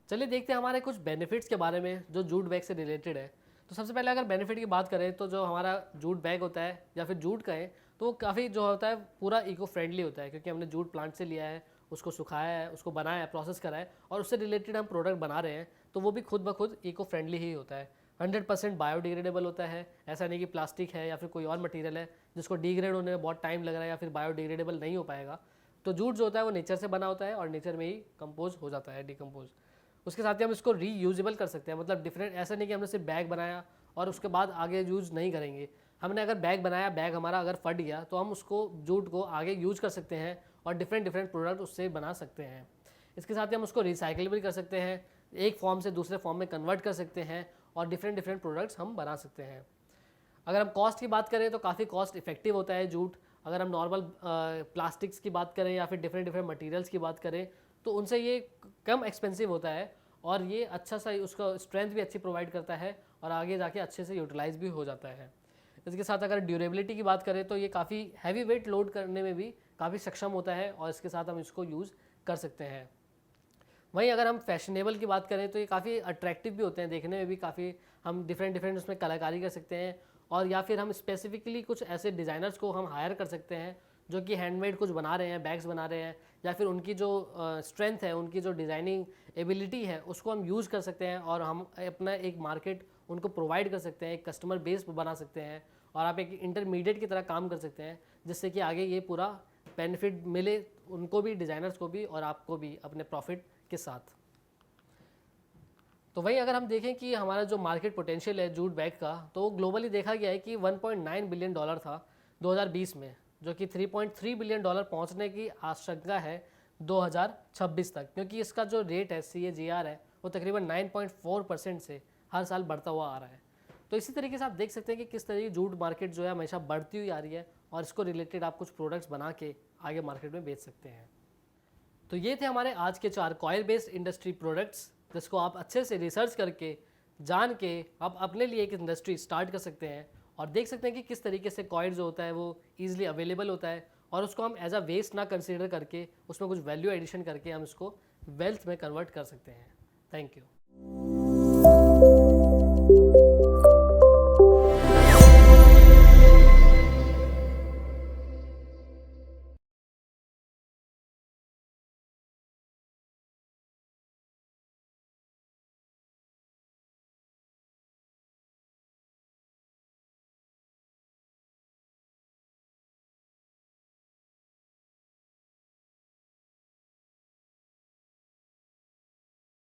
चलिए देखते हैं हमारे कुछ बेनिफिट्स के बारे में जो जूट बैग से रिलेटेड है। तो सबसे पहले अगर बेनिफिट की बात करें तो जो हमारा जूट बैग होता है या फिर जूट कहें तो वो काफ़ी जो होता है पूरा इको फ्रेंडली होता है, क्योंकि हमने जूट प्लांट से लिया है, उसको सुखाया है, उसको बनाया है, प्रोसेस करा है और उससे रिलेटेड हम प्रोडक्ट बना रहे हैं, तो वो भी खुद ब खुद इको फ्रेंडली ही होता है। 100% बायोडिग्रेडेबल होता है, ऐसा नहीं कि प्लास्टिक है या फिर कोई और मटेरियल है जिसको डिग्रेड होने में बहुत टाइम लग रहा है या फिर बायोडिग्रेडेबल नहीं हो पाएगा। तो जूट जो होता है वो नेचर से बना होता है और नेचर में ही कंपोज हो जाता है, डिकम्पोज। उसके साथ ही हम इसको रीयूजेबल कर सकते हैं, मतलब डिफरेंट, ऐसा नहीं कि हमने सिर्फ बैग बनाया और उसके बाद आगे यूज़ नहीं करेंगे। हमने अगर बैग बनाया, बैग हमारा अगर फट गया तो हम उसको जूट को आगे यूज़ कर सकते हैं और डिफरेंट डिफरेंट प्रोडक्ट उससे बना सकते हैं। इसके साथ ही हम उसको रिसाइकिल भी कर सकते हैं, एक फॉर्म से दूसरे फॉर्म में कन्वर्ट कर सकते हैं और डिफरेंट डिफरेंट प्रोडक्ट्स हम बना सकते हैं। अगर हम कॉस्ट की बात करें तो काफ़ी कॉस्ट इफेक्टिव होता है जूट। अगर हम नॉर्मल प्लास्टिक्स की बात करें या फिर डिफरेंट डिफरेंट मटेरियल्स की बात करें तो उनसे ये कम एक्सपेंसिव होता है और ये अच्छा सा उसका स्ट्रेंथ भी अच्छी प्रोवाइड करता है और आगे जाके अच्छे से यूटिलाइज भी हो जाता है। इसके साथ अगर ड्यूरेबिलिटी की बात करें तो ये काफ़ी हैवी वेट लोड करने में भी काफ़ी सक्षम होता है और इसके साथ हम इसको यूज़ कर सकते हैं। वहीं अगर हम फैशनेबल की बात करें तो ये काफ़ी अट्रैक्टिव भी होते हैं, देखने में भी काफ़ी, हम डिफरेंट डिफरेंट उसमें कलाकारी कर सकते हैं और या फिर हम स्पेसिफिकली कुछ ऐसे डिज़ाइनर्स को हम हायर कर सकते हैं जो कि हैंडमेड कुछ बना रहे हैं, बैग्स बना रहे हैं, या फिर उनकी जो स्ट्रेंथ है, उनकी जो डिज़ाइनिंग एबिलिटी है उसको हम यूज़ कर सकते हैं और हम अपना एक मार्केट उनको प्रोवाइड कर सकते हैं, एक कस्टमर बेस बना सकते हैं और आप एक इंटरमीडिएट की तरह काम कर सकते हैं, जिससे कि आगे ये पूरा बेनिफिट मिले उनको भी, डिज़ाइनर्स को भी और आपको भी अपने प्रॉफिट के साथ। तो वहीं अगर हम देखें कि हमारा जो मार्केट पोटेंशियल है जूट बैग का, तो ग्लोबली देखा गया है कि 1.9 बिलियन डॉलर था 2020 में, जो कि 3.3 बिलियन डॉलर पहुंचने की आशंका है 2026 तक, क्योंकि इसका जो रेट है CAGR है वो तकरीबन 9.4% से हर साल बढ़ता हुआ आ रहा है। तो इसी तरीके से आप देख सकते हैं कि किस तरीके जूट मार्केट जो है हमेशा बढ़ती हुई आ रही है और इसको रिलेटेड आप कुछ प्रोडक्ट्स बना के आगे मार्केट में बेच सकते हैं। तो ये थे हमारे आज के 4 कॉइल बेस्ड इंडस्ट्री प्रोडक्ट्स, जिसको आप अच्छे से रिसर्च करके जान के आप अपने लिए एक इंडस्ट्री स्टार्ट कर सकते हैं और देख सकते हैं कि किस तरीके से कॉइल जो होता है वो ईजिली अवेलेबल होता है और उसको हम एज अ वेस्ट ना कंसीडर करके उसमें कुछ वैल्यू एडिशन करके हम इसको वेल्थ में कन्वर्ट कर सकते हैं। Thank you.